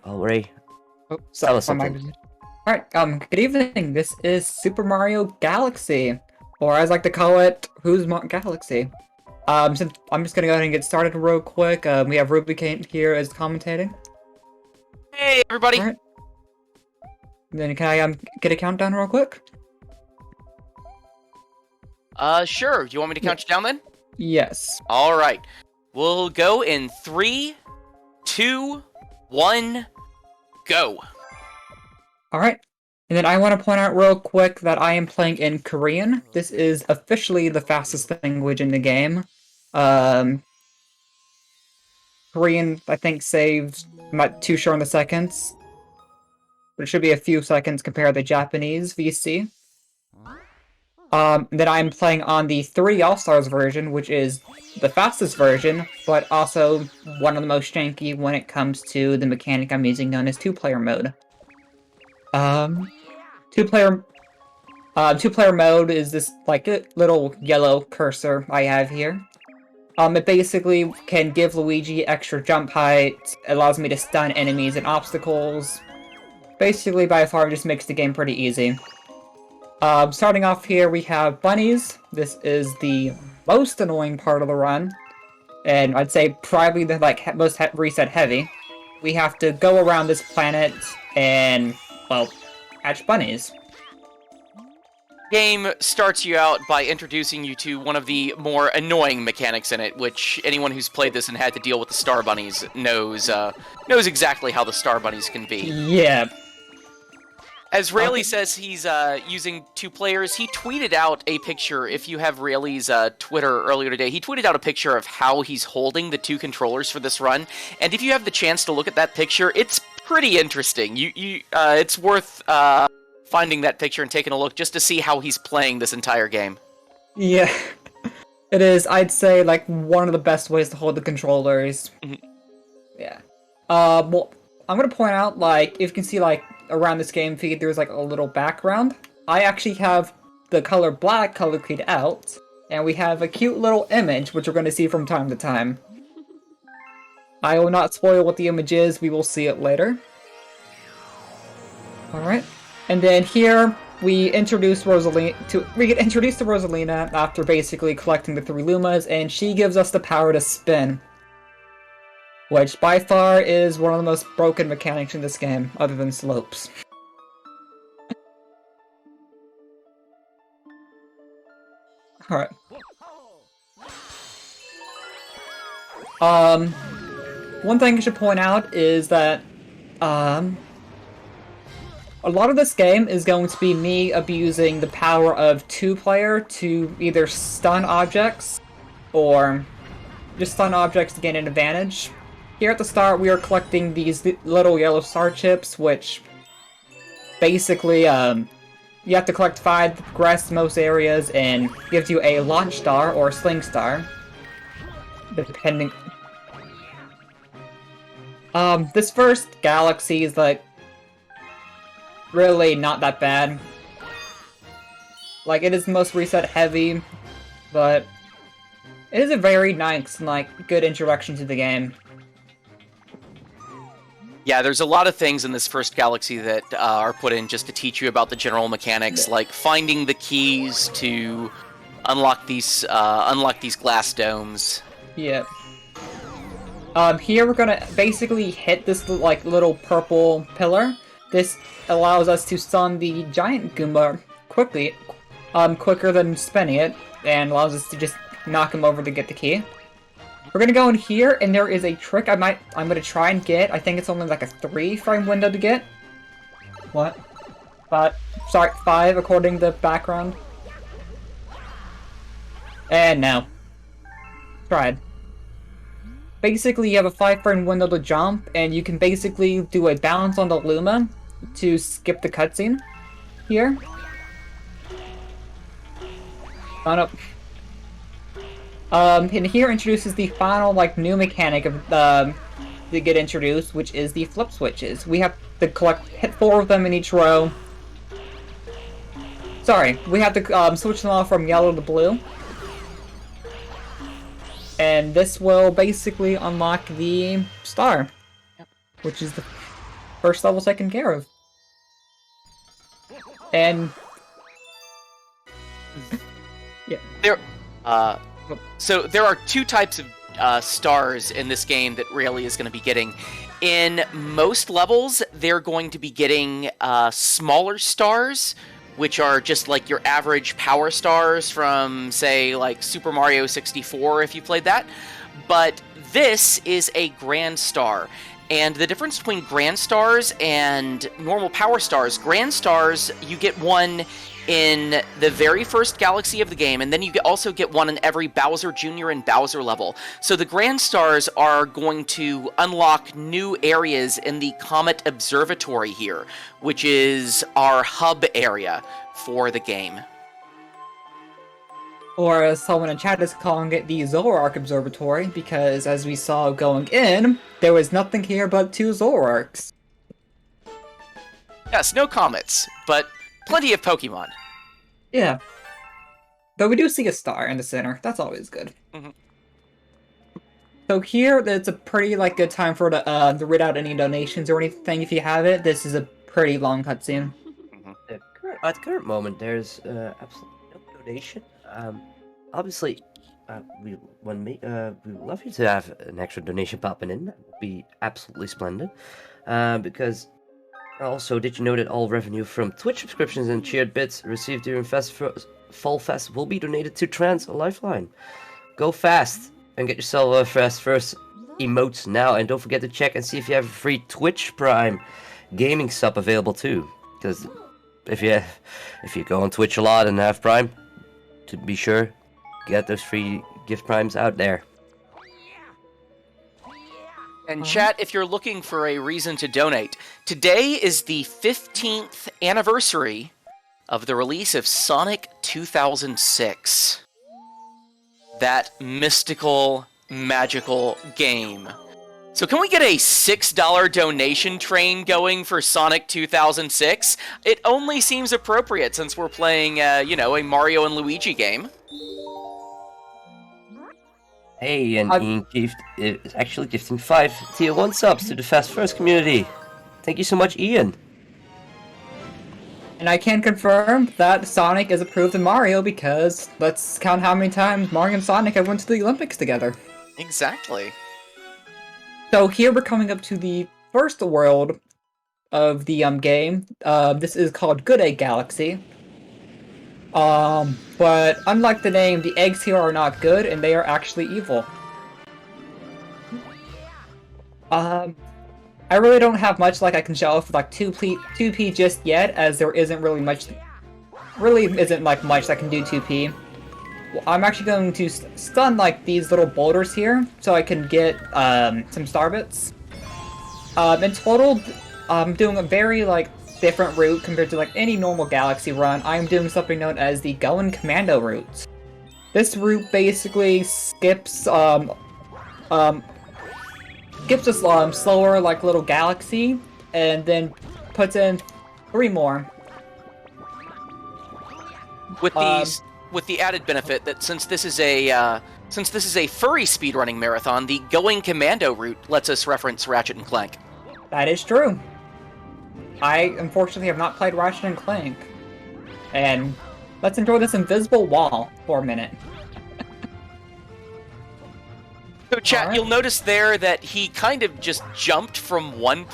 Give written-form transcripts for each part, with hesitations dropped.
Ray, Oh, tell sorry us for my. something. Alright, good evening. This is Super Mario Galaxy, or as I like to call it, Who's Galaxy. Since I'm just gonna go ahead and get started real quick. We have Ruby Kane here as commentating. Hey, everybody! Alright. Then can I get a countdown real quick? Sure. You want me to count you down then? Yes. Alright. We'll go in 3, 2, 1, go! Alright. And then I want to point out real quick that I am playing in Korean. This is officially the fastest language in the game. Korean, I think, saves, I'm not too sure on the seconds, but it should be a few seconds compared to Japanese VC. Then I'm playing on the 3 All-Stars version, which is the fastest version, but also one of the most janky when it comes to the mechanic I'm using known as two-player mode. Two-player mode is this, like, little yellow cursor I have here. It basically can give Luigi extra jump height, allows me to stun enemies and obstacles. Basically, by far, just makes the game pretty easy. Starting off here, we have bunnies. This is the most annoying part of the run, and I'd say probably the most reset heavy. We have to go around this planet and, well, catch bunnies. Game starts you out by introducing you to one of the more annoying mechanics in it, which anyone who's played this and had to deal with the Star Bunnies knows exactly how the Star Bunnies can be. Yeah. As Rayleigh says he's using 2 players, he tweeted out a picture, if you have Rayleigh's Twitter earlier today, he tweeted out a picture of how he's holding the 2 controllers for this run, and if you have the chance to look at that picture, it's pretty interesting. It's worth finding that picture and taking a look just to see how he's playing this entire game. Yeah. It is, I'd say, like, one of the best ways to hold the controllers. Yeah. Well, I'm gonna point out, like, if you can see, like, around this game feed, there's, like, a little background. I actually have the color black color keyed out, and we have a cute little image, which we're gonna see from time to time. I will not spoil what the image is, we will see it later. Alright. And then here, we get introduced to Rosalina after basically collecting the 3 Lumas, and she gives us the power to spin. Which, by far, is one of the most broken mechanics in this game, other than slopes. Alright. One thing I should point out is that, a lot of this game is going to be me abusing the power of 2-player to either stun objects, or just stun objects to gain an advantage. Here at the start, we are collecting these little yellow star chips, which basically, you have to collect 5 to progress most areas, and gives you a launch star or sling star, depending. This first galaxy is, like, really not that bad. Like, it is the most reset heavy, but it is a very nice and, like, good introduction to the game. Yeah, there's a lot of things in this first galaxy that are put in just to teach you about the general mechanics, like finding the keys to unlock these glass domes. Yeah. Here we're gonna basically hit this, like, little purple pillar. This allows us to stun the giant Goomba quickly, quicker than spinning it, and allows us to just knock him over to get the key. We're gonna go in here, and there is a trick I'm gonna try and get. I think it's only like a 3-frame window to get. What? But, sorry, 5 according to the background. And no. Tried. Basically, you have a 5-frame window to jump, and you can basically do a bounce on the Luma to skip the cutscene. Here. Oh no. And here introduces the final, like, new mechanic of to get introduced, which is the flip switches. We have to hit 4 of them in each row. Sorry, we have to switch them off from yellow to blue. And this will basically unlock the star, which is the first level taken care of. And yeah. So there are two types of stars in this game that Rayleigh is going to be getting. In most levels, they're going to be getting smaller stars, which are just like your average power stars from, say, like Super Mario 64, if you played that. But this is a grand star. And the difference between grand stars and normal power stars, grand stars, you get one in the very first galaxy of the game, and then you also get one in every Bowser Jr. and Bowser level. So the grand stars are going to unlock new areas in the Comet Observatory here, which is our hub area for the game. Or as someone in chat is calling it, the Zoroark Observatory, because as we saw going in, there was nothing here but 2 Zoroarks. Yes, no comets, but plenty of Pokemon. Yeah. Though we do see a star in the center. That's always good. Mm-hmm. So here, it's a pretty good time for to read out any donations or anything if you have it. This is a pretty long cutscene. At the current moment, there's absolutely no donation. Obviously, we would love you to have an extra donation popping in. That would be absolutely splendid. Because also, did you know that all revenue from Twitch subscriptions and cheered bits received during Fall Fest will be donated to Trans Lifeline? Go fast and get yourself a fast first emotes now, and don't forget to check and see if you have a free Twitch Prime gaming sub available too. Because if you go on Twitch a lot and have Prime, to be sure, get those free gift primes out there. And chat, if you're looking for a reason to donate, today is the 15th anniversary of the release of Sonic 2006. That mystical, magical game. So can we get a $6 donation train going for Sonic 2006? It only seems appropriate since we're playing, a Mario and Luigi game. Hey, and Ian is actually gifting 5 tier 1 subs to the Fast First community. Thank you so much, Ian. And I can confirm that Sonic is approved in Mario because let's count how many times Mario and Sonic have went to the Olympics together. Exactly. So here we're coming up to the first world of the game. This is called Good Egg Galaxy. But unlike the name, the eggs here are not good, and they are actually evil. I really don't have much I can show off with 2P just yet, as there isn't really much that can do 2P. Well, I'm actually going to stun these little boulders here, so I can get some star bits. In total, I'm doing a very different route compared to any normal Galaxy run. I'm doing something known as the Going Commando route. This route basically skips a slower little galaxy, and then puts in 3 more. With the added benefit that since this is a furry speedrunning marathon, the Going Commando route lets us reference Ratchet and Clank. That is true. I, unfortunately, have not played Ratchet and Clank. And let's enjoy this invisible wall for a minute. So, chat, You'll notice there that he kind of just jumped from one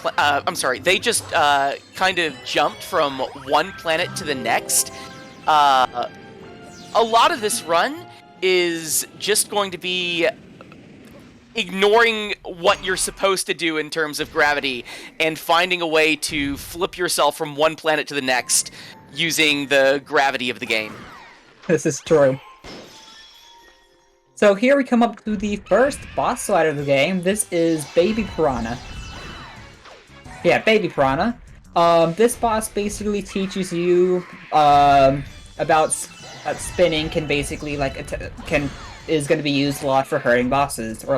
they just kind of jumped from one planet to the next. A lot of this run is just going to be ignoring what you're supposed to do in terms of gravity and finding a way to flip yourself from one planet to the next using the gravity of the game. This is true. So here we come up to the first boss fight of the game. This is Baby Piranha. Yeah, Baby Piranha. This boss basically teaches you about spinning can basically is going to be used a lot for hurting bosses or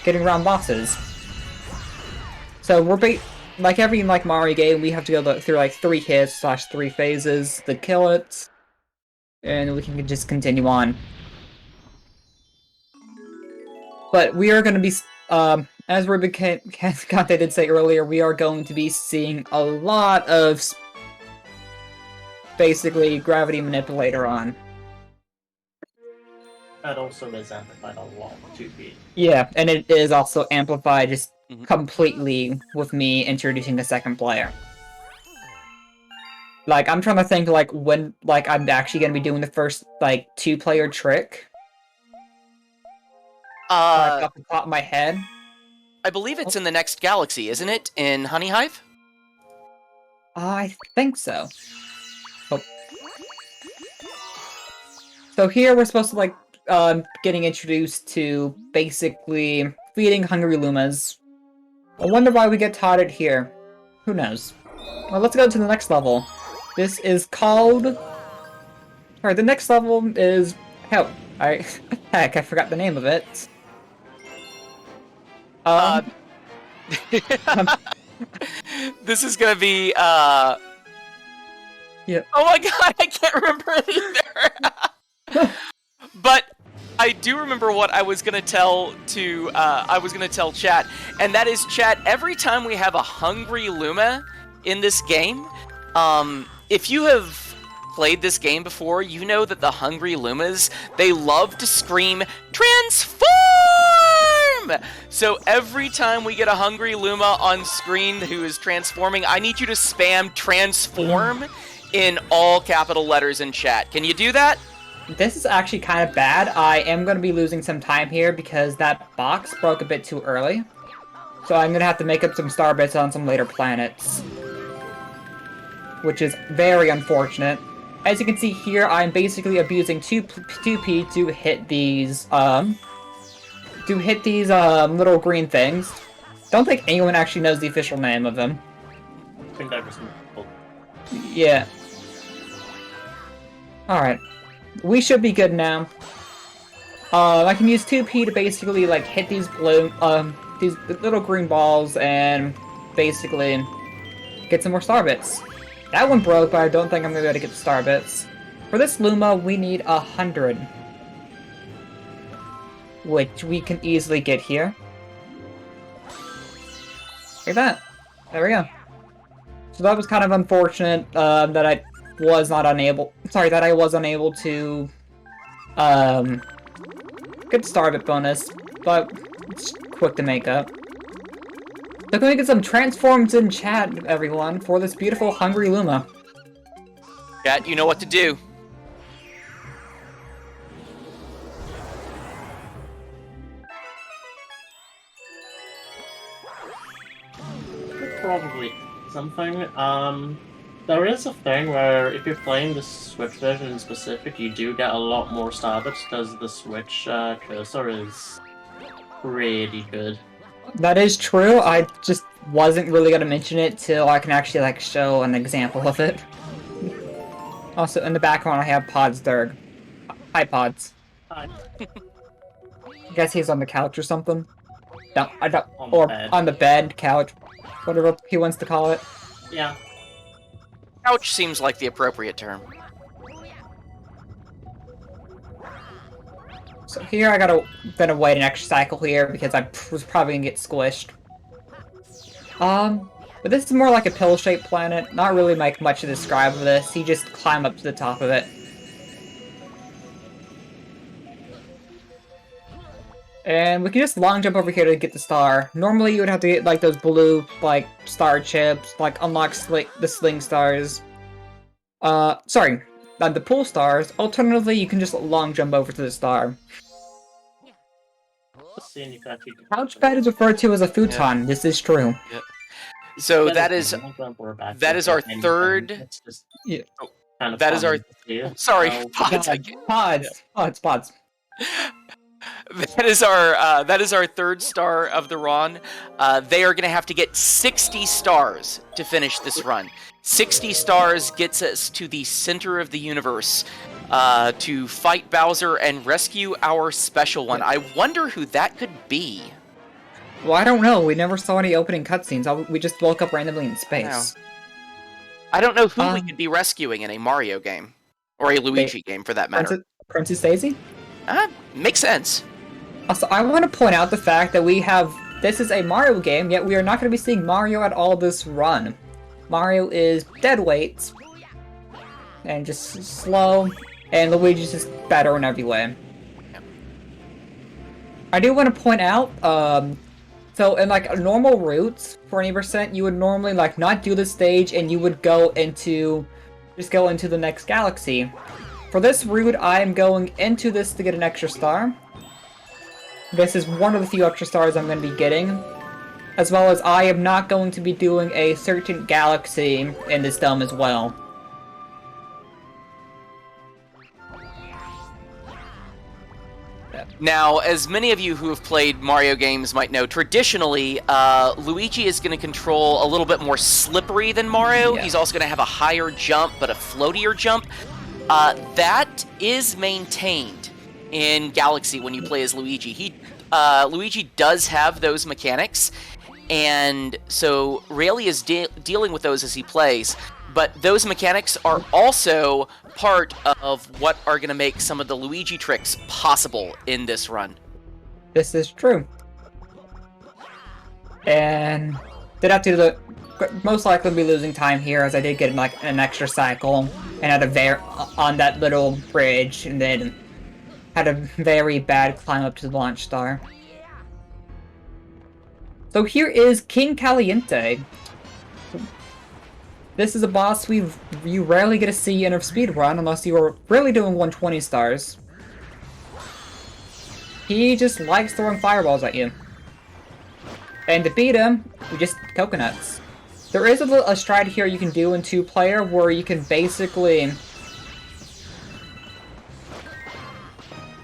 getting around bosses. So we're every Mario game, we have to go through 3 hits / 3 phases to kill it, and we can just continue on. But we are going to be as Kante did say earlier, we are going to be seeing a lot of basically gravity manipulator on. That also is amplified a lot to be. Yeah, and it is also amplified just Mhm. completely with me introducing a second player. Like, I'm trying to think, like, when, like, I'm actually gonna be doing the first, like, 2-player trick. Like, off the top of my head. I believe it's in the next galaxy, isn't it? In Honey Hive? I think so. Oh. So here we're supposed to, like, getting introduced to basically feeding hungry Lumas. I wonder why we get taught it here. Who knows? Well, let's go to the next level. This is called... Alright, the next level is... Hell, heck, I forgot the name of it. This is gonna be, Yeah. Oh my god, I can't remember it either! But I do remember what I was gonna tell chat, and that is, chat, every time we have a hungry Luma in this game, if you have played this game before, you know that the hungry Lumas, they love to scream, "Transform!" So every time we get a hungry Luma on screen who is transforming, I need you to spam "transform" in all capital letters in chat. Can you do that? This is actually kind of bad. I am going to be losing some time here because that box broke a bit too early. So I'm going to have to make up some star bits on some later planets. Which is very unfortunate. As you can see here, I'm basically abusing 2P to hit these, little green things. Don't think anyone actually knows the official name of them. I think that was Yeah. Alright. We should be good now. I can use 2P to basically, like, hit these these little green balls and basically get some more star bits. That one broke, but I don't think I'm gonna be able to get the star bits. For this Luma, we need 100. Which we can easily get here. Like that. There we go. So that was kind of unfortunate, that I was unable to, get star bit bonus, but it's quick to make up. So can we get some transforms in chat, everyone, for this beautiful hungry Luma? Chat, you know what to do. probably something. There is a thing where if you're playing the Switch version in specific, you do get a lot more starbits because the Switch cursor is pretty good. That is true, I just wasn't really gonna mention it till I can actually, like, show an example of it. Also, in the background I have Pod's third. Hi, Pods. Hi. I guess he's on the couch or something. No, I don't. On the Or bed. on the bed, couch, whatever he wants to call it. Yeah. Couch seems like the appropriate term. So here I gonna wait an extra cycle here because I was probably gonna get squished. But this is more like a pill-shaped planet. Not really like much to describe of this. You just climb up to the top of it. And we can just long jump over here to get the star. Normally you would have to get like those blue like star chips, like unlock the sling stars. Sorry, not the pool stars. Alternatively, you can just long jump over to the star. Let's see if actually Couch Couchbed is referred to as a futon. This is true. So that is our anything. third. It's just Yeah. kind of That is fun our- to see. Sorry, So- Pods. Pods. That is our third star of the run. They are going to have to get 60 stars to finish this run. 60 stars gets us to the center of the universe to fight Bowser and rescue our special one. I wonder who that could be. Well, I don't know. We never saw any opening cutscenes. We just woke up randomly in space. I don't know who we Um, could be rescuing in a Mario game. Or a Luigi game, for that matter. Princess Daisy? Makes sense. Also, I want to point out the fact that we have this is a Mario game, yet we are not going to be seeing Mario at all this run. Mario is dead weight, and just slow, and Luigi's just better in every way. I do want to point out, so in like normal routes for 80%, you would normally like not do this stage and you would go into, just go into the next galaxy. For this route, I am going into this to get an extra star. This is one of the few extra stars I'm going to be getting. As well as I am not going to be doing a certain galaxy in this dome as well. Now, as many of you who have played Mario games might know, traditionally, Luigi is going to control a little bit more slippery than Mario. Yeah. He's also going to have a higher jump, but a floatier jump. That is maintained in Galaxy when you play as Luigi. Luigi does have those mechanics, and so Rayleigh is dealing with those as he plays. But those mechanics are also part of what are going to make some of the Luigi tricks possible in this run. This is true. And did have to do the most likely be losing time here, as I did get like an extra cycle and had a on that little bridge, and then had a very bad climb up to the launch star. So here is King Caliente. This is a boss you rarely get to see in a speedrun unless you are really doing 120 stars. He just likes throwing fireballs at you. And to beat him, we just coconuts. There is a stride here you can do in 2-player where you can basically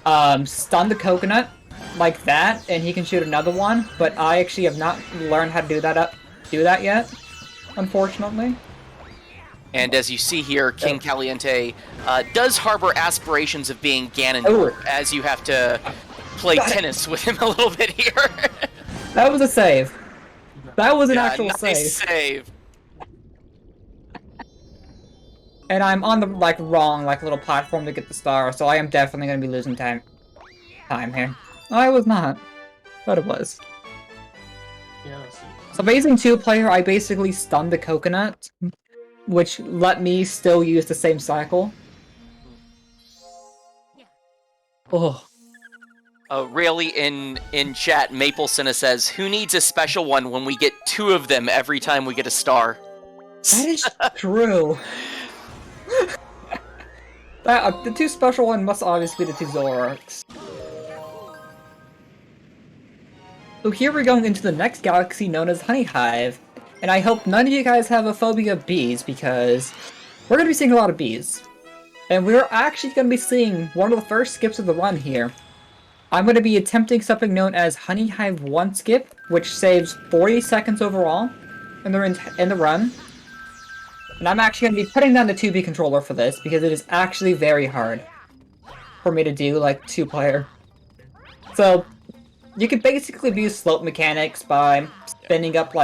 stun the coconut like that, and he can shoot another one. But I actually have not learned how to do that yet, unfortunately. And as you see here, King Caliente does harbor aspirations of being Ganondorf, as you have to play tennis with him a little bit here. That was a save. That was an actual nice save. And I'm on the wrong little platform to get the star, so I am definitely going to be losing time here. No, I was not, but it was. Yes. So basing 2-player, I basically stunned the coconut, which let me still use the same cycle. Oh. Rayleigh in chat, Maple Senna says, "Who needs a special one when we get 2 of them every time we get a star?" That is true. The 2 special one must obviously be the 2 Zoroarks. So here we're going into the next galaxy known as Honey Hive. And I hope none of you guys have a phobia of bees, because we're going to be seeing a lot of bees. And we're actually going to be seeing one of the first skips of the run here. I'm going to be attempting something known as Honey Hive 1 skip, which saves 40 seconds overall in the run. And I'm actually going to be putting down the 2B controller for this, because it is actually very hard for me to do, 2-player. So, you could basically do slope mechanics by spinning up,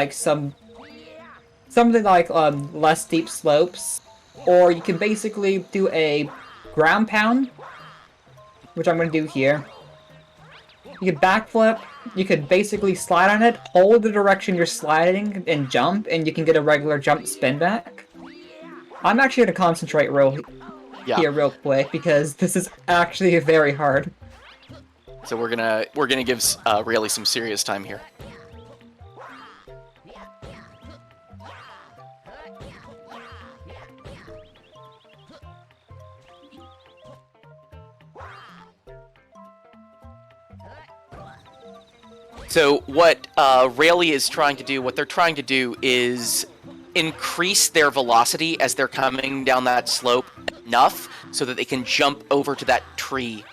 something like less steep slopes, or you can basically do a ground pound, which I'm going to do here. You could backflip, you could basically slide on it, hold the direction you're sliding, and jump, and you can get a regular jump spin back. I'm actually going to concentrate here real quick, because this is actually very hard. So we're gonna give Rayleigh some serious time here. So what Rayleigh is trying to do, what they're trying to do is increase their velocity as they're coming down that slope enough so that they can jump over to that tree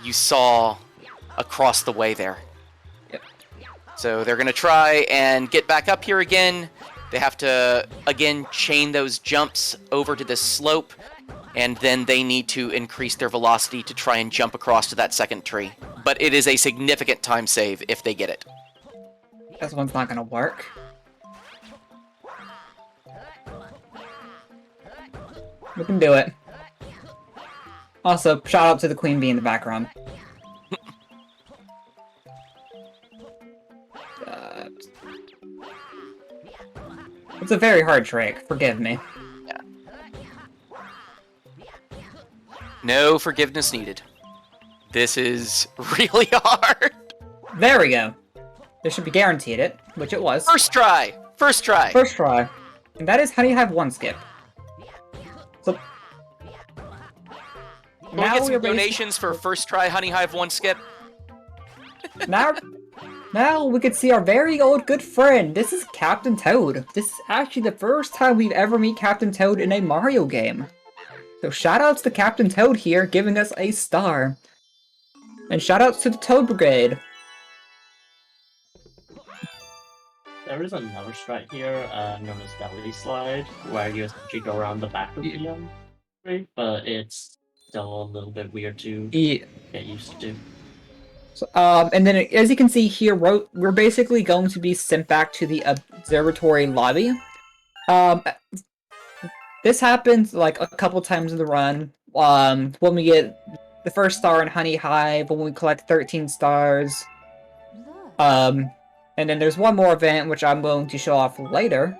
you saw across the way there. Yep. So they're going to try and get back up here again. They have to, again, chain those jumps over to this slope, and then they need to increase their velocity to try and jump across to that second tree. But it is a significant time save if they get it. This one's not gonna work. We can do it. Also, shout out to the Queen Bee in the background. It's a very hard trick, forgive me. Yeah. No forgiveness needed. This is really hard. There we go. This should be guaranteed it, which it was. First try. First try. First try. And that is Honey Hive 1 skip. So... Can we get some donations for first try Honey Hive 1 skip? Now we can see our very old good friend. This is Captain Toad. This is actually the first time we've ever meet Captain Toad in a Mario game. So shoutouts to Captain Toad here, giving us a star. And shoutouts to the Toad Brigade. There is another strat here, known as Belly Slide, where you essentially go around the back of the tree, but it's still a little bit weird to get used to. So, and then as you can see here, we're basically going to be sent back to the observatory lobby. This happens like a couple times in the run. When we get the first star in Honey Hive, when we collect 13 stars. And then there's one more event, which I'm going to show off later.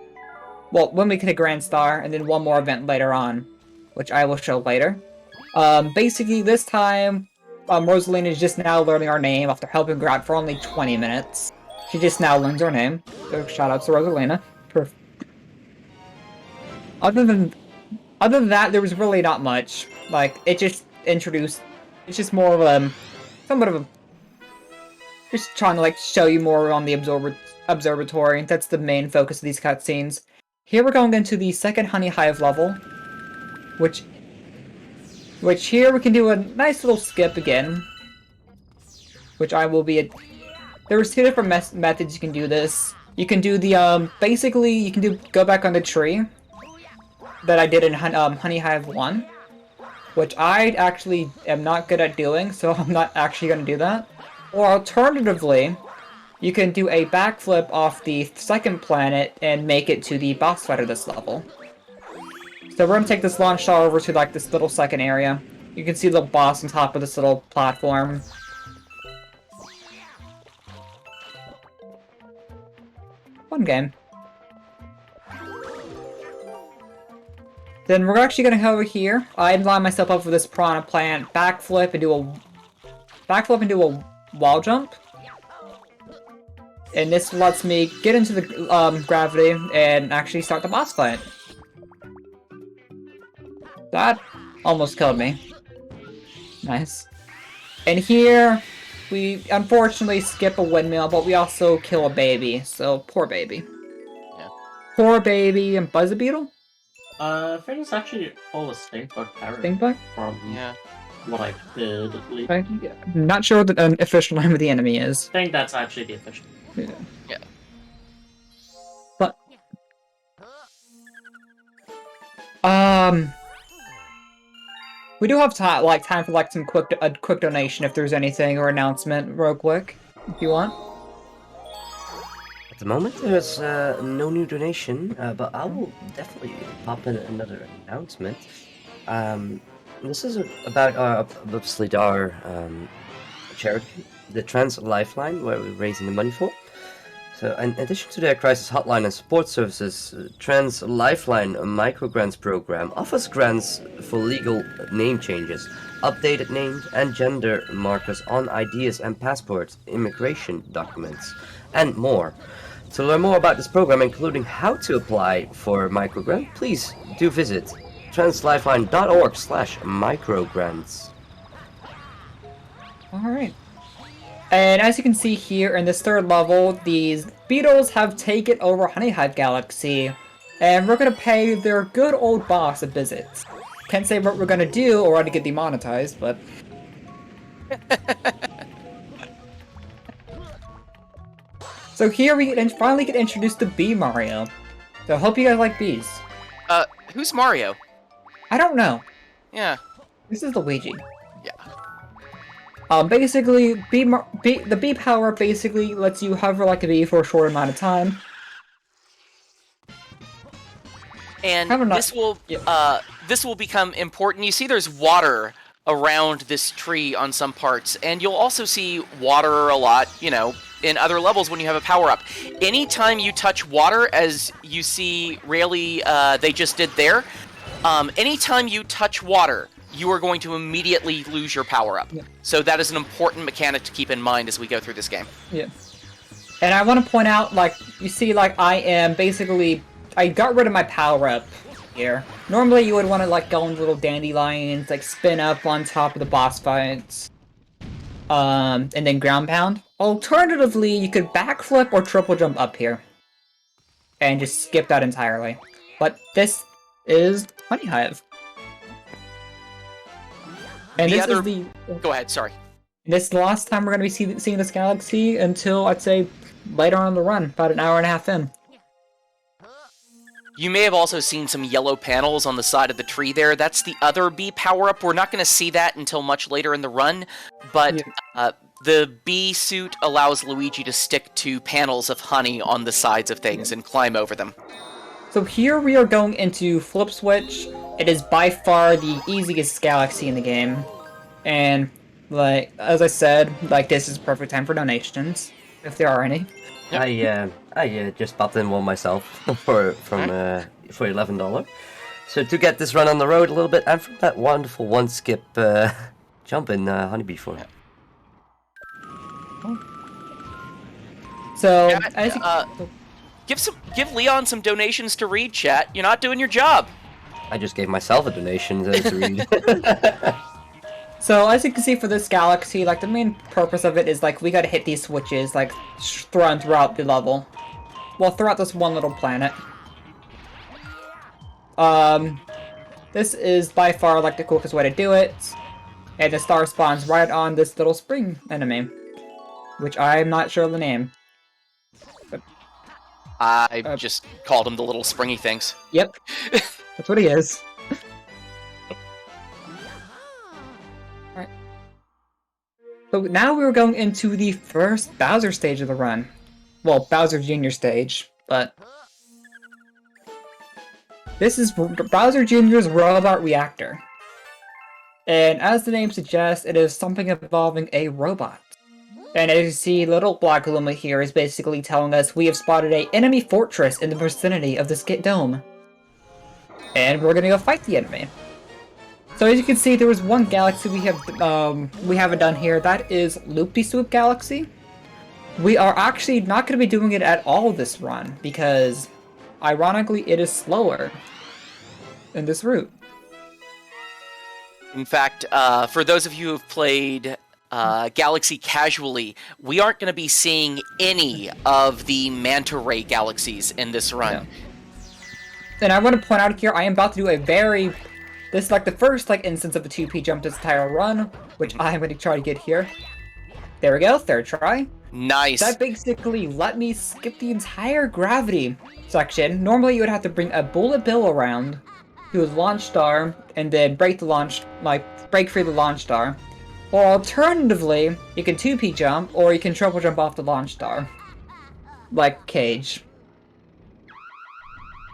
Well, when we get a Grand Star, and then one more event later on, which I will show later. Basically, this time, Rosalina is just now learning our name after helping her out for only 20 minutes. She just now learns our name, so shout out to Rosalina. Other than that, there was really not much. Like, it just introduced... It's just more of somewhat of a... Just trying to, like, show you more on the observatory. That's the main focus of these cutscenes. Here we're going into the second Honey Hive level, which here we can do a nice little skip again, which I will be... There's two different methods you can do this. You can do the, basically, you can go back on the tree that I did in Honey Hive 1, which I actually am not good at doing, so I'm not actually going to do that. Or alternatively, you can do a backflip off the second planet and make it to the boss fight of this level. So we're gonna take this launch star over to like this little second area. You can see the boss on top of this little platform. Fun game. Then we're actually gonna go over here. I line myself up for this piranha plant, backflip and do a wall jump. And this lets me get into the gravity and actually start the boss fight. That almost killed me. Nice. And here, we unfortunately skip a windmill, but we also kill a baby. So, poor baby. Yeah. Poor baby and Buzz Beetle? I think it's actually all a stink bug parrot. Stink bug? From what I heard, at least. I'm not sure what the official name of the enemy is. I think that's actually the official. Yeah. But... We do have time for like some quick donation if there's anything or announcement real quick, if you want. At the moment, there's no new donation, but I will definitely pop in another announcement. This is about obviously our charity, the Trans Lifeline, where we're raising the money for. So, in addition to their crisis hotline and support services, Trans Lifeline Microgrants program offers grants for legal name changes, updated names and gender markers on IDs and passports, immigration documents, and more. To learn more about this program, including how to apply for a microgrant, please do visit translifeline.org/microgrants. Alright. And as you can see here in this third level, these beetles have taken over Honey Hive Galaxy, and we're gonna pay their good old boss a visit. Can't say what we're gonna do or how to get demonetized, but... So here we finally get introduced to Bee Mario. So I hope you guys like bees. Who's Mario? I don't know. Yeah. This is Luigi. Yeah. Basically, the bee power basically lets you hover like a bee for a short amount of time. And this will become important. You see there's water around this tree on some parts, and you'll also see water a lot, in other levels when you have a power-up. Anytime you touch water, as you see Rayleigh, they just did there, anytime you touch water, you are going to immediately lose your power-up. Yeah. So that is an important mechanic to keep in mind as we go through this game. Yeah. And I want to point out, you see, I got rid of my power-up here. Normally you would want to, go in little dandelions, spin up on top of the boss fights, and then ground pound. Alternatively, you could backflip or triple jump up here. And just skip that entirely. But this is Honey Hive. And Go ahead, sorry. This is the last time we're going to be seeing this galaxy until, I'd say, later on in the run, about an hour and a half in. You may have also seen some yellow panels on the side of the tree there. That's the other bee power-up. We're not going to see that until much later in the run, but the bee suit allows Luigi to stick to panels of honey on the sides of things and climb over them. So here we are going into Flip Switch. It is by far the easiest galaxy in the game. And, as I said, this is perfect time for donations, if there are any. I just popped in one myself for $11. So to get this run on the road a little bit, and from that wonderful one skip jump in Honeybee for it. So, give Leon some donations to read, chat. You're not doing your job. I just gave myself a donation to read. So, as you can see for this galaxy, the main purpose of it is, we gotta hit these switches, throughout the level. Well, throughout this one little planet. This is by far, the quickest way to do it. And the star spawns right on this little spring enemy. Which I'm not sure of the name. I just called him the little springy things. Yep. That's what he is. Alright. So now we're going into the first Bowser stage of the run. Well, Bowser Jr. stage, but... This is Bowser Jr.'s Robot Reactor. And as the name suggests, it is something involving a robot. And as you see, little Black Luma here is basically telling us we have spotted an enemy fortress in the vicinity of this dome. And we're gonna go fight the enemy. So as you can see, there was one galaxy we haven't done here. That is Loop-de-Swoop Galaxy. We are actually not going to be doing it at all this run, because, ironically, it is slower in this route. In fact, for those of you who have played Galaxy casually, we aren't going to be seeing any of the Manta Ray galaxies in this run. Yeah. And I want to point out here, I am about to do this is the first instance of the 2P jump this entire run, which I'm going to try to get here. There we go, third try. Nice. That basically let me skip the entire gravity section. Normally you would have to bring a bullet bill around to a launch star and then break free the launch star. Or alternatively, you can 2P jump or you can triple jump off the launch star. Like Cage.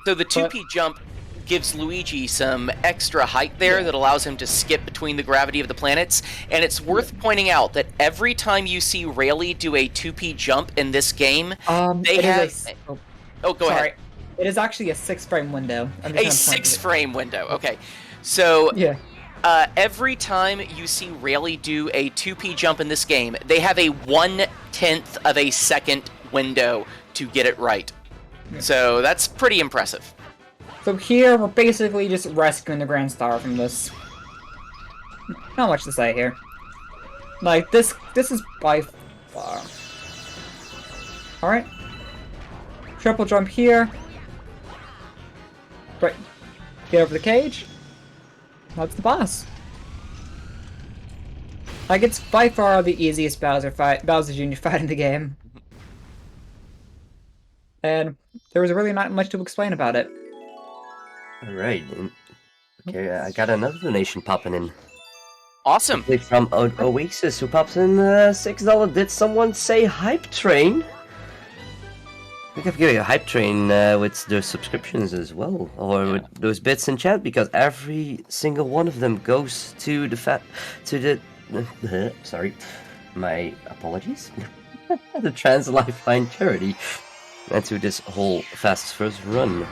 So the 2P jump gives Luigi some extra height there that allows him to skip between the gravity of the planets, and it's worth pointing out that every time you see Rayleigh do a 2P jump in this game, they have... Go ahead. It is actually a 6-frame window. A 6-frame window, okay. So, yeah. Every time you see Rayleigh do a 2P jump in this game, they have a 1/10 of a second window to get it right. Yeah. So that's pretty impressive. So here, we're basically just rescuing the Grand Star from this. Not much to say here. This is by far. Alright. Triple jump here. Right. Get over the cage. That's the boss. It's by far the easiest Bowser Jr. fight in the game. And there was really not much to explain about it. Alright. Okay, I got another donation popping in. Awesome. From Oasis, who pops in $6. Did someone say hype train? We could get a hype train with those subscriptions as well, or with those bits in chat, because every single one of them goes to the sorry, my apologies, the Trans Lifeline charity, and to this whole fastest first run.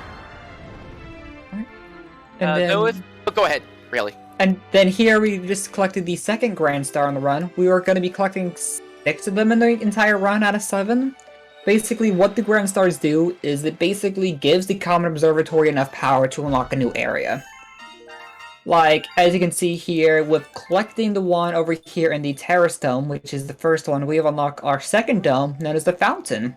And then, Go ahead, really. and then here we just collected the second Grand Star on the run. We were going to be collecting 6 of them in the entire run out of 7. Basically, what the Grand Stars do is it basically gives the Common Observatory enough power to unlock a new area. Like, as you can see here, with collecting the one over here in the Terrace Dome, which is the first one, we have unlocked our second dome, known as the Fountain.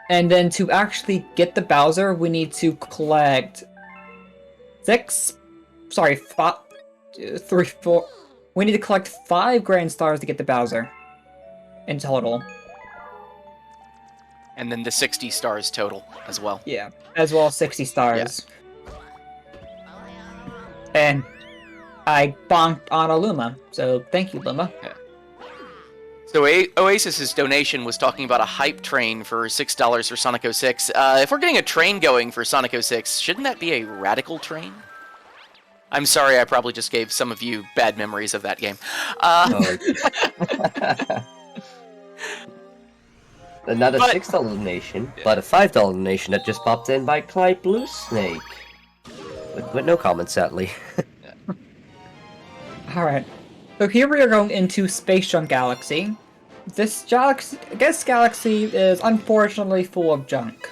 And then to actually get the Bowser, we need to collect 4. We need to collect 5 Grand Stars to get the Bowser. In total. And then the 60 stars total as well. Yeah, as well as 60 stars. Yeah. And I bonked on a Luma, so thank you, Luma. Yeah. So Oasis's donation was talking about a hype train for $6 for Sonic 06. If we're getting a train going for Sonic 06, shouldn't that be a radical train? I'm sorry, I probably just gave some of you bad memories of that game. Not a $6 donation, but a $5 donation that just popped in by Clyde Blue Snake. With no comments, sadly. Alright. So here we are going into Space Junk Galaxy. This galaxy is unfortunately full of junk.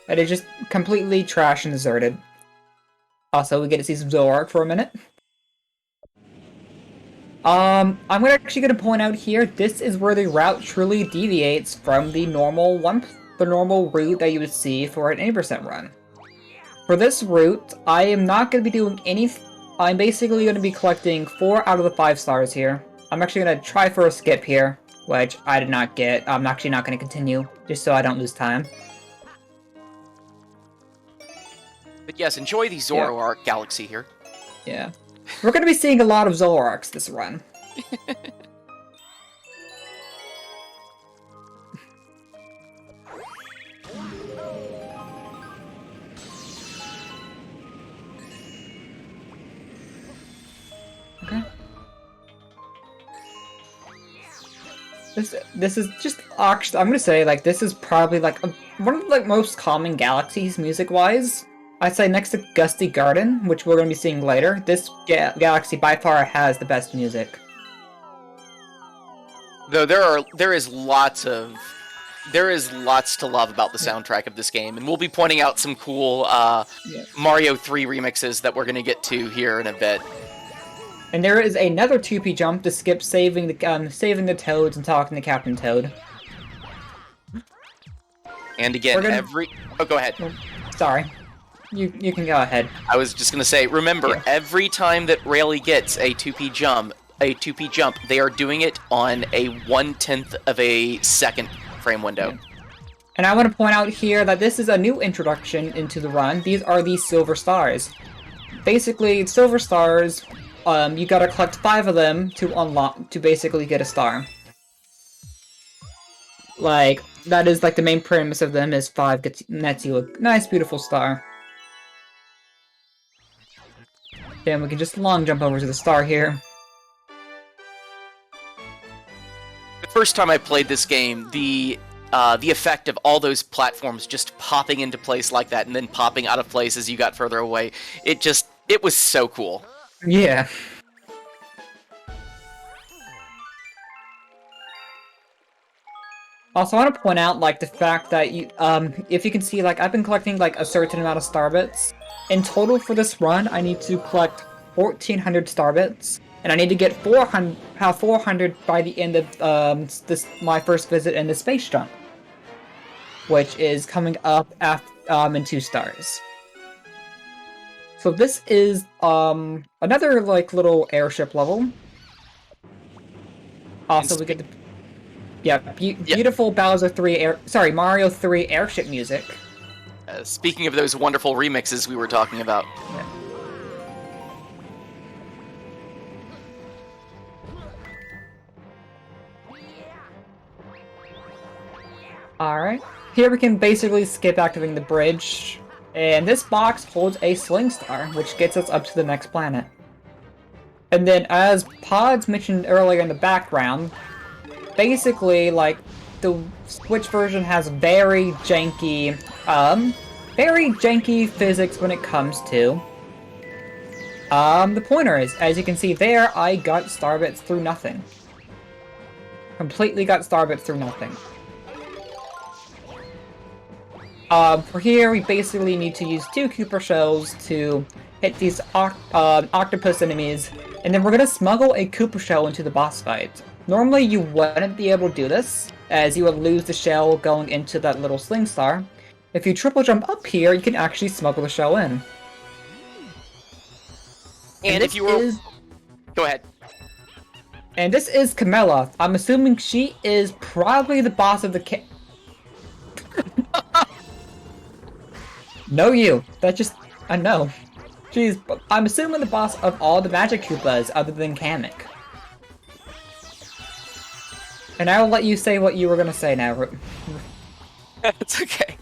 It is just completely trash and deserted. Also, we get to see some Zoroark for a minute. I'm actually going to point out here, this is where the route truly deviates from the normal route that you would see for an 80% run. For this route, I am not going to be doing I'm basically going to be collecting 4 out of the 5 stars here. I'm actually going to try for a skip here, which I did not get. I'm actually not going to continue, just so I don't lose time. But yes, enjoy the Zoroark Galaxy here. Yeah. We're going to be seeing a lot of Zoroarks this run. Okay. This is just actually, I'm gonna say, like, this is probably like one of the most common galaxies music-wise. I'd say next to Gusty Garden, which we're going to be seeing later, this galaxy by far has the best music. Though there is lots to love about the soundtrack of this game, and we'll be pointing out some cool Mario 3 remixes that we're going to get to here in a bit. And there is another 2P jump to skip saving the Toads and talking to Captain Toad. And again, Oh, go ahead. Sorry. You can go ahead. I was just gonna say, remember, every time that Rayleigh gets a 2P jump, they are doing it on a 1/10 of a second frame window. Yeah. And I want to point out here that this is a new introduction into the run. These are the Silver Stars. Basically, Silver Stars, you gotta collect 5 of them to basically get a star. Like, that is like the main premise of them is 5 nets you a nice beautiful star. Then we can just long jump over to the star here. The first time I played this game, the effect of all those platforms just popping into place like that and then popping out of place as you got further away, it was so cool. Yeah. Also, I want to point out, like, the fact that you, if you can see, like, I've been collecting, like, a certain amount of star bits. In total for this run, I need to collect 1,400 star bits, and I need to get 400 by the end of my first visit in the space jump, which is coming up in 2 stars. So this is another like little airship level. Also, we get the beautiful Bowser 3 Mario 3 airship music. Speaking of those wonderful remixes we were talking about. Yeah. Alright. Here we can basically skip activating the bridge. And this box holds a Sling Star, which gets us up to the next planet. And then, as Pods mentioned earlier in the background, basically, like, the Switch version has very janky physics when it comes to the pointers. As you can see there, I got Starbits through nothing. Completely got Starbits through nothing. For here, we basically need to use 2 Cooper Shells to hit these octopus enemies, and then we're gonna smuggle a Cooper Shell into the boss fight. Normally, you wouldn't be able to do this, as you would lose the shell going into that little Sling Star. If you triple jump up here, you can actually smuggle the shell in. And if you were... Go ahead. And this is Camilla. I'm assuming she is probably the boss of the No, you. That just... I know. I'm assuming the boss of all the Magic Koopas other than Kamek. And I will let you say what you were gonna say now. It's okay.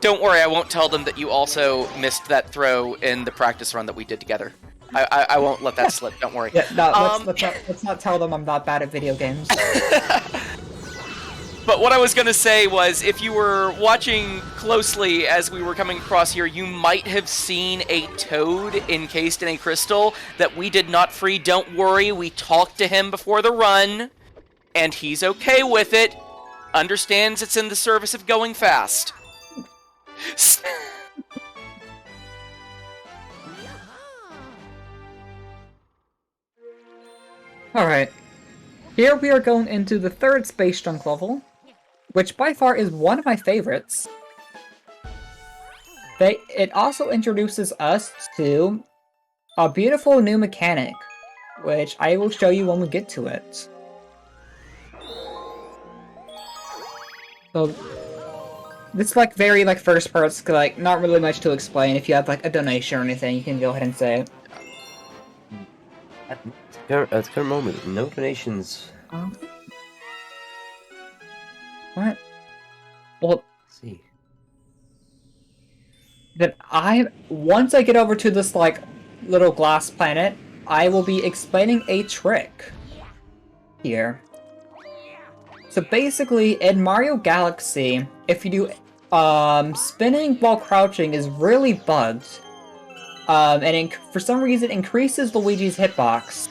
Don't worry, I won't tell them that you also missed that throw in the practice run that we did together. I won't let that slip, don't worry. Yeah, no, let's not tell them I'm not bad at video games. But what I was going to say was, if you were watching closely as we were coming across here, you might have seen a toad encased in a crystal that we did not free. Don't worry, we talked to him before the run, and he's okay with it. Understands it's in the service of going fast. Alright. Here we are going into the 3rd Space Junk level, which by far is one of my favorites. It also introduces us to a beautiful new mechanic, which I will show you when we get to it. So, this is like very like first parts, like not really much to explain. If you have like a donation or anything, you can go ahead and say it. At the current moment, no donations. What? Well, Let's see. Then once I get over to this like little glass planet, I will be explaining a trick here. So basically, in Mario Galaxy, if you do spinning while crouching is really bugged, and for some reason increases Luigi's hitbox.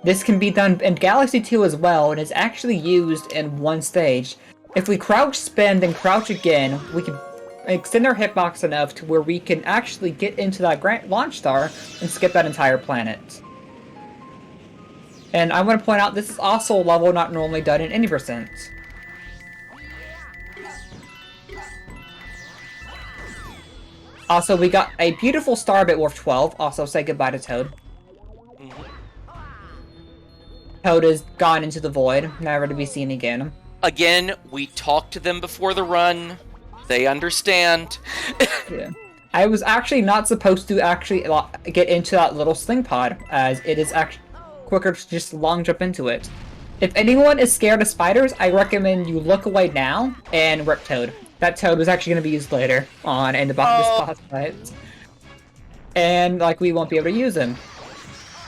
This can be done in Galaxy 2 as well, and is actually used in one stage. If we crouch, spin, then crouch again, we can extend our hitbox enough to where we can actually get into that launch star and skip that entire planet. And I want to point out, this is also a level not normally done in any percent. Also, we got a beautiful Starbit worth 12. Also, say goodbye to Toad. Toad is gone into the void, never to be seen again. Again, we talked to them before the run. They understand. Yeah. I was actually not supposed to actually get into that little sling pod, as it is actually quicker to just long jump into it. If anyone is scared of spiders, I recommend you look away now and rip Toad. That Toad was actually going to be used later on in the boss fight. And, like, we won't be able to use him.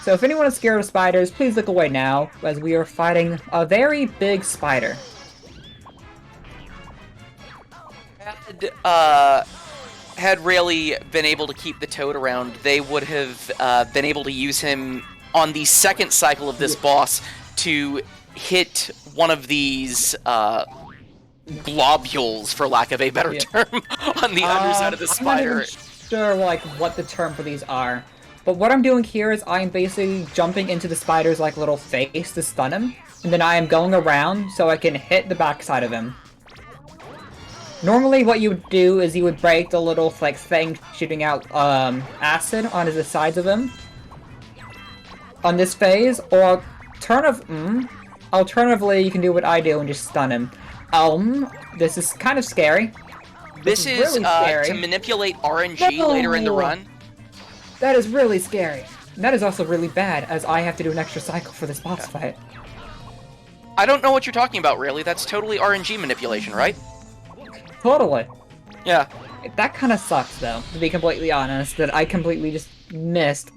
So if anyone is scared of spiders, please look away now, as we are fighting a very big spider. Had Rayleigh been able to keep the Toad around, they would have been able to use him on the second cycle of this boss to hit one of these globules, for lack of a better term, on the underside of the spider. I'm not even sure like what the term for these are, but what I'm doing here is I'm basically jumping into the spider's like little face to stun him, and then I am going around so I can hit the backside of him. Normally what you would do is you would break the little like thing shooting out acid onto the sides of him on this phase, or alternatively you can do what I do and just stun him. This is kind of scary. This is really scary. To manipulate RNG later in the run. That is really scary. And that is also really bad, as I have to do an extra cycle for this boss fight. I don't know what you're talking about, really. That's totally RNG manipulation, right? Totally. Yeah. That kind of sucks, though, to be completely honest, that I completely just missed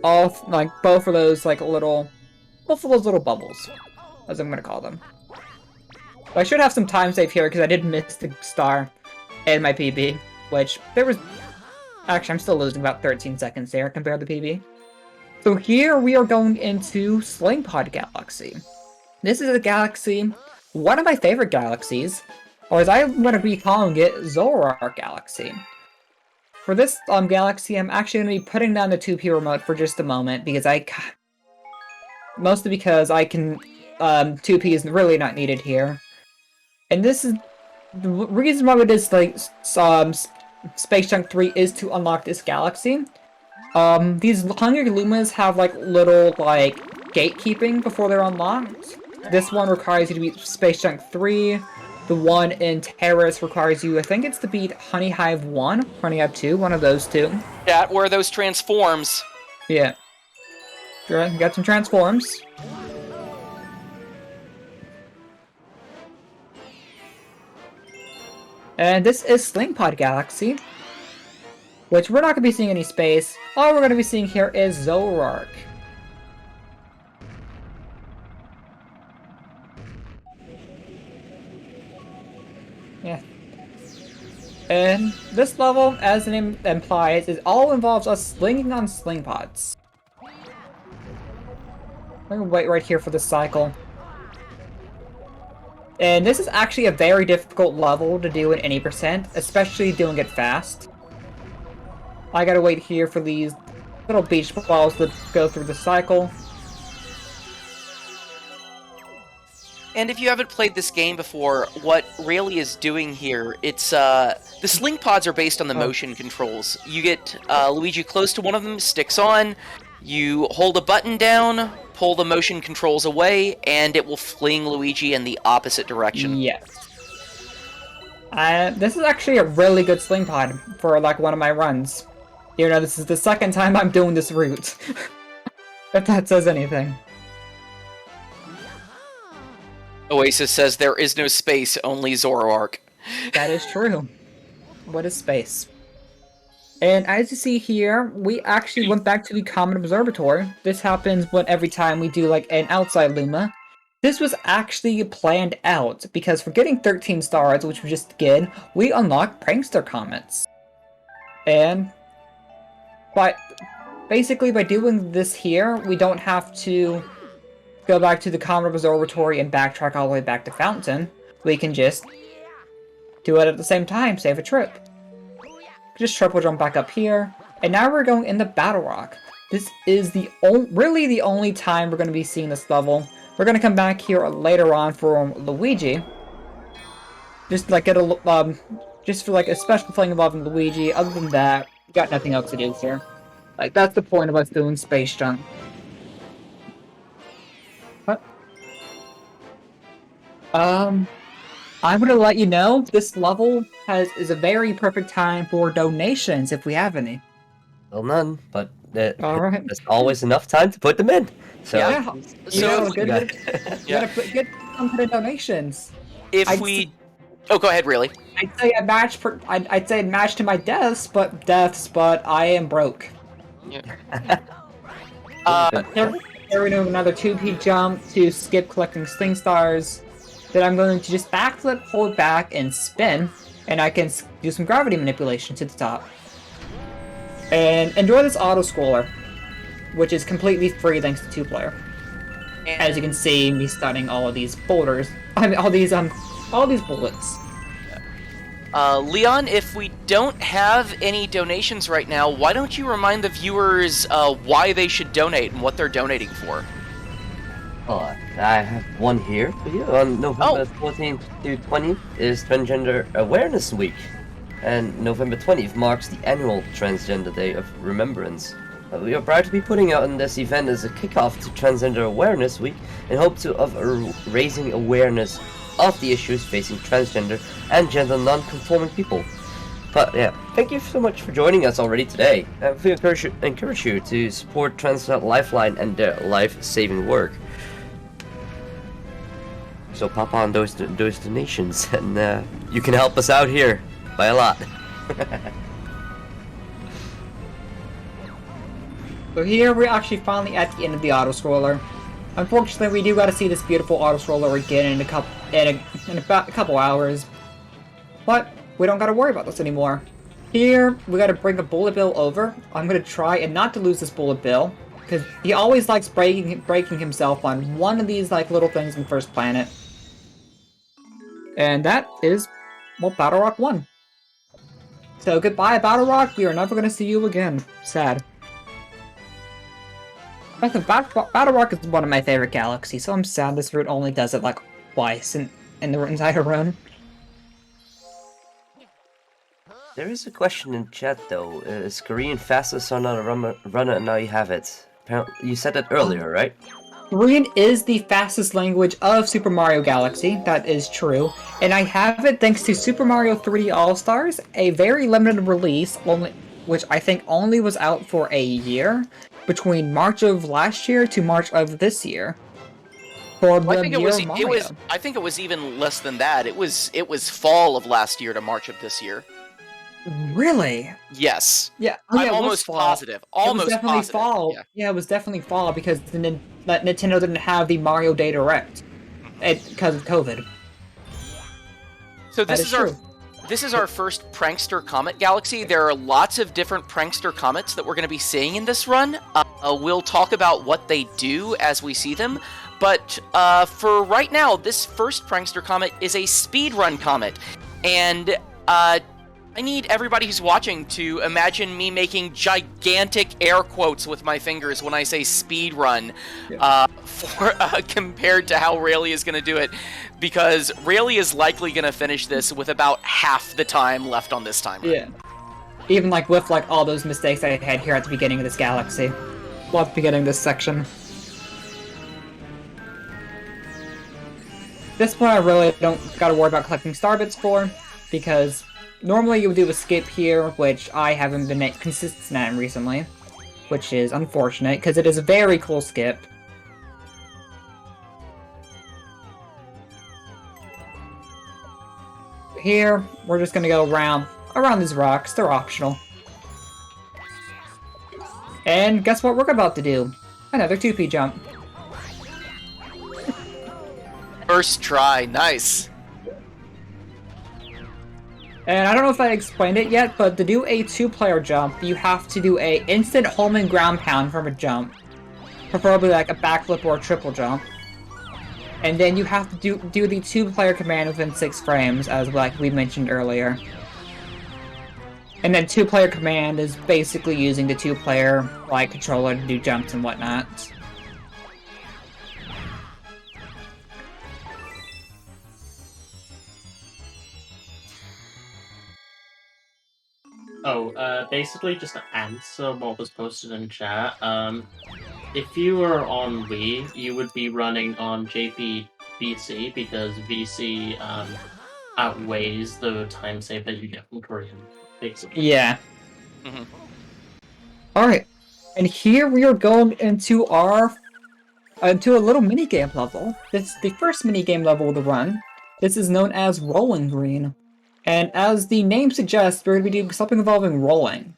all, like, both of those little bubbles, as I'm gonna call them. But I should have some time save here, because I did miss the star in my PB, which there was... Actually, I'm still losing about 13 seconds there compared to PB. So here we are going into Slingpod Galaxy. This is a galaxy, one of my favorite galaxies, or as I'm going to be calling it, Zoroark Galaxy. For this galaxy, I'm actually going to be putting down the 2P remote for just a moment, because mostly because I can... 2P is really not needed here. And this is... The reason why it is, Space Chunk 3 is to unlock this galaxy. These Hungry Lumas have, little, gatekeeping before they're unlocked. This one requires you to beat Space Chunk 3. The one in Terrace requires you, I think it's to beat Honey Hive 1, Honey Hive 2, one of those two. Yeah, where those transforms. Yeah. Sure, got some transforms. And this is Slingpod Galaxy, which we're not going to be seeing any space. All we're going to be seeing here is Zoroark. Yeah. And this level, as the name implies, all involves us slinging on slingpods. I'm going to wait right here for the cycle. And this is actually a very difficult level to do in any percent, especially doing it fast. I gotta wait here for these little beach balls to go through the cycle. And if you haven't played this game before, what Rayleigh is doing here, it's, the sling pods are based on the motion controls. You get, Luigi close to one of them, sticks on, you hold a button down, pull the motion controls away, and it will fling Luigi in the opposite direction. Yes. This is actually a really good sling pod for, one of my runs. You know, this is the second time I'm doing this route. If that says anything. Oasis says there is no space, only Zoroark. That is true. What is space? And as you see here, we actually went back to the Common Observatory. This happens every time we do an outside Luma. This was actually planned out, because for getting 13 stars, which we just did, we unlocked Prankster Comets. And basically by doing this here, we don't have to go back to the Common Observatory and backtrack all the way back to Fountain. We can just do it at the same time, save a trip. Just triple jump back up here, and now we're going into Battle Rock. This is really the only time we're going to be seeing this level. We're going to come back here later on for Luigi. Just get a just for a special thing involving Luigi. Other than that, we got nothing else to do here. That's the point of us doing Space Junk. What? I'm gonna let you know this level is a very perfect time for donations if we have any. Well, none, but All right. there's always enough time to put them in. So, Yeah. So, good. Yeah. Get some kind of donations. If I'd we... Oh, go ahead, Rayleigh. I'd say a match I'd say a match to my deaths, but I am broke. Yeah. We're doing another 2P jump to skip collecting Sling Stars. Then I'm going to just backflip, hold back, and spin, and I can do some gravity manipulation to the top. And enjoy this auto-scroller, which is completely free thanks to 2-player. As you can see, me stunning all of these boulders. I mean, all these bullets. Leon, if we don't have any donations right now, why don't you remind the viewers why they should donate and what they're donating for? I have one here for you. On November 14th through 20th is Transgender Awareness Week, and November 20th marks the annual Transgender Day of Remembrance. We are proud to be putting on this event as a kickoff to Transgender Awareness Week in hopes of raising awareness of the issues facing transgender and gender non-conforming people. But yeah, thank you so much for joining us already today. We encourage you to support Trans Lifeline and their life-saving work. So pop on those donations, and you can help us out here by a lot. So here we're actually finally at the end of the auto-scroller. Unfortunately, we do gotta see this beautiful auto-scroller again in about a couple hours. But we don't gotta worry about this anymore. Here, we gotta bring a bullet bill over. I'm gonna try and not to lose this bullet bill, because he always likes breaking himself on one of these like little things in First Planet. And that is, well, Battle Rock 1. So goodbye, Battle Rock. We are never gonna see you again. Sad. Battle Rock is one of my favorite galaxies, so I'm sad this route only does it like twice in the entire run. There is a question in chat though. Is Korean fastest on a runner and now you have it? Apparently, you said that earlier, right? Korean is the fastest language of Super Mario Galaxy, that is true, and I have it thanks to Super Mario 3D All-Stars, a very limited release, which I think only was out for a year, between March of last year to March of this year. For Well, I think Mario. I think it was even less than that. It was fall of last year to March of this year. Really? Yes. Yeah. I'm almost positive. Almost it was definitely positive. fall. Yeah, it was definitely fall because Nintendo didn't have the Mario Day Direct because of COVID. So That is true. this is our first Prankster Comet Galaxy. There are lots of different Prankster Comets that we're going to be seeing in this run. We'll talk about what they do as we see them. But for right now, this first Prankster Comet is a speedrun comet. And I need everybody who's watching to imagine me making gigantic air quotes with my fingers when I say speedrun, compared to how Rayleigh is going to do it, because Rayleigh is likely going to finish this with about half the time left on this timer. Yeah. Even like with like all those mistakes I had here at the beginning of this galaxy. Well, at the beginning of this section. This one I really don't gotta worry about collecting star bits for, because normally you would do a skip here, which I haven't been consistent at recently, which is unfortunate, because it is a very cool skip. Here, we're just gonna go around these rocks. They're optional. And guess what we're about to do? Another 2P jump. First try, nice. And I don't know if I explained it yet, but to do a 2-player jump, you have to do a instant home and ground pound from a jump. Preferably like a backflip or a triple jump. And then you have to do the 2-player command within 6 frames, as like we mentioned earlier. And then 2-player command is basically using the 2-player like controller to do jumps and whatnot. Basically just to answer what was posted in chat, if you were on Wii, you would be running on JPVC because VC outweighs the time save that you get from Korean, basically. Yeah. Mm-hmm. Alright, and here we are going into into a little minigame level. This is the first minigame level of the run. This is known as Rolling Green. And as the name suggests, we're going to be doing something involving rolling.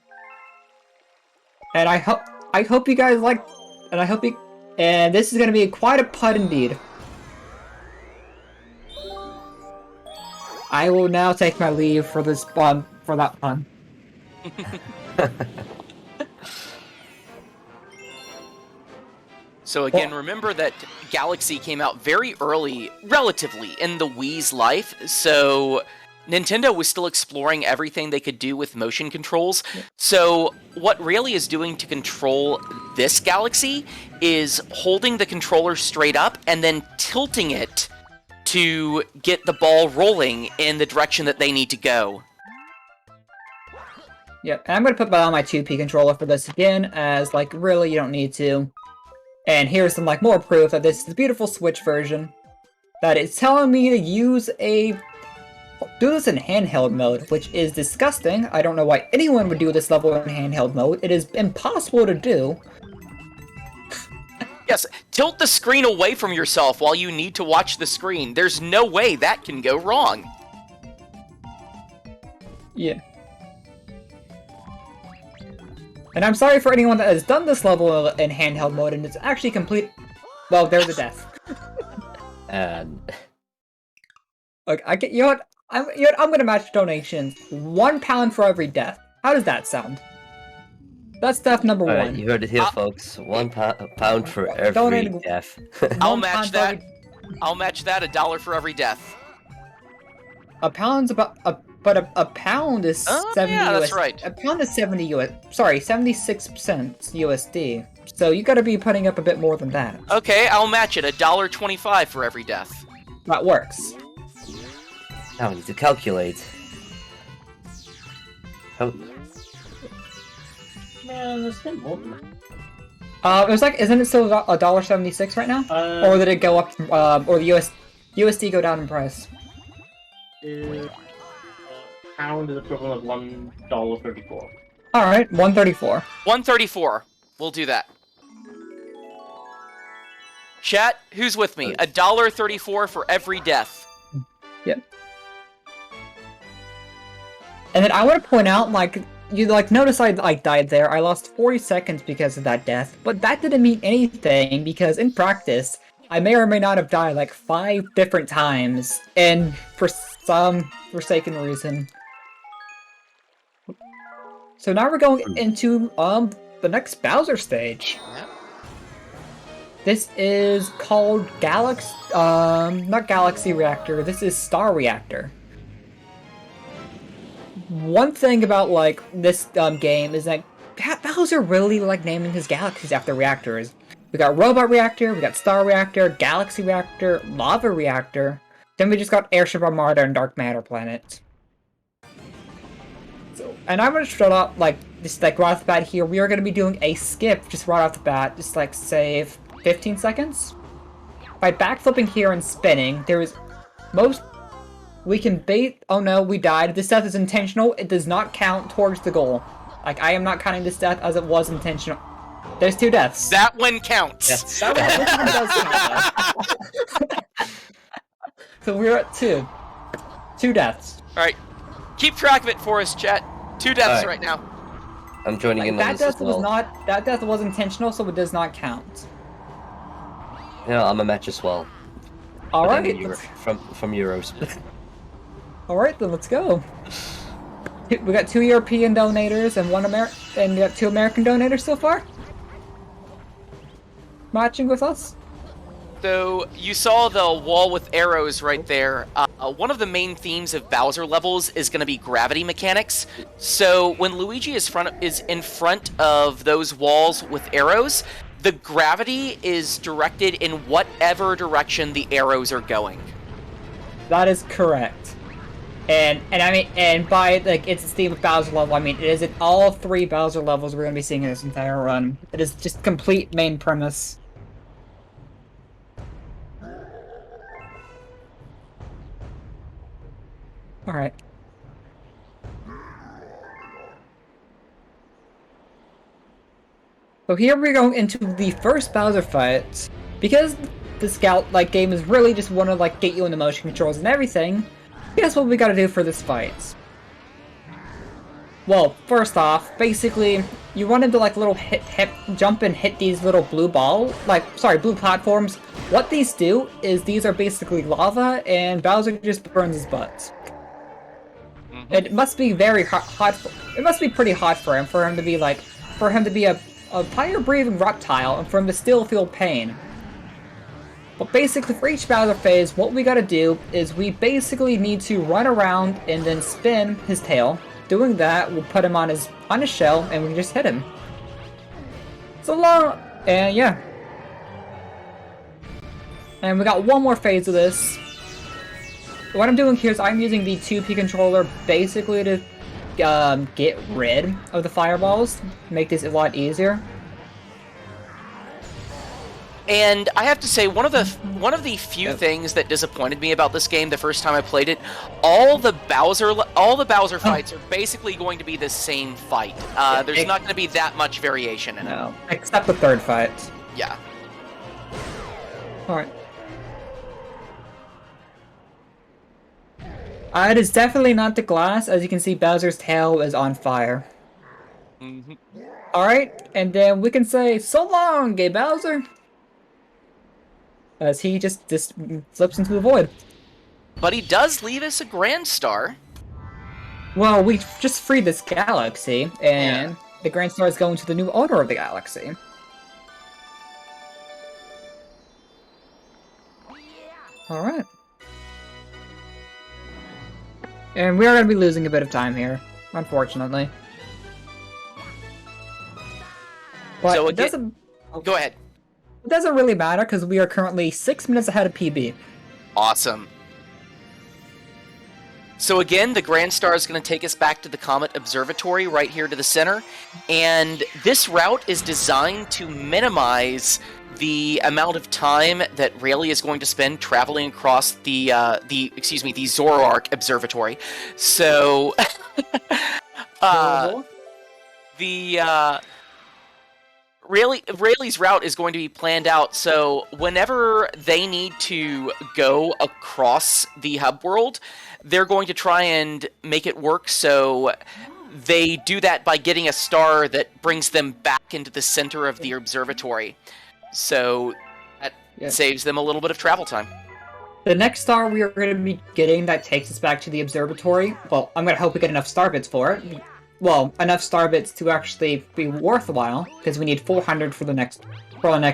And I hope you guys like, and this is going to be quite a pun indeed. I will now take my leave for this pun, for that pun. So again, remember that Galaxy came out very early, relatively, in the Wii's life, so Nintendo was still exploring everything they could do with motion controls. So what Rayleigh is doing to control this Galaxy is holding the controller straight up and then tilting it to get the ball rolling in the direction that they need to go. Yep, and I'm going to put on my 2P controller for this again, as, like, really, you don't need to. And here's some, like, more proof that this is the beautiful Switch version. That it's telling me to do this in handheld mode, which is disgusting. I don't know why anyone would do this level in handheld mode. It is impossible to do. Yes, tilt the screen away from yourself while you need to watch the screen. There's no way that can go wrong. Yeah. And I'm sorry for anyone that has done this level in handheld mode and it's actually complete. Well, there's a death. And Look, you know what? I'm gonna match donations. £1 for every death. How does that sound? That's death number all right, one. you heard it here, folks. £1 for every Donating- death. I'll £1 match for that. every- I'll match that. $1 for every death. A pound's about but a pound is Oh, 70 yeah, US. that's right. A pound is 70 US. Sorry, 76% USD. So you got to be putting up a bit more than that. Okay, I'll match it. $1.25 for every death. That works. Now we need to calculate. How... Man, there's been more than that. It was like, isn't it still $1.76 right now? Or did it go up? Or the USD go down in price? Pound is equivalent of $1.34. All right, 134. $1.34. We'll do that. Chat, who's with me? $1.34 for every death. Yep. And then I want to point out, like, you notice I died there. I lost 40 seconds because of that death, but that didn't mean anything because in practice, I may or may not have died like 5 different times, and for some forsaken reason. So now we're going into the next Bowser stage. Yep. This is called not Galaxy Reactor. This is Star Reactor. One thing about like this game is that Bowser really like naming his galaxies after reactors. We got Robot Reactor, we got Star Reactor, Galaxy Reactor, Lava Reactor. Then we just got Airship Armada and Dark Matter Planet. So, and I'm gonna start off like just like right off the bat here. We are gonna be doing a skip just right off the bat, just like save 15 seconds. By backflipping here and spinning, there is we can bait. Oh no, we died. This death is intentional. It does not count towards the goal. Like I am not counting this death as it was intentional. There's 2 deaths. That one counts. Yes. That one does count. So we're at 2. 2 deaths. Alright. Keep track of it for us, chat. 2 deaths Alright. right now. I'm joining in on That this as death was well. that death was intentional, so it does not count. Yeah, I'm a match as well. All But then right, in from Euros. all right, then let's go. We got 2 European donators and we got 2 American donators so far. Matching with us. So, you saw the wall with arrows right there. One of the main themes of Bowser levels is going to be gravity mechanics. So, when Luigi is in front of those walls with arrows, the gravity is directed in whatever direction the arrows are going. That is correct. And I mean, and by like it's the theme of Bowser level, I mean it is in all 3 Bowser levels we're going to be seeing in this entire run. It is just complete main premise. Alright. So here we're going into the first Bowser fight. Because the Scout game is really just want to get you in the motion controls and everything, guess what we gotta do for this fight? Well, first off, basically, you run into little jump and hit these little blue blue platforms. What these do is these are basically lava, and Bowser just burns his butt. It must be very hot. It must be pretty hot for him to be a fire-breathing reptile, and for him to still feel pain. But basically, for each Bowser phase, what we gotta do is we basically need to run around and then spin his tail. Doing that, we'll put him on his shell, and we can just hit him. So long, and yeah. And we got one more phase of this. What I'm doing here is I'm using the 2P controller basically to get rid of the fireballs, make this a lot easier. And I have to say, one of the few things that disappointed me about this game the first time I played it, all the Bowser fights are basically going to be the same fight. There's not going to be that much variation in it. No, except the third fight. Yeah. Alright. It is definitely not the glass. As you can see, Bowser's tail is on fire. Mhm. Alright, and then we can say, so long, gay Bowser! As he just slips into the void. But he does leave us a Grand Star. Well, we just freed this galaxy, and Yeah. the Grand Star is going to the new owner of the galaxy. Alright. And we are going to be losing a bit of time here, unfortunately. But So it again, doesn't... go ahead. It doesn't really matter, because we are currently 6 minutes ahead of PB. Awesome. So again, the Grand Star is going to take us back to the Comet Observatory right here to the center, and this route is designed to minimize the amount of time that Rayleigh is going to spend traveling across the Zoroark Observatory. So, the Rayleigh's route is going to be planned out, so whenever they need to go across the hub world, they're going to try and make it work so they do that by getting a star that brings them back into the center of the observatory. So that saves them a little bit of travel time. The next star we are going to be getting that takes us back to the observatory, well, I'm going to hope we get enough star bits for it. Well, enough star bits to actually be worthwhile, because we need 400 for the next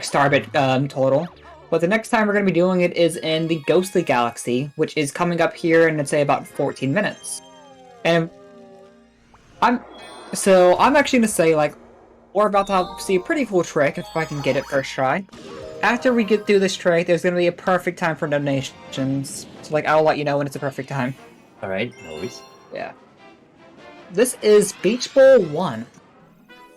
star bit total. But the next time we're going to be doing it is in the Ghostly Galaxy, which is coming up here in, let's say, about 14 minutes. And I'm actually going to say, like, we're about to see a pretty cool trick, if I can get it first try. After we get through this trick, there's going to be a perfect time for donations. So, like, I'll let you know when it's a perfect time. Alright, no worries. Yeah. This is Beach Bowl 1.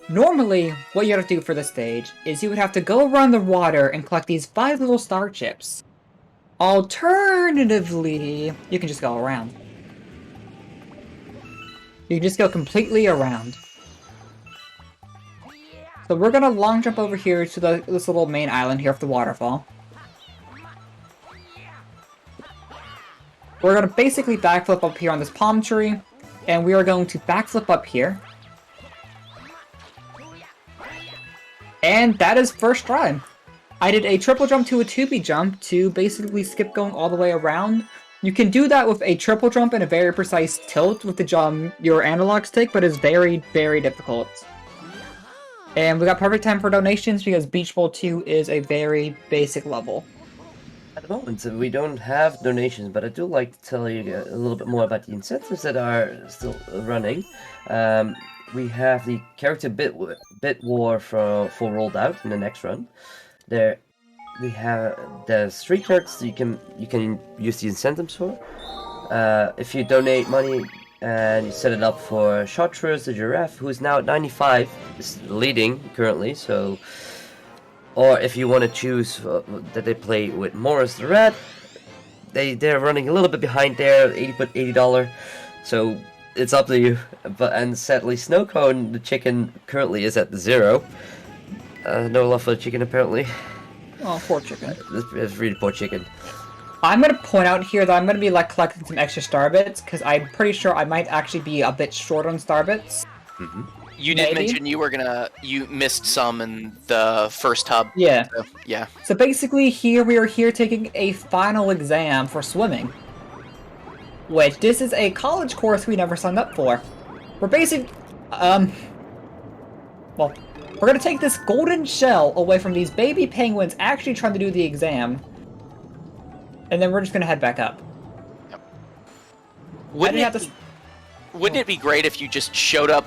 Normally, what you have to do for this stage is you would have to go around the water and collect these 5 little star chips. Alternatively, you can just go around. You can just go completely around. So we're gonna long jump over here to this little main island here of the waterfall. We're gonna basically backflip up here on this palm tree, and we are going to backflip up here. And that is first try. I did a triple jump to a 2B jump to basically skip going all the way around. You can do that with a triple jump and a very precise tilt with the jump your analog stick, but it's very, very difficult. And we got perfect time for donations because Beach Bowl 2 is a very basic level. At the moment, we don't have donations, but I do like to tell you a little bit more about the incentives that are still running. We have the character bit war for rolled out in the next run. There, we have the street characters you can use the incentives for. If you donate money and you set it up for Chartreuse the giraffe, who is now at 95, is leading currently. So, or if you want to choose that they play with Morris the rat, they're running a little bit behind there, $80. So it's up to you. And sadly, Snowcone the chicken currently is at 0. No love for the chicken apparently. Oh, poor chicken. It's really poor chicken. I'm gonna point out here that I'm gonna be like collecting some extra star bits because I'm pretty sure I might actually be a bit short on star bits. Mm-hmm. You did mention you missed some in the first hub. Yeah. So, yeah. So basically we are here taking a final exam for swimming. Which, this is a college course we never signed up for. We're well, we're gonna take this golden shell away from these baby penguins actually trying to do the exam. And then we're just gonna head back up. Yep. Wouldn't it be great if you just showed up,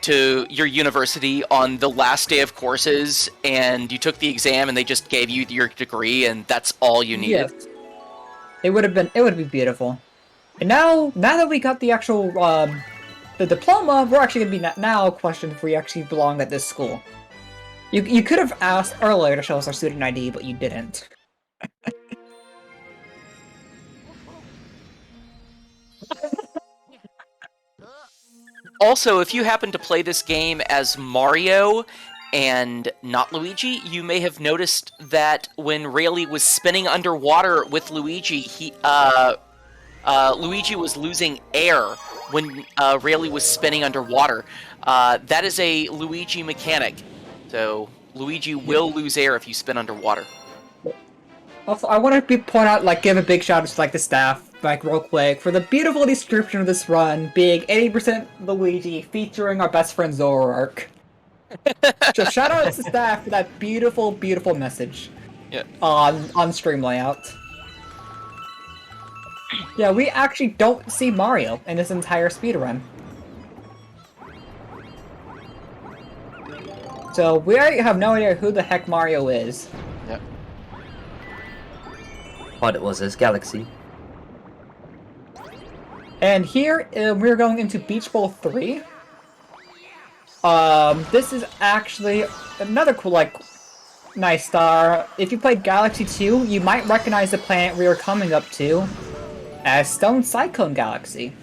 to your university on the last day of courses and you took the exam and they just gave you your degree and that's all you needed? Yes. It would be beautiful. And now that we got the actual the diploma, we're actually gonna be now questioned if we actually belong at this school. You could have asked earlier to show us our student ID, but you didn't. Also, if you happen to play this game as Mario and not Luigi, you may have noticed that when Rayleigh was spinning underwater with Luigi, Luigi was losing air when Rayleigh was spinning underwater. That is a Luigi mechanic. So Luigi will lose air if you spin underwater. Also, I want to point out, like, give a big shout out to, like, the staff, like, real quick, for the beautiful description of this run being 80% Luigi featuring our best friend Zoroark. So shout out to the staff for that beautiful, beautiful message. Yeah. On stream layout. Yeah, we actually don't see Mario in this entire speedrun. So we have no idea who the heck Mario is. Yep. Thought it was his galaxy. And here we're going into Beach Bowl 3. This is actually another cool, like, nice star. If you played Galaxy 2, you might recognize the planet we are coming up to as Stone Cyclone Galaxy.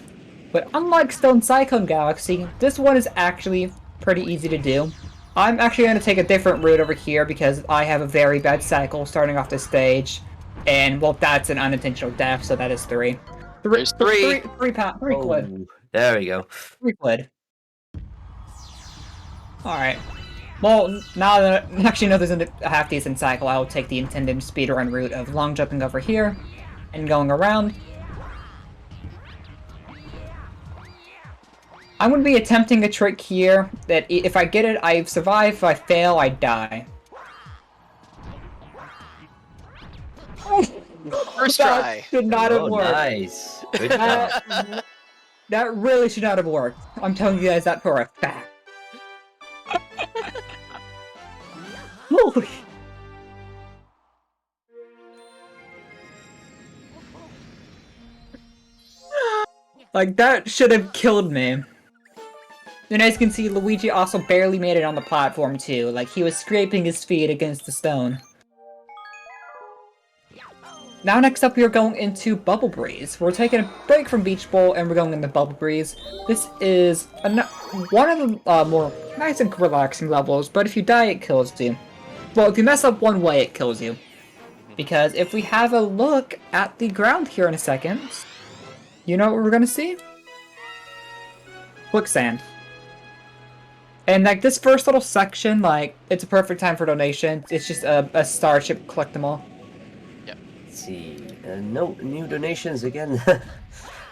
But unlike Stone Cyclone Galaxy, this one is actually pretty easy to do. I'm actually going to take a different route over here because I have a very bad cycle starting off this stage. And, well, that's an unintentional death, so that is 3. There's 3. 3 quid. There we go. 3 quid. Alright. Well, now that I actually know there's a half-decent cycle, I'll take the intended speedrun route of long jumping over here and going around. I'm going to be attempting a trick here that if I get it, I survive. If I fail, I die. First That try. should not have Oh, worked. nice. Good job. That really should not have worked. I'm telling you guys that for a fact. Holy. Like, that should have killed me. And as you can see, Luigi also barely made it on the platform, too. Like, he was scraping his feet against the stone. Now, next up, we are going into Bubble Breeze. We're taking a break from Beach Bowl, and we're going into Bubble Breeze. This is one of the more nice and relaxing levels, but if you die, it kills you. Well, if you mess up one way, it kills you. Because if we have a look at the ground here in a second, you know what we're gonna see? Quicksand. And, like, this first little section, like, it's a perfect time for donations. It's just a Starship collectible. Let's see. No new donations again.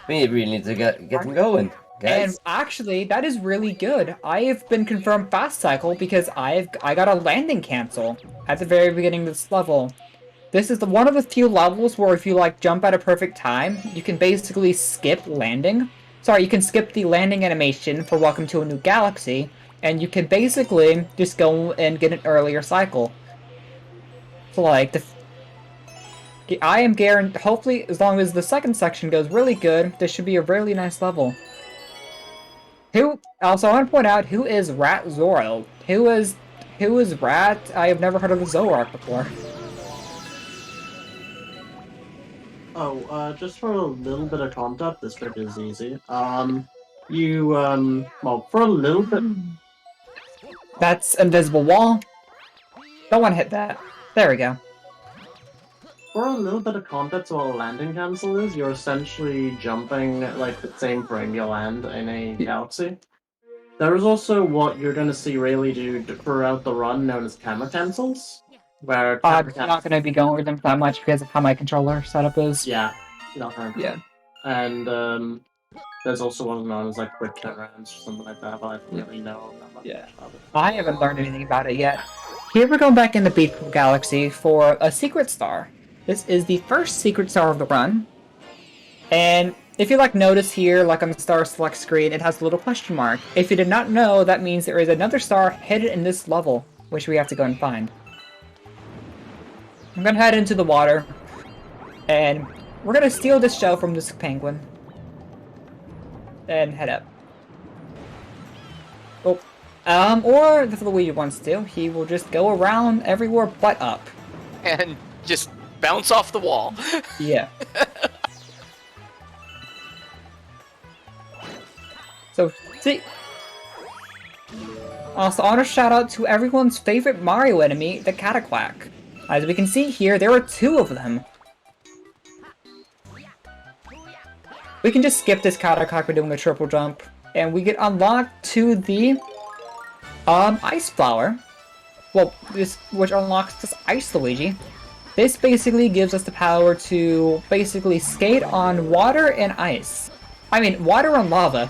We really need to get them going, guys. And actually, that is really good. I have been confirmed fast cycle because I got a landing cancel at the very beginning of this level. This is one of the few levels where if you, like, jump at a perfect time, you can basically skip landing. Sorry, you can skip the landing animation for Welcome to a New Galaxy, and you can basically just go and get an earlier cycle. So, like, I am guaranteed, hopefully, as long as the second section goes really good, this should be a really nice level. Also, I want to point out, who is rayzoro? Who is Rat? I have never heard of the Zoroark before. Oh, just for a little bit of context, this bit is easy. Well, for a little bit... That's invisible wall. Don't want to hit that. There we go. For a little bit of context of what a landing cancel is, you're essentially jumping, like, the same frame you land in a galaxy. There is also what you're going to see Rayleigh do throughout the run, known as camera cancels, where I'm not going to be going over them that much because of how my controller setup is. Yeah, not going to. Yeah. And, there's also one known as, like, quick turnarounds or something like that, but I don't really know that much about it. I haven't learned anything about it yet. Here we're going back into Beach Galaxy for a secret star. This is the first secret star of the run. And if you, like, notice here, like on the star select screen, it has a little question mark. If you did not know, that means there is another star hidden in this level, which we have to go and find. I'm gonna head into the water, and we're gonna steal this shell from this penguin. And head up. Oh. Or if Luigi wants to, he will just go around everywhere but up. And just bounce off the wall. Yeah. So, see... Also, honor shout out to everyone's favorite Mario enemy, the Cataquack. As we can see here, there are 2 of them. We can just skip this Cataquack by doing a triple jump, and we get unlocked to the Ice Flower. Well, which unlocks this Ice Luigi. This basically gives us the power to basically skate on water and ice. I mean, water and lava.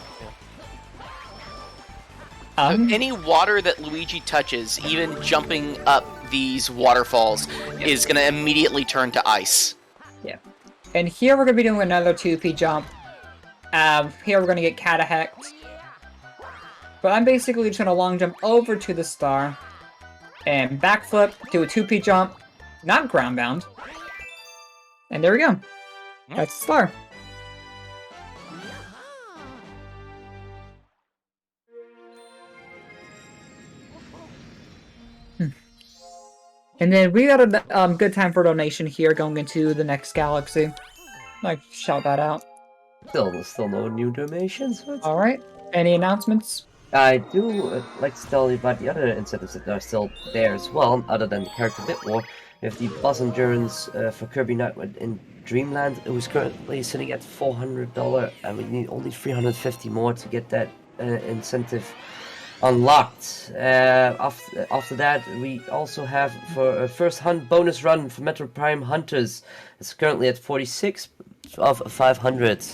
So any water that Luigi touches, even jumping up these waterfalls, is going to immediately turn to ice. Yeah. And here we're going to be doing another 2P jump. Here we're going to get Catahecked. But I'm basically just going to long jump over to the star. And backflip, do a 2P jump. Not ground bound. And there we go. That's the star. And then we got a good time for donation here going into the next galaxy. Like, shout that out. Still no new donations. Alright. Any announcements? I do like to tell you about the other incentives that are still there as well, other than the character bit more. We have the boss endurance for Kirby Knight in Dreamland. It was currently sitting at $400, and we need only 350 more to get that incentive unlocked. After that, we also have for a first hunt bonus run for Metro Prime Hunters. It's currently at 46 of 500.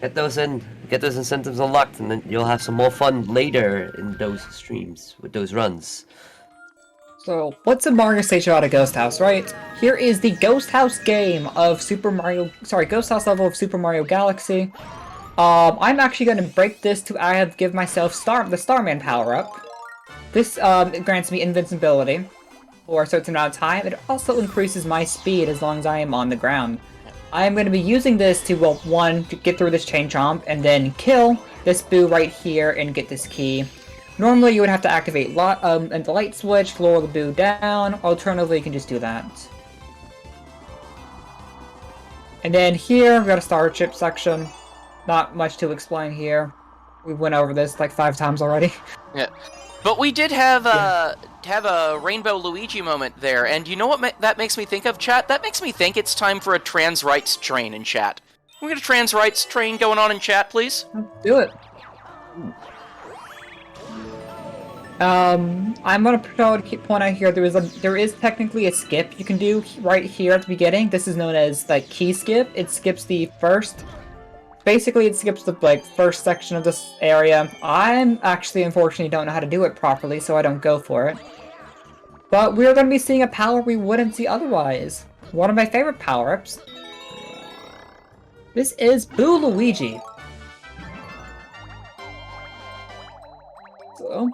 Get those in, get those incentives unlocked, and then you'll have some more fun later in those streams with those runs. So, what's a Mario station out of Ghost House, right? Here is the Ghost House game of Ghost House level of Super Mario Galaxy. I'm actually going to break this to give myself the Starman power-up. This grants me invincibility for a certain amount of time. It also increases my speed as long as I am on the ground. I'm going to be using this to, well, one, to get through this chain chomp, and then kill this Boo right here and get this key. Normally you would have to activate the light switch, lower the Boo down, alternatively you can just do that. And then here, we got a Starship section. Not much to explain here. We went over this like 5 times already. Yeah. But we did have a Rainbow Luigi moment there, and you know what that makes me think of, chat? That makes me think it's time for a trans rights train in chat. Can we get a trans rights train going on in chat, please? Let's do it. I'm gonna point out here there is technically a skip you can do right here at the beginning. This is known as like key skip. It skips the first. Basically, it skips the first section of this area. I'm actually, unfortunately, don't know how to do it properly, so I don't go for it. But we're going to be seeing a power we wouldn't see otherwise. One of my favorite power-ups. This is Boo Luigi. So,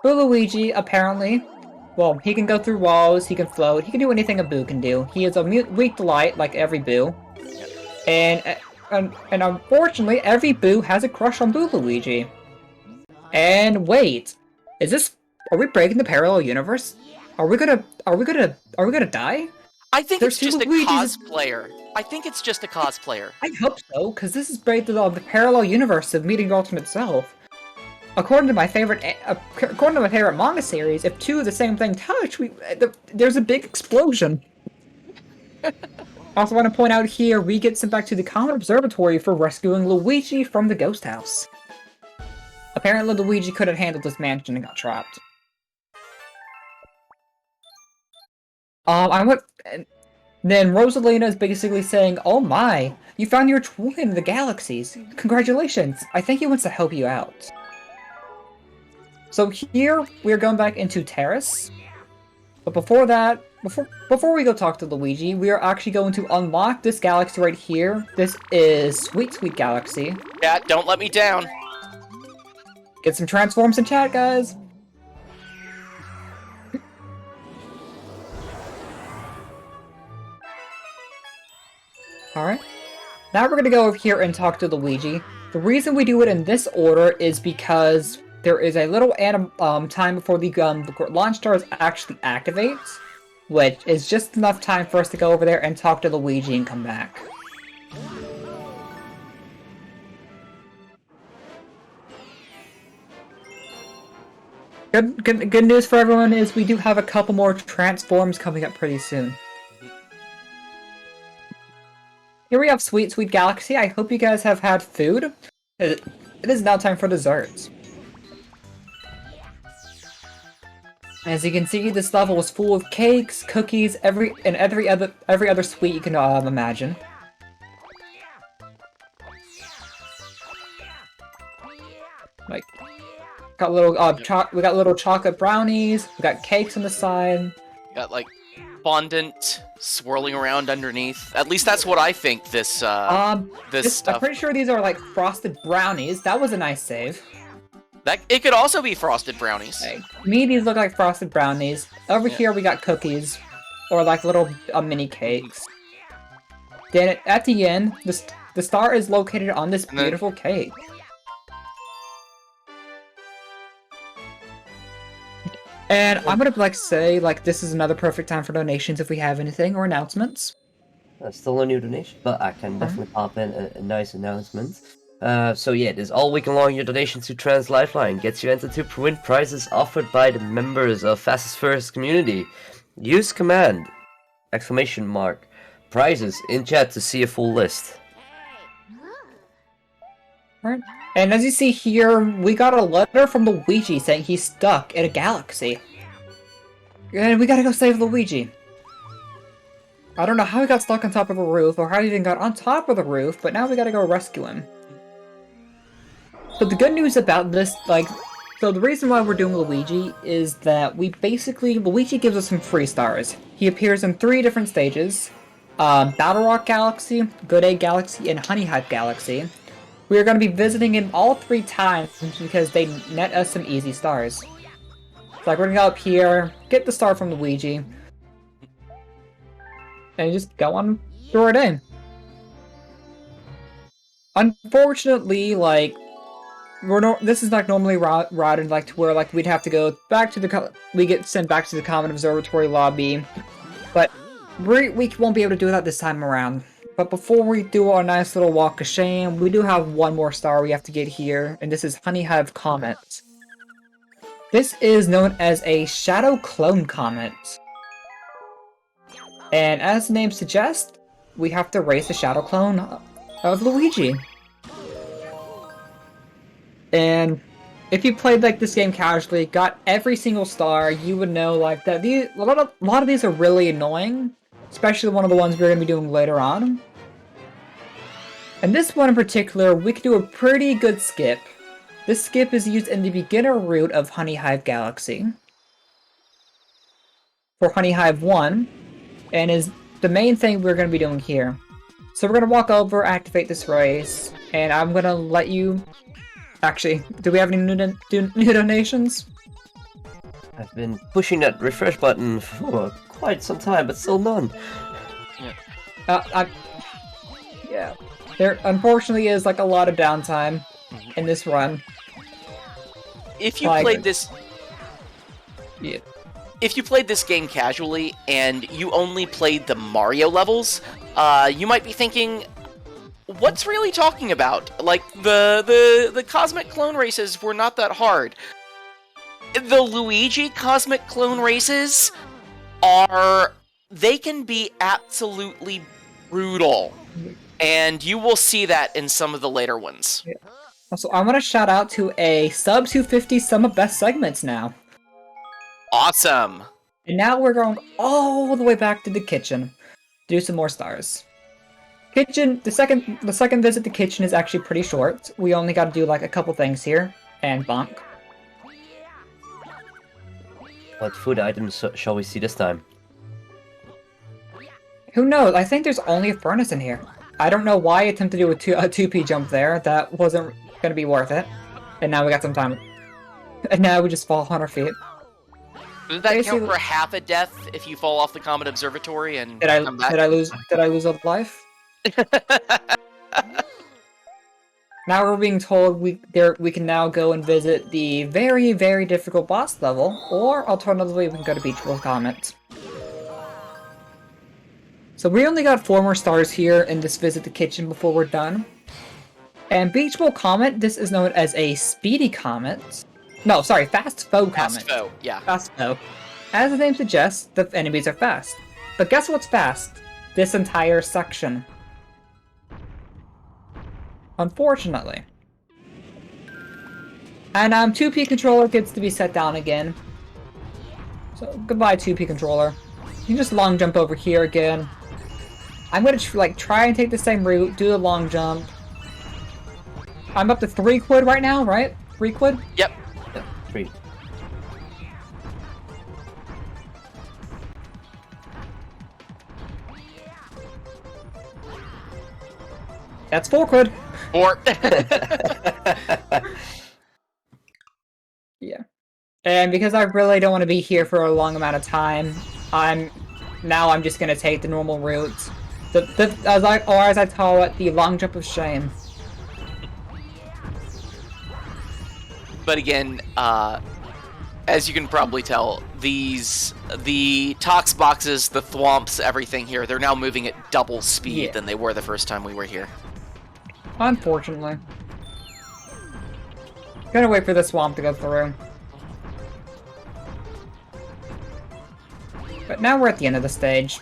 Boo Luigi, apparently, well, he can go through walls, he can float, he can do anything a Boo can do. He is weak to light, like every Boo. And unfortunately, every Boo has a crush on Boo Luigi. And wait, are we breaking the parallel universe? Are we gonna die? I think There's it's just a Luigis. cosplayer. I think it's just a cosplayer. I hope so, because this is breaking the parallel universe of meeting your ultimate self. According to my favorite manga series, if 2 of the same thing touch, there's a big explosion. I also want to point out here, we get sent back to the Comet Observatory for rescuing Luigi from the Ghost House. Apparently Luigi couldn't handle this mansion and got trapped. Then Rosalina is basically saying, "Oh my, you found your twin in the galaxies. Congratulations, I think he wants to help you out." So here, we're going back into Terrace. But before that, before we go talk to Luigi, we are actually going to unlock this galaxy right here. This is Sweet Sweet Galaxy. Chat, don't let me down. Get some transforms in chat, guys. Alright. Now we're going to go over here and talk to Luigi. The reason we do it in this order is because there is a little time before the launch stars actually activates, which is just enough time for us to go over there and talk to Luigi and come back. Good news for everyone is we do have a couple more transforms coming up pretty soon. Here we have Sweet Sweet Galaxy. I hope you guys have had food. It is now time for desserts. As you can see, this level is full of cakes, cookies, every other sweet you can imagine. Like, got little we got little chocolate brownies. We got cakes on the side. Got like fondant swirling around underneath. At least that's what I think. This stuff. I'm pretty sure these are like frosted brownies. That was a nice save. That it could also be frosted brownies. Okay. To me, these look like frosted brownies. Over here, we got cookies, or like little mini cakes. Then at the end, the star is located on this beautiful cake. And I'm gonna say this is another perfect time for donations if we have anything or announcements. Still a new donation, but I can definitely pop in a nice announcement. So yeah, this all week long your donations to Trans Lifeline gets you entered to win prizes offered by the members of Fastest First community. Use command !prizes in chat to see a full list. Alright. And as you see here, we got a letter from Luigi saying he's stuck in a galaxy. And we gotta go save Luigi. I don't know how he got stuck on top of a roof, or how he even got on top of the roof, but now we gotta go rescue him. So the good news about this, so the reason why we're doing Luigi is that Luigi gives us some free stars. He appears in 3 different stages. Battle Rock Galaxy, Good Egg Galaxy, and Honey Hive Galaxy. We are going to be visiting him all 3 times because they net us some easy stars. So we're going to go up here, get the star from Luigi, and just go on through our day. Unfortunately, this is not normally routed to where we'd have to go back to we get sent back to the Common Observatory lobby, but we won't be able to do that this time around. But before we do our nice little walk of shame, we do have one more star we have to get here, and this is Honey Hive Comet. This is known as a Shadow Clone Comet. And as the name suggests, we have to race a Shadow Clone of Luigi. And if you played this game casually, got every single star, you would know that a lot of these are really annoying. Especially one of the ones we're going to be doing later on. And this one in particular, we could do a pretty good skip. This skip is used in the beginner route of Honey Hive Galaxy. For Honey Hive 1, and is the main thing we're going to be doing here. So we're going to walk over, activate this race, and I'm going to let you... Actually, do we have any new donations? I've been pushing that refresh button for quite some time, but still none. Yeah. There unfortunately is a lot of downtime in this run. If you played this... Yeah. If you played this game casually, and you only played the Mario levels, you might be thinking, what's really talking about? The Cosmic Clone races were not that hard. The Luigi Cosmic Clone races they can be absolutely brutal. And you will see that in some of the later ones. Yeah. Also, I want to shout out to a sub 250 Sum of Best segments now. Awesome! And now we're going all the way back to the kitchen to do some more stars. Kitchen, the second visit to kitchen is actually pretty short. We only got to do a couple things here, and bonk. What food items shall we see this time? Who knows? I think there's only a furnace in here. I don't know why I attempted to do a 2P jump there. That wasn't gonna be worth it. And now we got some time. And now we just fall on our feet. Does that count for half a death if you fall off the Comet Observatory and come back? Did I lose a life? Now we're being told we can now go and visit the very, very difficult boss level, or alternatively we can go to Beach World Comet. So we only got 4 more stars here in this visit to kitchen before we're done. And Beach Bowl Comet, this is known as a speedy comet. No, sorry, fast foe Fast comment. foe, yeah. Fast foe. As the name suggests, the enemies are fast. But guess what's fast? This entire section. Unfortunately. And 2P controller gets to be set down again. So goodbye 2P controller. You can just long jump over here again. I'm gonna try and take the same route, do the long jump. I'm up to 3 quid right now, right? 3 quid? Yep. Yeah, 3. That's 4 quid. 4. Yeah. And because I really don't want to be here for a long amount of time, I'm just gonna take the normal route. As I call it, the long jump of shame. But again, as you can probably tell, the tox boxes, the thwomps, everything here, they're now moving at double speed than they were the first time we were here. Unfortunately. Gonna wait for the swamp to go through. But now we're at the end of the stage.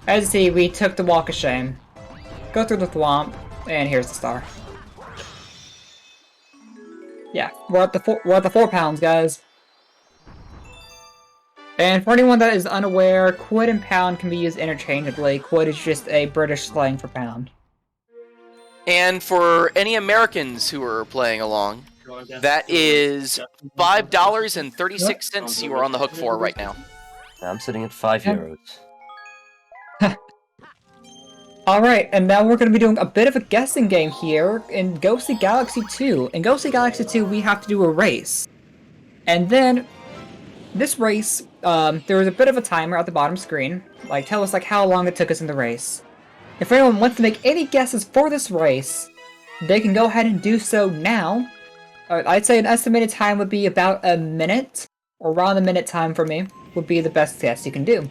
As you see, we took the walk of shame. Go through the thwomp, and here's the star. Yeah, we're at the 4 pounds, guys. And for anyone that is unaware, quid and pound can be used interchangeably. Quid is just a British slang for pound. And for any Americans who are playing along, that is $5.36 you are on the hook for right now. I'm sitting at €5. Alright, and now we're going to be doing a bit of a guessing game here in Ghostly Galaxy 2. In Ghostly Galaxy 2, we have to do a race. And then, this race, there was a bit of a timer at the bottom screen. Tell us how long it took us in the race. If anyone wants to make any guesses for this race, they can go ahead and do so now. I'd say an estimated time would be about a minute, or around a minute time for me, would be the best guess you can do.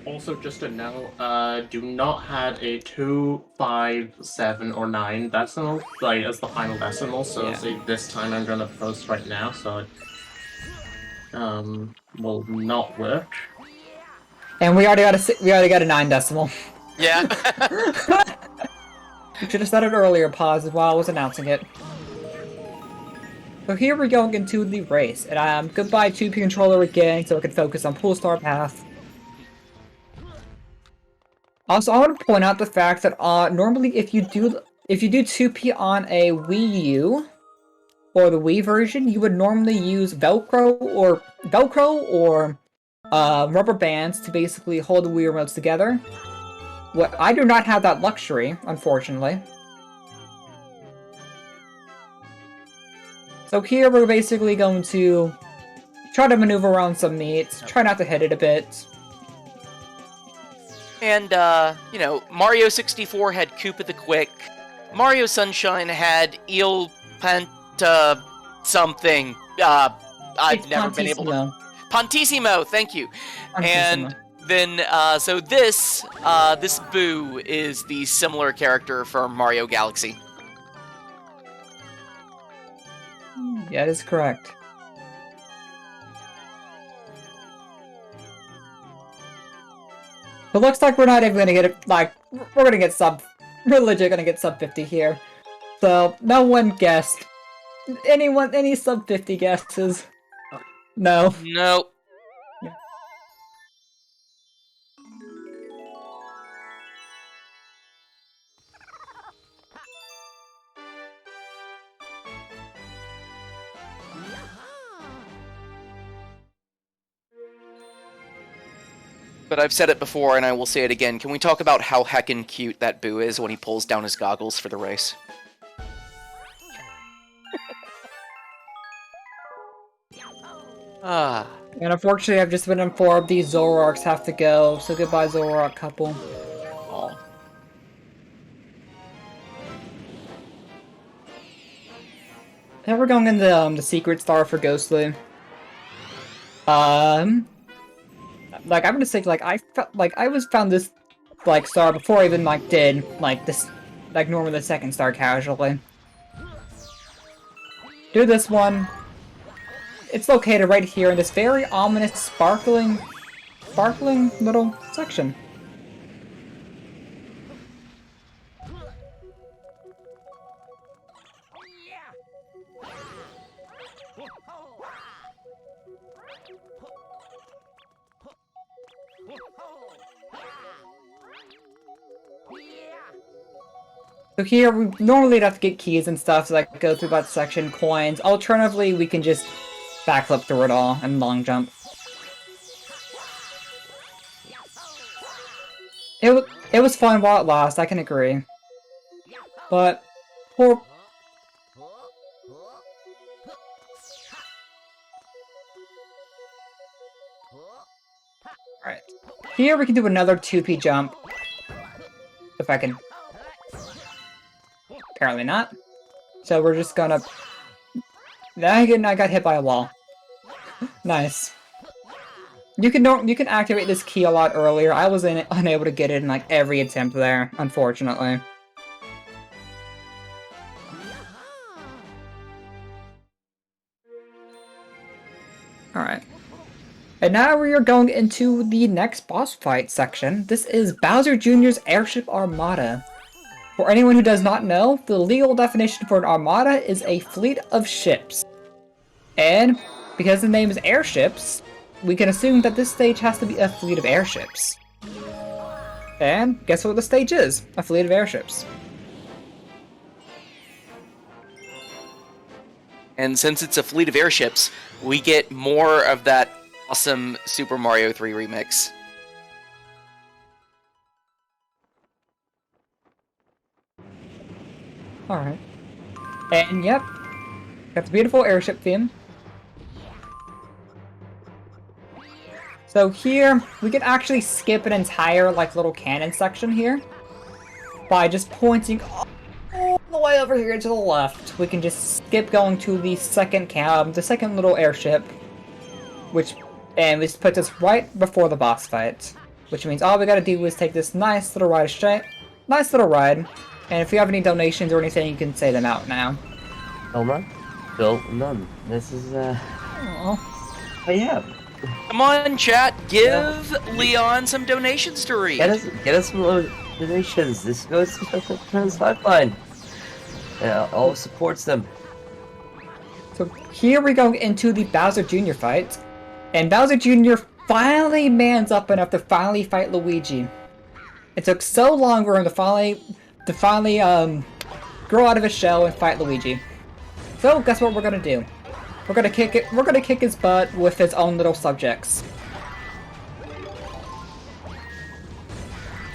Also, just to know, do not add a 2, 5, 7, or 9 decimal, as the final decimal, so Yeah. say this time I'm gonna post right now, so it, will not work. And we already got a 9 decimal. Yeah. We should have said it earlier, pause while I was announcing it. So here we're going into the race, and goodbye 2P controller again, so I can focus on Pool Star Path. Also, I want to point out the fact that normally if you do 2P on a Wii U or the Wii version, you would normally use Velcro or rubber bands to basically hold the Wii remotes together. Well, I do not have that luxury, unfortunately. So here we're basically going to try to maneuver around some meats, try not to hit it a bit. And, Mario 64 had Koopa the Quick. Mario Sunshine had Eel Panta something. I've never been able to... Pantissimo, thank you. Pantissimo. And then, so this Boo is the similar character from Mario Galaxy. Yeah, that is correct. It looks like we're not even gonna get it, we're gonna get we're legit gonna get sub 50 here. So, no one guessed. Any sub 50 guesses? No. Nope. But I've said it before, and I will say it again. Can we talk about how heckin' cute that Boo is when he pulls down his goggles for the race? Ah. And unfortunately, I've just been informed these Zoroarks have to go, so goodbye Zoroark couple. Aw. Now we're going in the secret star for Ghostly. I'm gonna say, I found this, star before I even, did, normally the second star casually. do this one. It's located right here in this very ominous, sparkling little section. So here, we normally have to get keys and stuff to like go through that section, coins. Alternatively, we can just backflip through it all and long jump. It was fun while it lasted, I can agree. But poor. Alright. Here we can do another 2P jump. If I can. Apparently not. So we're just gonna... Again, I got hit by a wall. Nice. You can activate this key a lot earlier. I was unable to get it in like every attempt there, unfortunately. Alright. And now we are going into the next boss fight section. This is Bowser Jr.'s Airship Armada. For anyone who does not know, the legal definition for an armada is a fleet of ships. And because the name is airships, we can assume that this stage has to be a fleet of airships. And guess what the stage is? A fleet of airships. And since it's a fleet of airships, we get more of that awesome Super Mario 3 remix. Alright. And yep, got the beautiful airship theme. So here, we can actually skip an entire like little cannon section here by just pointing all the way over here to the left. We can just skip going to the second little airship, and this puts us right before the boss fight. Which means all we gotta do is take this nice little ride. And if you have any donations or anything, you can say them out now. Still none? Still none. This is, Aww. But yeah. Come on, chat, give Leon some donations to read. Get us some donations. This goes to the Trans Lifeline. Yeah, all supports them. So here we go into the Bowser Jr. fight. And Bowser Jr. finally mans up enough to finally fight Luigi. It took so long for him to finally grow out of his shell and fight Luigi. So guess what we're gonna do? We're gonna kick his butt with his own little subjects.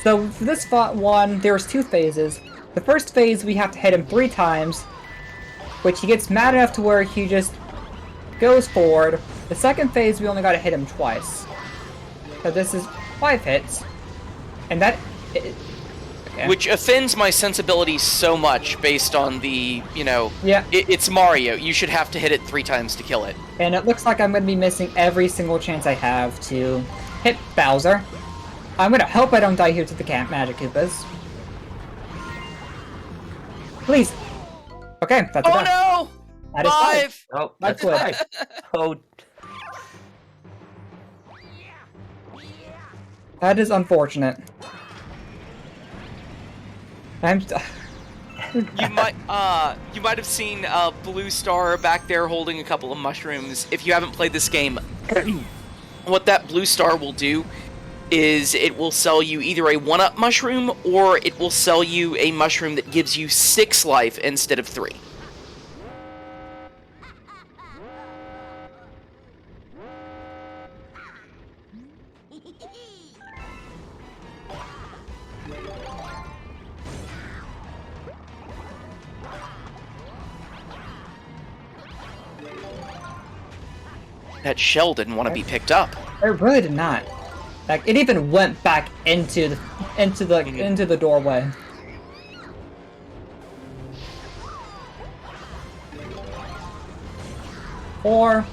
So for this one, there's 2 phases. The first phase we have to hit him 3 times, which he gets mad enough to where he just goes forward. The second phase we only gotta hit him twice. So this is 5 hits. And that... Okay. Which offends my sensibilities so much based on the, Yeah. It's Mario. You should have to hit it 3 times to kill it. And it looks like I'm going to be missing every single chance I have to hit Bowser. I'm going to hope I don't die here to the Magic Koopas. Please. Okay, that's Oh enough. no! That is 5. Oh, That's right. Oh, That is unfortunate. You might have seen Blue Star back there holding a couple of mushrooms. If you haven't played this game, what that Blue Star will do is it will sell you either a 1-up mushroom or it will sell you a mushroom that gives you 6 life instead of 3. That shell didn't want to be picked up. It really did not. Like it even went back into the doorway. Or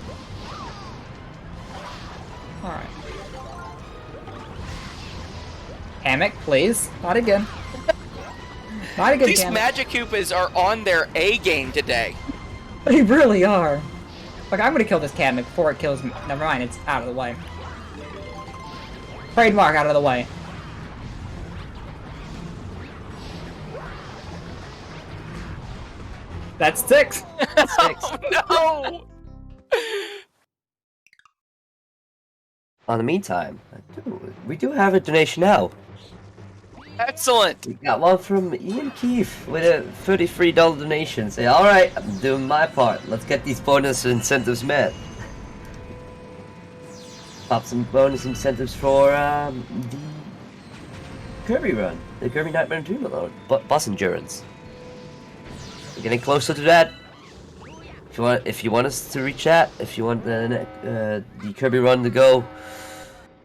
alright. Hammock, please. Not again. Not again, These Hammock. Magic Koopas are on their A game today. They really are. Like, I'm gonna kill this cabinet before it kills me. Never mind, it's out of the way. Trademark out of the way. That's 6. 6. No! In the meantime, we do have a donation now. Excellent. We got one from Ian Keefe with a $33 donation. Say, alright, I'm doing my part. Let's get these bonus incentives met. Pop some bonus incentives for the Kirby run. The Kirby Nightmare Dream Alone. Bus endurance. We're getting closer to that. If you want us to reach that, if you want the Kirby run to go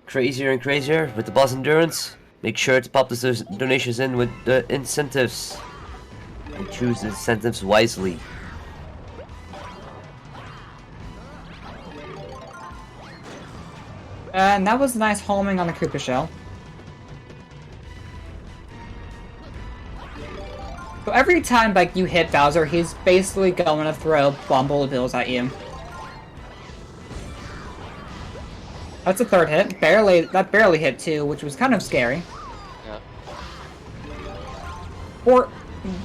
crazier and crazier with the bus endurance, make sure to pop those donations in with the incentives. And choose the incentives wisely. And that was a nice homing on the Koopa shell. So every time like you hit Bowser, he's basically going to throw bumblebills at you. That's a third hit. That barely hit too, which was kind of scary. Yeah. Or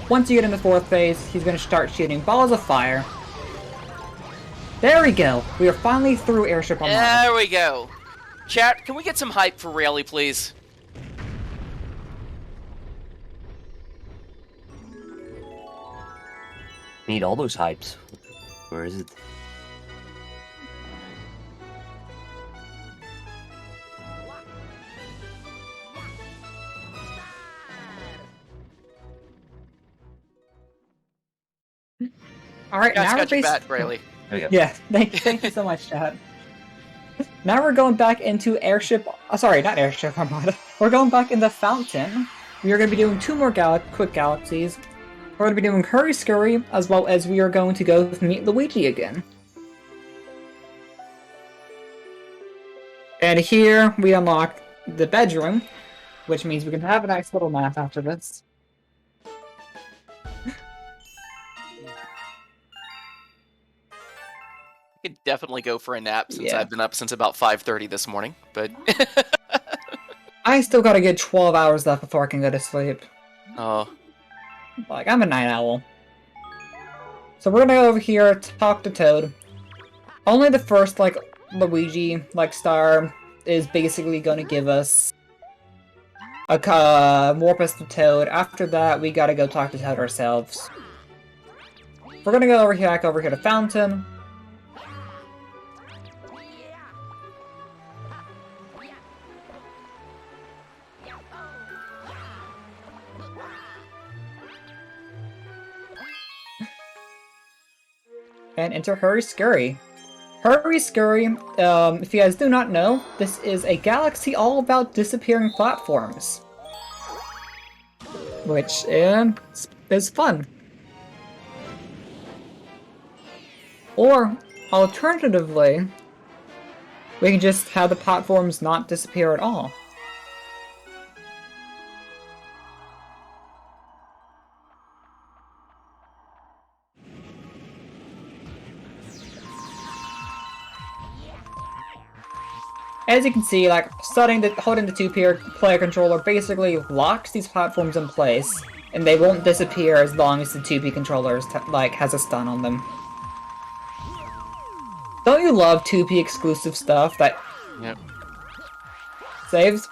once you get in the fourth phase, he's going to start shooting balls of fire. There we go. We are finally through Airship Armada. There we go. Chat, can we get some hype for Rayleigh, please? Need all those hypes. Where is it? Alright, Chat's now we're got your back, basically... Rayleigh. There we go. Yeah, thank you so much, chat. Now we're going back into Airship... sorry, not Airship Armada. We're going back into Fountain. We are going to be doing 2 more quick galaxies. We're going to be doing Hurry Scurry, as well as we are going to go meet Luigi again. And here we unlock the bedroom, which means we can have a nice little nap after this. I could definitely go for a nap since Yeah. I've been up since about 5:30 this morning, but... I still got a good 12 hours left before I can go to sleep. Oh. Like, I'm a night owl. So we're gonna go over here, talk to Toad. Only the first, like, Luigi, like, star is basically gonna give us a warp us to Toad. After that, we gotta go talk to Toad ourselves. We're gonna go back over here to Fountain. And enter Hurry Scurry. Hurry Scurry, if you guys do not know, this is a galaxy all about disappearing platforms. Which is fun. Or, alternatively, we can just have the platforms not disappear at all. As you can see, like, holding the two-player controller basically locks these platforms in place, and they won't disappear as long as the 2P controller has a stun on them. Don't you love 2P exclusive stuff that Yep. saves?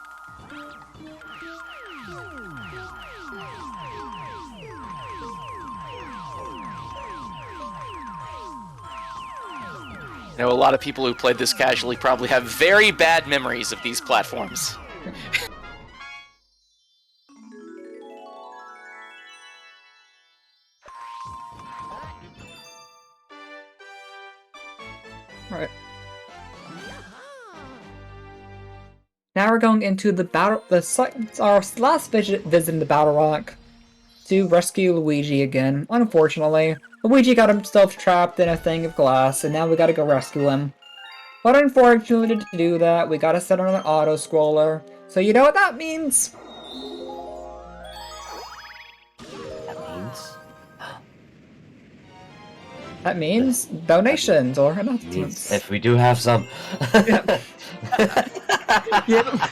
I know a lot of people who played this casually probably have very bad memories of these platforms. Right. Now we're going into the our last visit in the Battle Rock to rescue Luigi again. Unfortunately, Luigi got himself trapped in a thing of glass, and now we gotta go rescue him. But unfortunately, to do that, we gotta set on an auto-scroller. So you know what that means? That means... That means donations or Means announcements. if we do have some. Yep.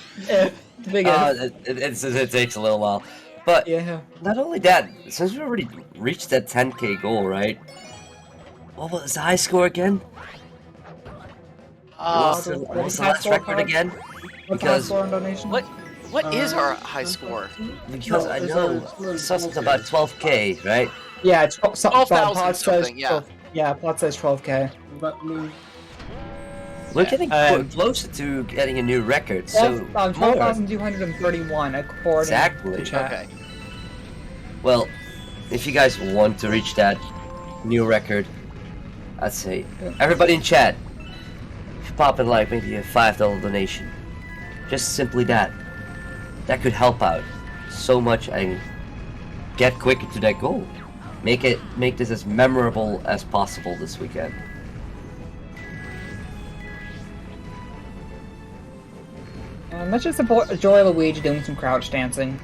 Big if. It takes a little while. But Yeah. not only that, since we already reached that 10k goal, right? What was the high score again? What's the last record again? What's the high Because score on donation? What is our high score? because I know something about 12k, right? Yeah, 12,000 12,000 something, yeah. Yeah, Plot says 12k. Let me. We're getting Um, closer to getting a new record, so 12,231 according Exactly. to chat. Okay. well, if you guys want to reach that new record, I'd say everybody in chat, pop in like maybe a $5 donation. Just simply that. That could help out so much and get quicker to that goal. Make this as memorable as possible this weekend. Let's just enjoy Luigi doing some crouch dancing.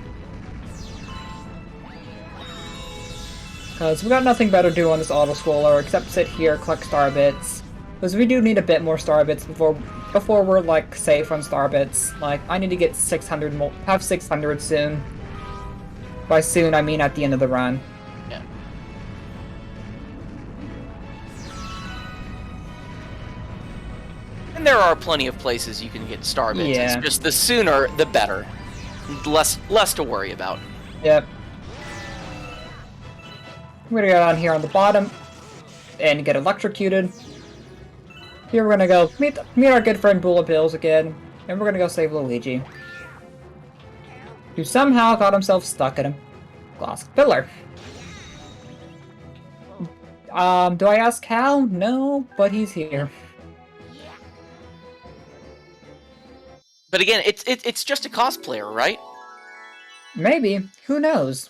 Because we got nothing better to do on this auto-scroller except sit here, collect star bits. Because we do need a bit more star bits before we're, like, safe on star bits. Like, I need to get 600 more, have 600 soon. By soon, I mean at the end of the run. Yeah. And there are plenty of places you can get star bits. Yeah. It's just the sooner, the better. Less to worry about. Yep. We're gonna go down here on the bottom and get electrocuted. Here we're gonna go meet our good friend Bullet Bills again, and we're gonna go save Luigi, who somehow got himself stuck in a glass pillar. Do I ask how? No, but he's here. But again, it's just a cosplayer, right? Maybe. Who knows?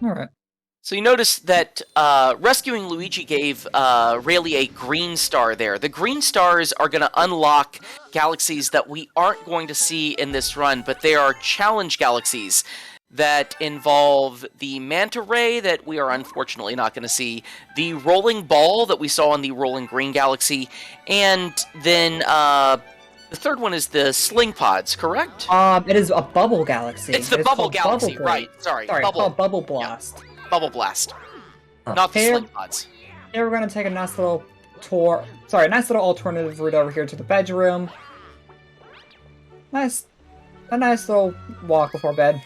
Alright. So you notice that rescuing Luigi gave Rayleigh a green star there. The green stars are going to unlock galaxies that we aren't going to see in this run, but they are challenge galaxies that involve the manta ray that we are unfortunately not going to see, the rolling ball that we saw in the rolling green galaxy, and then the third one is the sling pods, correct? It is a bubble galaxy. It's the bubble galaxy, Bubble right? Sorry, Sorry, bubble. called Bubble Blast. Bubble blast, not the Here- sling pods. Here we're gonna take a nice little tour. Sorry, a nice little alternative route over here to the bedroom. A nice little walk before bed.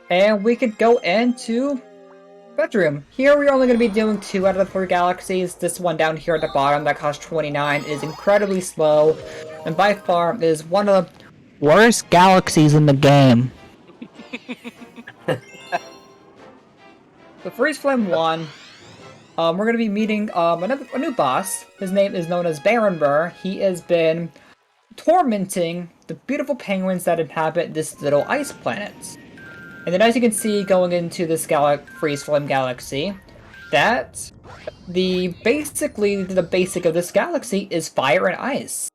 And we could go into bedroom. Here we're only going to be doing 2 out of the 3 galaxies. This one down here at the bottom that costs 29 is incredibly slow, and by far is one of the worst galaxies in the game. The Freeze Flame 1, we're going to be meeting a new boss. His name is known as Baron Burr. He has been tormenting the beautiful penguins that inhabit this little ice planet. And then as you can see going into this Freeze Flame galaxy, that basically the basic of this galaxy is fire and ice.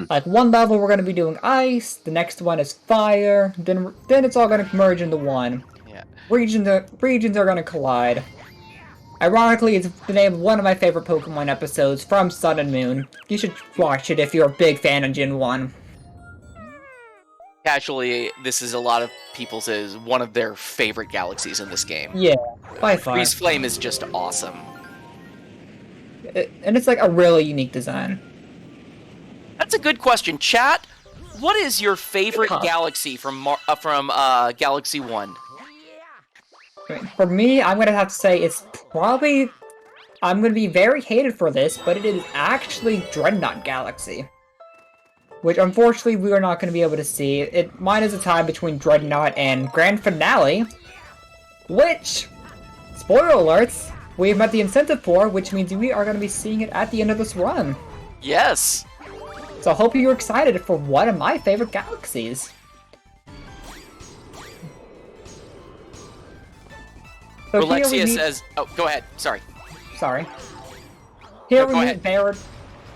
Like one level we're going to be doing ice, the next one is fire, then it's all going to merge into one. Yeah. Regions are going to collide. Ironically, it's the name of one of my favorite Pokemon episodes from Sun and Moon. You should watch it if you're a big fan of Gen 1. Casually, this is a lot of people's is one of their favorite galaxies in this game. Yeah, by far. Freeze Flame is just awesome. And it's like a really unique design. That's a good question, chat. What is your favorite Huh. galaxy from Galaxy 1? For me, I'm going to have to say it's probably... I'm going to be very hated for this, but it is actually Dreadnought Galaxy. Which, unfortunately, we are not going to be able to see. Mine is a tie between Dreadnought and Grand Finale, which, spoiler alerts, we've met the incentive for, which means we are going to be seeing it at the end of this run. Yes. So I hope you're excited for one of my favorite galaxies. So here we Alexia meet- says... Oh, go ahead. Sorry. Sorry. Here No, we go meet ahead. Baron.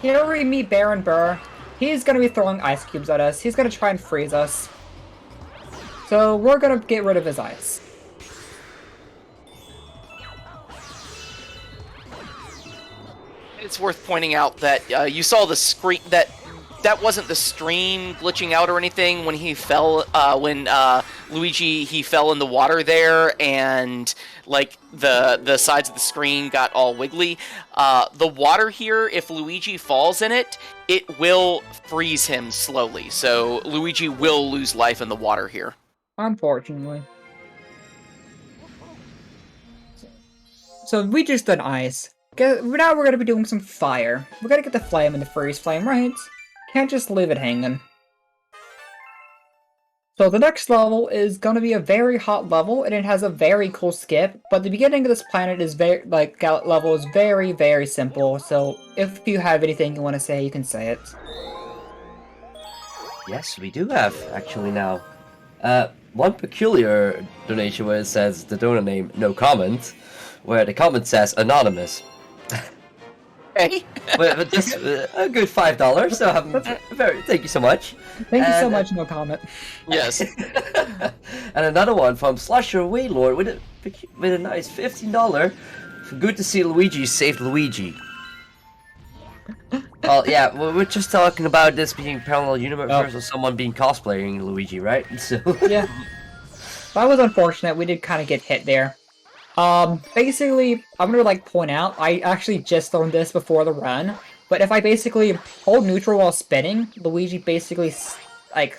Here we meet Baron Burr. He's gonna be throwing ice cubes at us. He's gonna try and freeze us. So we're gonna get rid of his ice. It's worth pointing out that you saw the screen that wasn't the stream glitching out or anything when he fell. When Luigi he fell in the water there, and like the sides of the screen got all wiggly. The water here, if Luigi falls in it, it will freeze him slowly. So Luigi will lose life in the water here. Unfortunately. So we just done ice. Now we're gonna be doing some fire. We're gonna get the flame and the freeze flame, right? Can't just leave it hanging. So the next level is gonna be a very hot level, and it has a very cool skip. But the beginning of this planet is level is very, very simple. So if you have anything you want to say, you can say it. Yes, we do have, actually, now. One peculiar donation where it says the donor name, no comment, where the comment says anonymous. Hey. but just a good $5, so thank you so much. Thank you so much, no comment. Yes. And another one from Slusher Waylord with a nice $15. Good to see Luigi saved Luigi. Well, yeah, we're just talking about this being parallel universe or someone being cosplaying Luigi, right? So Yeah. That was unfortunate. We did kind of get hit there. Basically, I'm gonna point out, I actually just learned this before the run, but if I basically hold neutral while spinning, Luigi basically,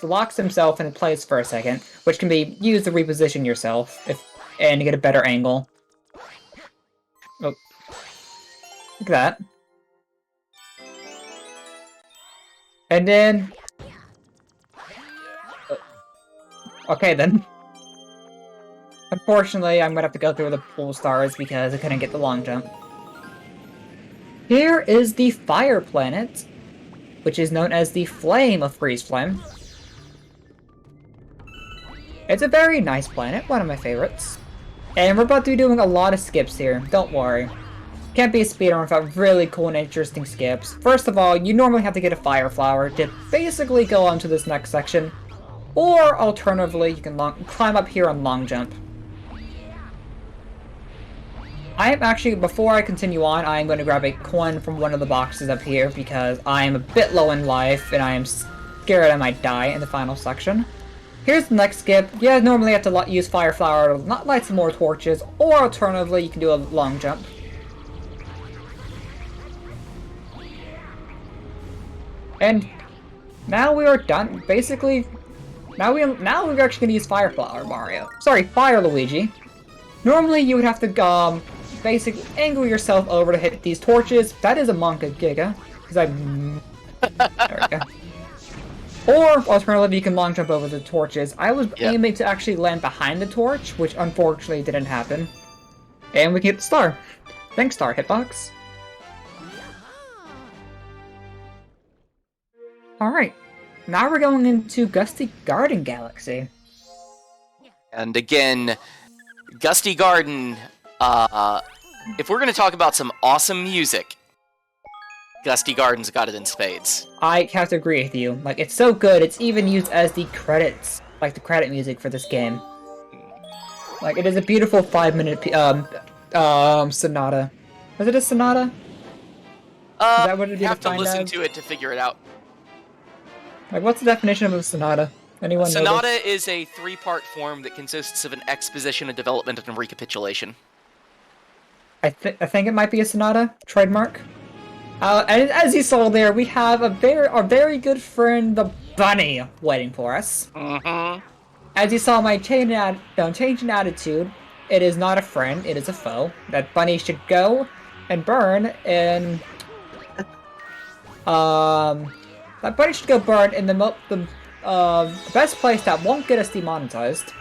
locks himself in place for a second, which can be used to reposition yourself, and get a better angle. Oh. Look at that. And then... Okay, then. Unfortunately, I'm gonna have to go through the pool stars because I couldn't get the long jump. Here is the fire planet, which is known as the Flame of Freeze Flame. It's a very nice planet, one of my favorites. And we're about to be doing a lot of skips here, don't worry. Can't be a speedrun without really cool and interesting skips. First of all, you normally have to get a fire flower to basically go on to this next section. Or, alternatively, you can climb up here on long jump. I am actually, before I continue on, I am going to grab a coin from one of the boxes up here because I am a bit low in life and I am scared I might die in the final section. Here's the next skip. Yeah, normally you have to use Fire Flower to light some more torches, or alternatively you can do a long jump. And now we are done. Basically, now we're actually going to use Fire Flower Mario. Sorry, Fire Luigi. Normally you would have to basically angle yourself over to hit these torches. That is a Monka Giga. Because there we go. Or, alternatively, you can long jump over the torches. I was aiming to actually land behind the torch, which unfortunately didn't happen. And we get the star. Thanks, Star Hitbox. Alright. Now we're going into Gusty Garden Galaxy. And again, Gusty Garden, if we're going to talk about some awesome music, Gusty Garden's got it in spades. I have to agree with you. It's so good, it's even used as the credits, the credit music for this game. It is a beautiful 5-minute, sonata. Was it a sonata? Is that what it'd be you have to defined listen as? to it to figure it out. What's the definition of a sonata? Anyone know Sonata this? is a 3-part form that consists of an exposition, a development, and a recapitulation. I think it might be a sonata trademark. And as you saw there, we have our very good friend, the bunny, waiting for us. Mm-hmm. As you saw my change in attitude, it is not a friend, it is a foe. That bunny should go and burn in... That bunny should go burn in the best place that won't get us demonetized.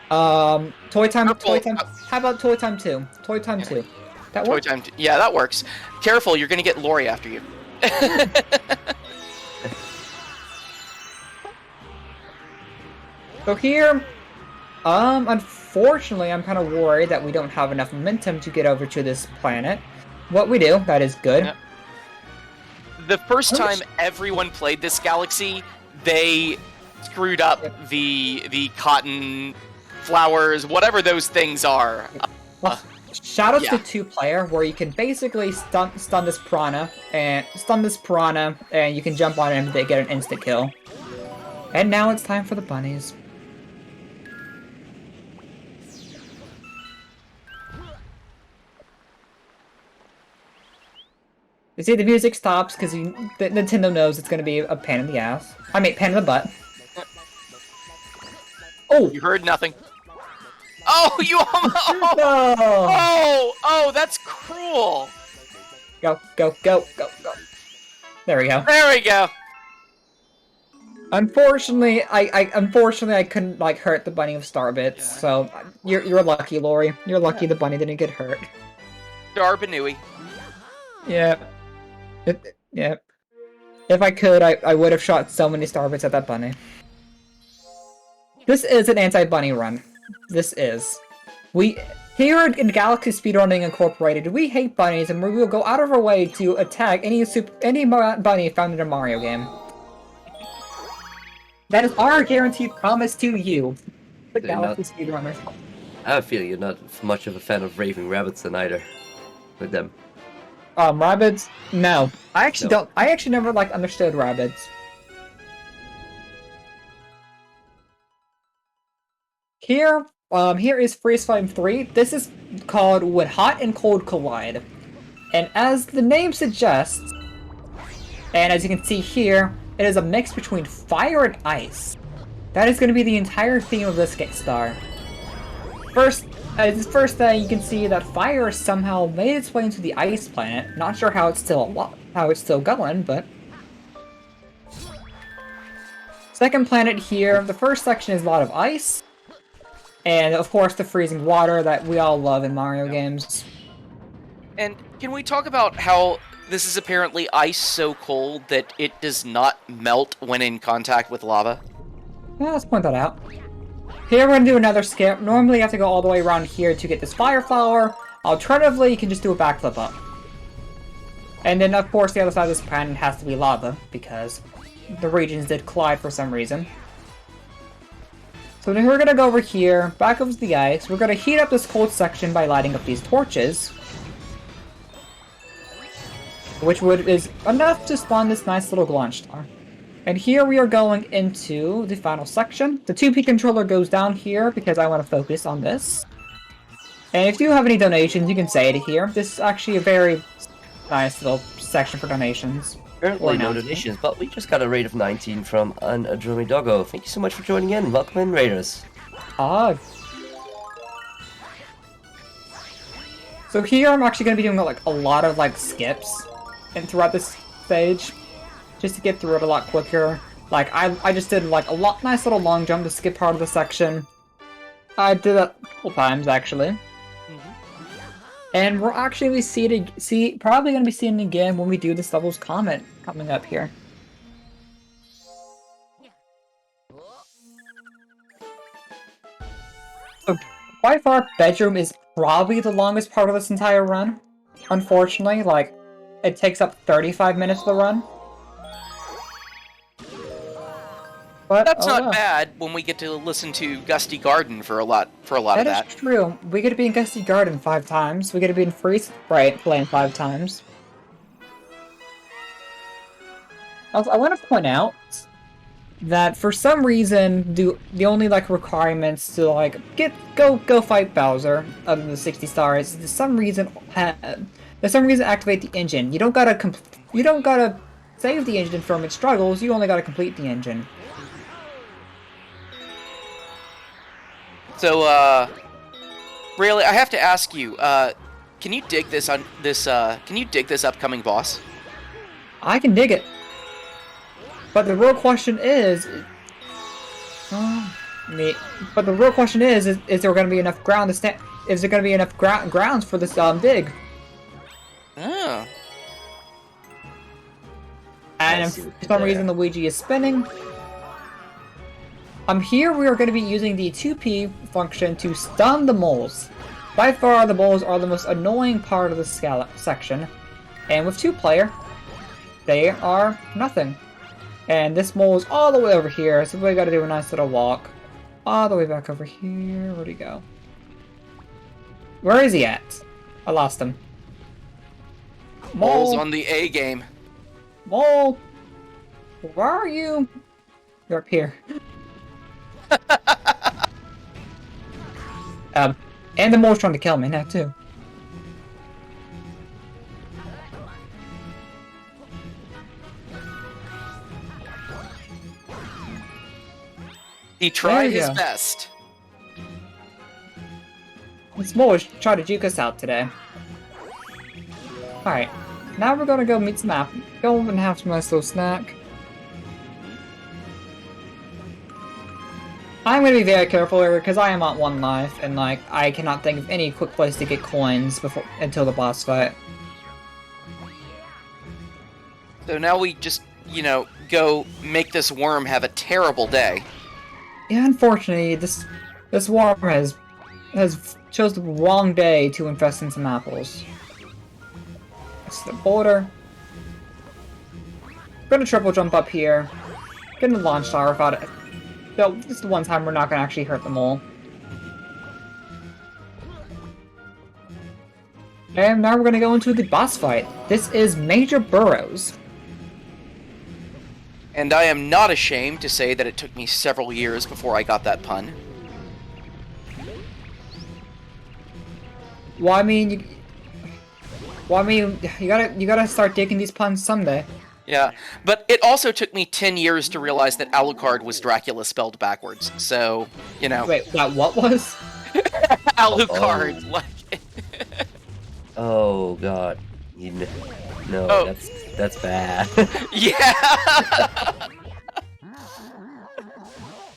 Toy time. How about Toy Time 2? Toy Time 2. That works? Toy Time. Yeah, that works. Careful, you're gonna get Lori after you. So here, unfortunately, I'm kind of worried that we don't have enough momentum to get over to this planet. What we do, that is good. Yep. The first time everyone played this galaxy, they screwed up the cotton flowers, whatever those things are. Well, shoutouts yeah. to 2-player, where you can basically stun this piranha, and you can jump on him and they get an instant kill. And now it's time for the bunnies. You see, the music stops because Nintendo knows it's going to be a pain in the ass. I mean, pain in the butt. Oh! You heard nothing. Oh, you almost... No! Oh, that's cruel. Go, go, go, go, go. There we go. There we go. Unfortunately, I couldn't like hurt the bunny with star bits. So you're lucky, Lori. You're lucky the bunny didn't get hurt. Darbanui. Yeah. Yeah. If I could, I would have shot so many star bits at that bunny. This is an anti-bunny run. This is. Here in Galaxy Speedrunning Incorporated, we hate bunnies and we will go out of our way to attack any bunny found in a Mario game. That is our guaranteed promise to you, the Galaxy Speedrunners. I have a feeling you're not much of a fan of raving rabbits than either. With them. Rabbits? No. I actually never, like, understood rabbits. Here is Freeze Flame 3. This is called When Hot and Cold Collide. And as the name suggests, and as you can see here, it is a mix between fire and ice. That is going to be the entire theme of this star. First thing you can see that fire somehow made its way into the ice planet. Not sure how it's still going, but second planet here. The first section is a lot of ice, and of course the freezing water that we all love in Mario games. And can we talk about how this is apparently ice so cold that it does not melt when in contact with lava? Yeah, let's point that out. Here we're going to do another skip. Normally you have to go all the way around here to get this fire flower. Alternatively, you can just do a backflip up. And then of course the other side of this planet has to be lava, because the regions did collide for some reason. So then we're going to go over here, back over to the ice. We're going to heat up this cold section by lighting up these torches, which is enough to spawn this nice little launch star. And here we are going into the final section. The 2P controller goes down here because I want to focus on this. And if you have any donations, you can say it here. This is actually a very nice little section for donations. Currently no donations, but we just got a rate of 19 from an Adromi Doggo. Thank you so much for joining in. Welcome in, Raiders. So here I'm actually going to be doing like a lot of like skips and throughout this stage, just to get through it a lot quicker. Like I just did like a nice little long jump to skip part of the section. I did that a couple times actually. And we're actually probably going to be seeing it again when we do this level's comment coming up here. So, by far, bedroom is probably the longest part of this entire run. Unfortunately, like, it takes up 35 minutes of the run. But, that's not bad when we get to listen to Gusty Garden for a lot of that. That is true. We get to be in Gusty Garden 5 times. We get to be in Freeze playing 5 times. Also, I want to point out that for some reason, the only like requirements to like go fight Bowser other than the 60 stars, for some reason activate the engine. You don't gotta save the engine from its struggles. You only gotta complete the engine. So, really, I have to ask you, can you dig this upcoming boss? I can dig it. But the real question is, is there going to be enough ground to stand? Is there going to be enough grounds for this dig? Oh. And for some reason, Luigi is spinning. Here we are going to be using the 2P function to stun the moles. By far, the moles are the most annoying part of the section, and with 2-player, they are nothing. And this mole is all the way over here, so we gotta do a nice little walk. All the way back over here. Where'd he go? Where is he at? I lost him. Mole's Mole! on the A game. Mole! Where are you? You're up here. And the mole's trying to kill me now, too. He tried There you his go. best. This mole is trying to juke us out today. Alright, now we're gonna go meet some apple. Go and have some nice little snack. I'm gonna be very careful here because I am on 1 life, and like I cannot think of any quick place to get coins before until the boss fight. So now we just, you know, go make this worm have a terrible day. Yeah, unfortunately, this worm has chose the wrong day to invest in some apples. That's the border. Gonna triple jump up here. Gonna launch star without it. No, this is the one time we're not gonna actually hurt them all. And now we're gonna go into the boss fight. This is Major Burrows. And I am not ashamed to say that it took me several years before I got that pun. Well, I mean, you gotta start digging these puns someday. Yeah, but it also took me 10 years to realize that Alucard was Dracula spelled backwards, so, you know. Wait, that what was? Alucard, like... Oh god. No, Oh. that's bad. Yeah!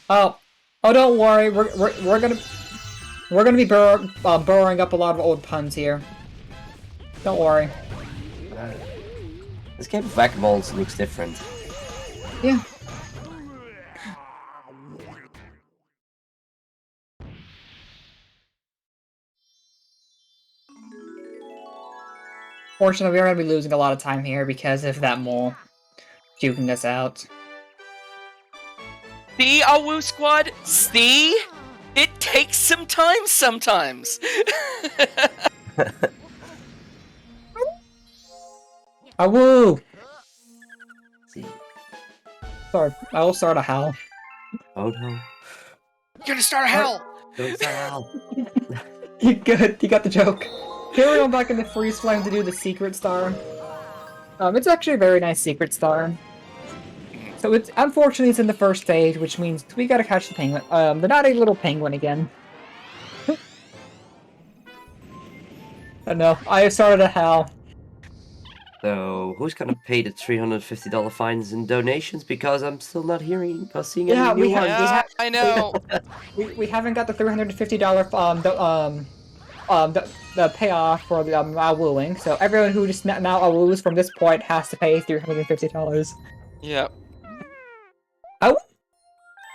Oh, don't worry. We're gonna be burrowing up a lot of old puns here. Don't worry. This game of whack-a-moles looks different. Yeah. Fortunately, we're gonna be losing a lot of time here because of that mole juking us out. See, Awu Squad? See? It takes some time sometimes! Awoo! See. Sorry, I will start a howl. Oh no. You're gonna start a hell! Don't howl. You good? You got the joke. Here we go back in the freeze flame to do the secret star. It's actually a very nice secret star. So it's unfortunately it's in the first stage, which means we gotta catch the penguin. The naughty little penguin again. I know. I started a howl. So, who's gonna pay the $350 fines and donations? Because I'm still not seeing any new ones. Yeah, I know! We haven't got the $350 the payoff for the wooing. So everyone who just now woos from this point has to pay $350. Yep.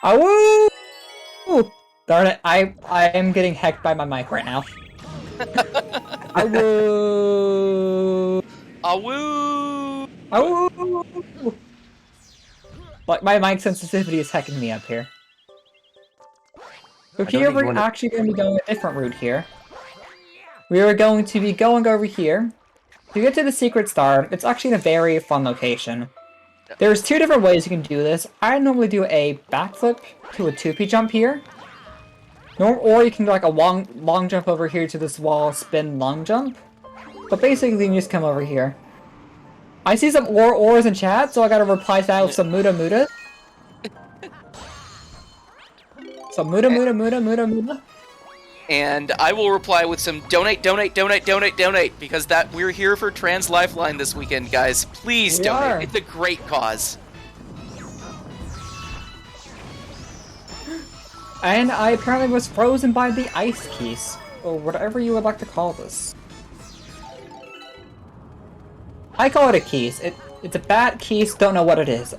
Awoo! Darn it! I am getting hecked by my mic right now. Awoo! Awoo! Awoo! Like my mic sensitivity is hecking me up here. So here we're actually going to be going a different route here. We are going to be going over here. To get to the secret star, it's actually in a very fun location. There's 2 different ways you can do this. I normally do a backflip to a 2P jump here. Or you can do like a long jump over here to this wall, spin long jump. But basically you just come over here. I see some ors in chat, so I gotta reply to that with some muda muda. So muda. And I will reply with some donate, because that we're here for Trans Lifeline this weekend, guys. Please donate. It's a great cause. And I apparently was frozen by the ice keys, or whatever you would like to call this. I call it a keys. It's a bat keys, don't know what it is.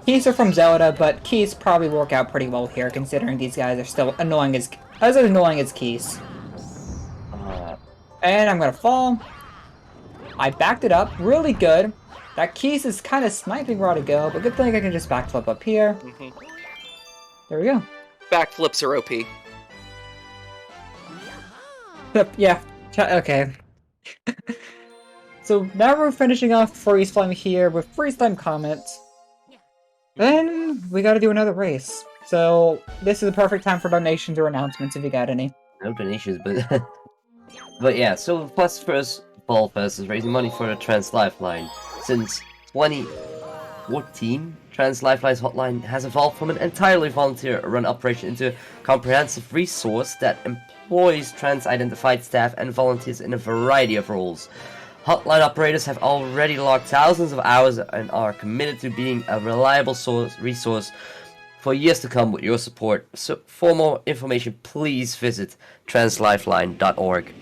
Keys are from Zelda, but keys probably work out pretty well here, considering these guys are still annoying as keys. And I'm gonna fall. I backed it up really good. That Keys is kind of sniping where I to go, but good thing I can just backflip up here. There we go. Backflips are OP. Yeah, okay. So now we're finishing off Freeze Flame here with Freeze Flame comments. Then we gotta do another race. So this is the perfect time for donations or announcements if you got any. No donations, but but yeah. So plus first Ball Fest is raising money for the Trans Lifeline. Since 2014, Trans Lifeline's hotline has evolved from an entirely volunteer-run operation into a comprehensive resource that employs trans-identified staff and volunteers in a variety of roles. Hotline operators have already logged thousands of hours and are committed to being a reliable resource for years to come with your support. So for more information, please visit translifeline.org.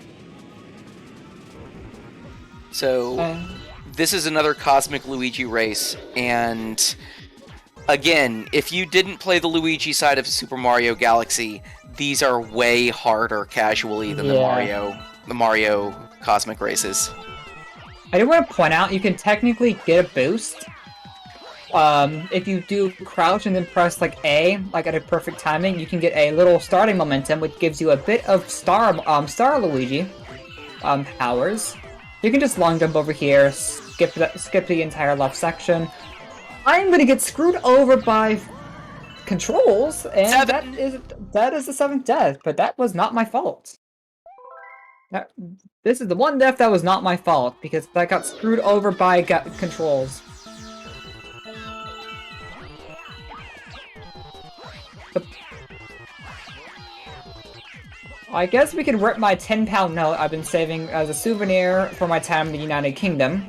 So this is another Cosmic Luigi race, and again, if you didn't play the Luigi side of Super Mario Galaxy, these are way harder casually than the Mario Cosmic races. I do want to point out, you can technically get a boost if you do crouch and then press like A, like at a perfect timing. You can get a little starting momentum, which gives you a bit of Star Luigi powers. You can just long jump over here, skip the entire left section. I'm gonna get screwed over by controls, and that is the 7th death, but that was not my fault. This is the one death that was not my fault, because I got screwed over by controls. I guess we could rip my £10 note I've been saving as a souvenir for my time in the United Kingdom,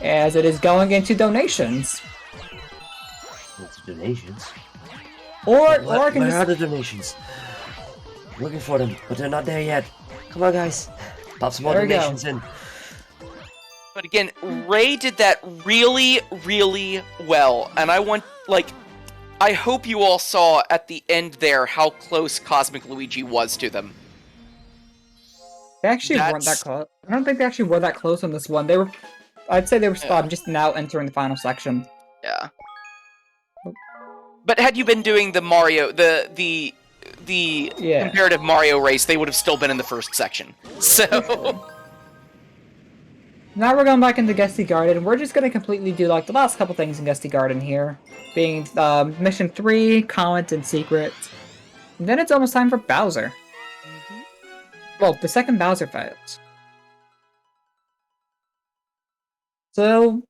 as it is going into donations. It's donations? Or I can Where just... are the donations? Looking for them, but they're not there yet. Come on, guys. Pop some more donations in. But again, Ray did that really, really well, and I hope you all saw at the end there how close Cosmic Luigi was to them. They actually weren't that close. I don't think they actually were that close on this one. I'd say they were just now entering the final section. Yeah. But had you been doing the Mario, the comparative Mario race, they would have still been in the first section. So... Now we're going back into Gusty Garden. We're just going to completely do like the last couple things in Gusty Garden here. Being Mission 3, Comet, and Secret. And then it's almost time for Bowser. Well, the second Bowser fight. So...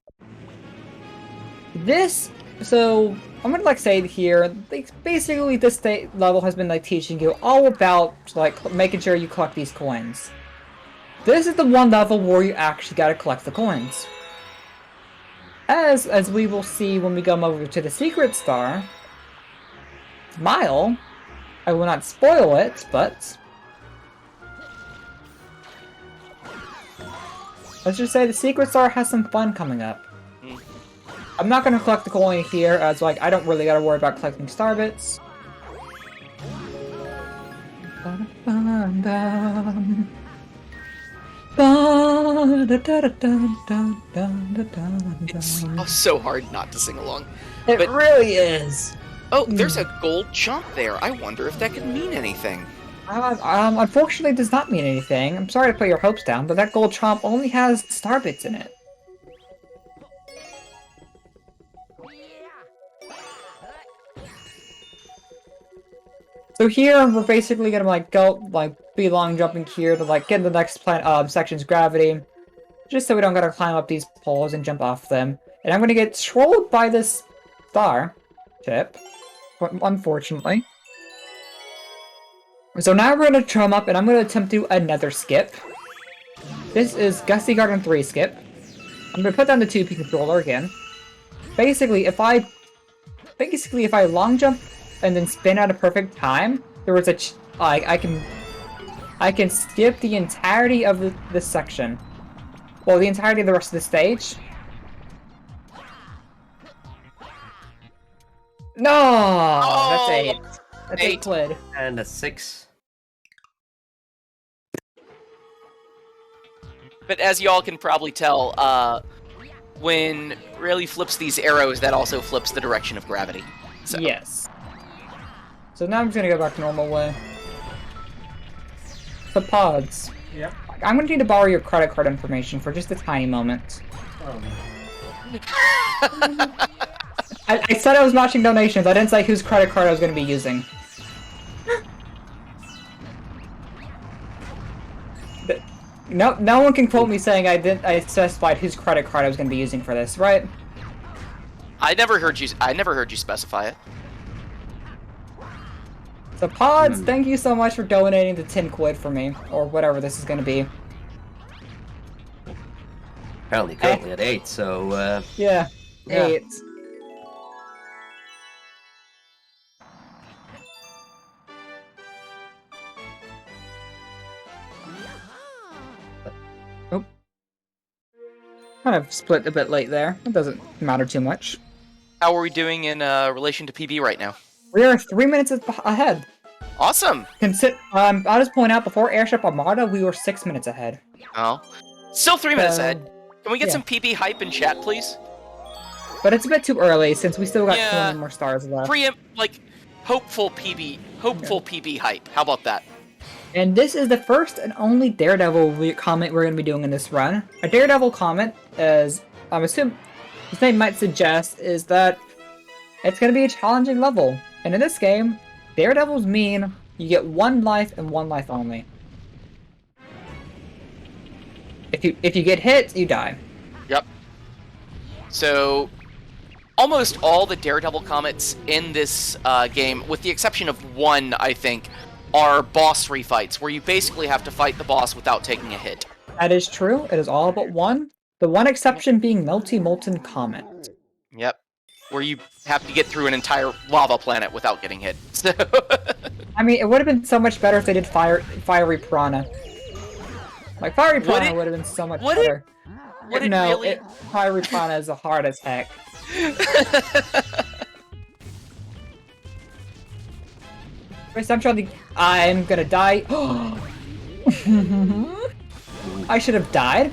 I'm gonna say it here, basically this level has been teaching you all about making sure you collect these coins. This is the one level where you actually gotta collect the coins. As we will see when we come over to the Secret Star, Smile, I will not spoil it, but... let's just say the Secret Star has some fun coming up. I'm not gonna collect the coin here, as I don't really gotta worry about collecting star bits. It's so hard not to sing along. It really is. Oh, there's a gold jump there. I wonder if that could mean anything. Unfortunately, it does not mean anything. I'm sorry to put your hopes down, but that gold chomp only has star bits in it. So here, we're basically gonna be long jumping here to get in the next section's gravity, just so we don't gotta climb up these poles and jump off them. And I'm gonna get trolled by this star tip, unfortunately. So now we're gonna jump up, and I'm gonna attempt to do another skip. This is Gusty Garden 3 skip. I'm gonna put down the 2P controller again. Basically, if I long jump and then spin at a perfect time, there was I can skip the entirety of this section. Well, the entirety of the rest of the stage. No, that's 8. That's 8 quid. And a 6. But as y'all can probably tell, when Rayleigh flips these arrows, that also flips the direction of gravity. So. Yes. So now I'm just gonna go back to normal way. The pods. Yep. I'm gonna need to borrow your credit card information for just a tiny moment. I said I was matching donations. I didn't say whose credit card I was gonna be using. No one can quote me saying I specified whose credit card I was gonna be using for this, right? I never heard you specify it. So Pods, thank you so much for donating the 10 quid for me, or whatever this is gonna be. Apparently currently at 8, so Yeah, Yeah. 8. Oh. Kind of split a bit late there. It doesn't matter too much. How are we doing in relation to PB right now? We are 3 minutes ahead. Awesome. I'll just point out, before Airship Armada, we were 6 minutes ahead. Oh, still 3 minutes So, ahead. Can we get yeah. some PB hype in chat, please? But it's a bit too early, since we still got Yeah. 20 more stars left. Hopeful PB hype. How about that? And this is the first and only Daredevil comment we're going to be doing in this run. A Daredevil comment, as I'm assuming his name might suggest, is that it's going to be a challenging level. And in this game, Daredevils mean you get 1 life and 1 life only. If you get hit, you die. Yep. So, almost all the Daredevil comments in this game, with the exception of one, I think, are boss refights, where you basically have to fight the boss without taking a hit. That is true. It is all but one. The one exception being Melty Molten Comet. Yep. Where you have to get through an entire lava planet without getting hit. So I mean, it would have been so much better if they did Fiery Piranha. Like, Fiery Piranha would have been so much better. Would it No, really? Fiery Piranha is hard as heck. First, I'm gonna die. I should have died.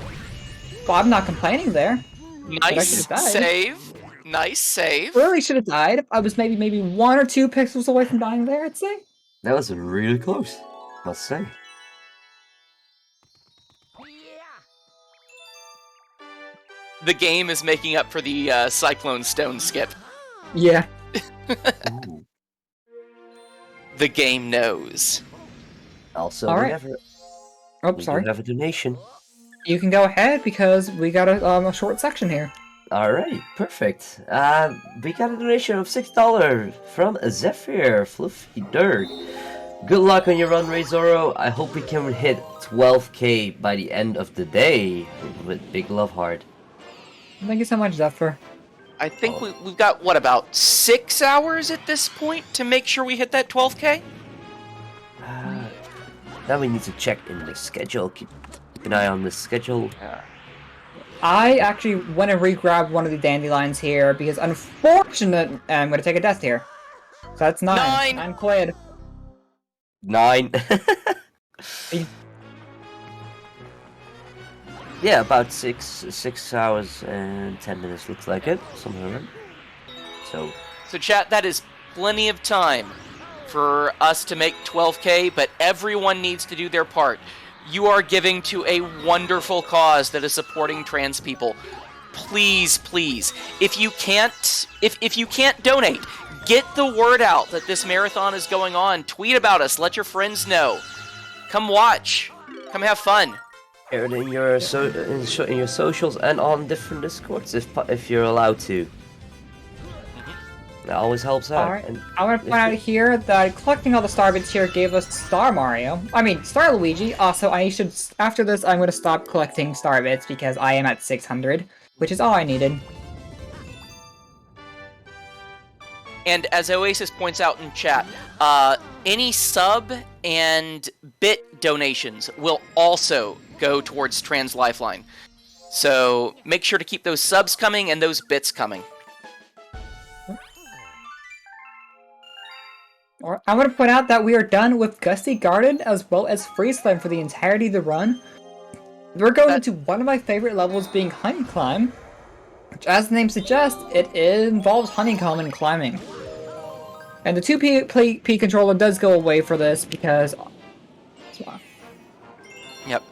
Well, I'm not complaining there. But I Nice should've died. save. Nice save. Really should have died. I was maybe 1 or 2 pixels away from dying there, I'd say. that was really close, must say. The game is making up for the Cyclone Stone skip. Yeah. Ooh. The game knows. Also, All we right. have a, Oh, we do sorry. have a donation. You can go ahead because we got a short section here. Alright, perfect. We got a donation of $6 from Zephyr Fluffy Dirt. Good luck on your run, rayzoro. I hope we can hit 12k by the end of the day with big love heart. Thank you so much, Zephyr. I think we've got, what, about 6 hours at this point to make sure we hit that 12k? Now we need to check in the schedule. Keep an eye on the schedule. I actually went and re-grabbed one of the dandelions here because, unfortunately, I'm going to take a death here. So that's 9. 9. 9 quid. 9. Yeah, about 6 hours and 10 minutes looks like it. Something like that. So chat, that is plenty of time for us to make 12k, but everyone needs to do their part. You are giving to a wonderful cause that is supporting trans people. Please, please, if you can't donate, get the word out that this marathon is going on. Tweet about us. Let your friends know. Come watch. Come have fun. Share it in your in your socials and on different discords if you're allowed to. That always helps out. Alright, And I want to point out here that collecting all the star bits here gave us Star Luigi. Also, after this, I'm going to stop collecting star bits because I am at 600, which is all I needed. And as Oasis points out in chat, any sub and bit donations will also go towards Trans Lifeline. So make sure to keep those subs coming and those bits coming. I want to point out that we are done with Gusty Garden as well as Freeslime for the entirety of the run. We're going into one of my favorite levels being Honey Climb. which, as the name suggests, it involves honeycomb and climbing. And the 2P controller does go away for this because... Yep.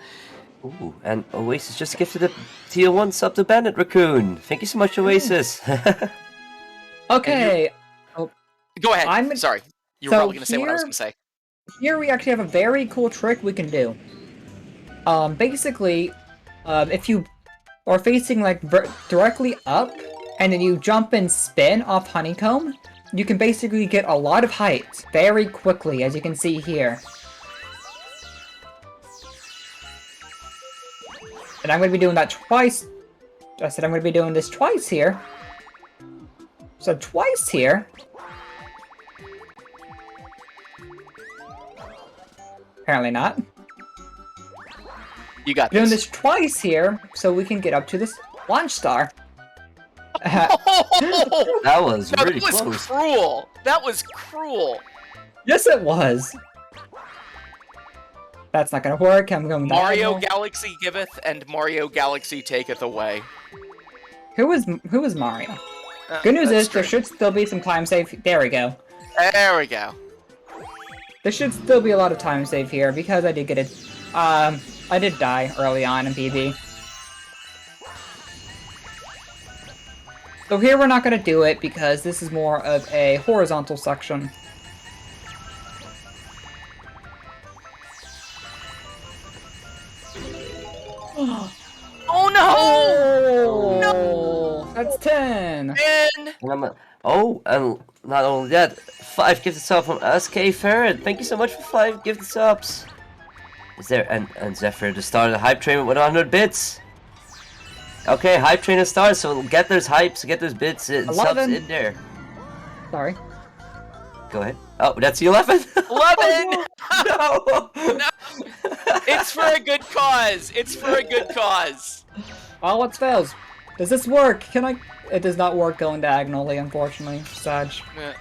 Ooh, and Oasis just gifted a tier 1 sub to Bandit Raccoon. Thank you so much, Oasis. Okay. Go ahead. Sorry. You were So probably going to say what I was here- going to say. Here we actually have a very cool trick we can do. Basically, if you are facing like directly up, and then you jump and spin off honeycomb, you can basically get a lot of height very quickly, as you can see here. And I'm going to be doing that twice. I said I'm going to be doing this twice here. So twice here. Apparently not. You got Doing this. this twice here, so we can get up to this launch star. That was No, really that was close. cruel. That was cruel. Yes, it was. That's not gonna work. I'm going Mario diagonal. Galaxy giveth and Mario Galaxy taketh away. Who is Mario? Good news That's is there true. should still be some time save. There we go. There we go. There should still be a lot of time save here because I did get it. I did die early on in PB. So here we're not gonna do it because this is more of a horizontal section. Oh no! No! That's 10! And And not only that, 5 gifted subs from SK Ferret. Thank you so much for 5 gifted subs. Is there and Zephyr to start the hype train with 100 bits? Okay, hype train has started, so get those hypes, get those bits and subs 11. in there. Sorry. Go ahead. Oh, that's the 11. 11! No. It's for a good cause. It's for a good cause. Oh, it fails. Does this work? Can I? It does not work going diagonally, unfortunately. Sag. Yeah.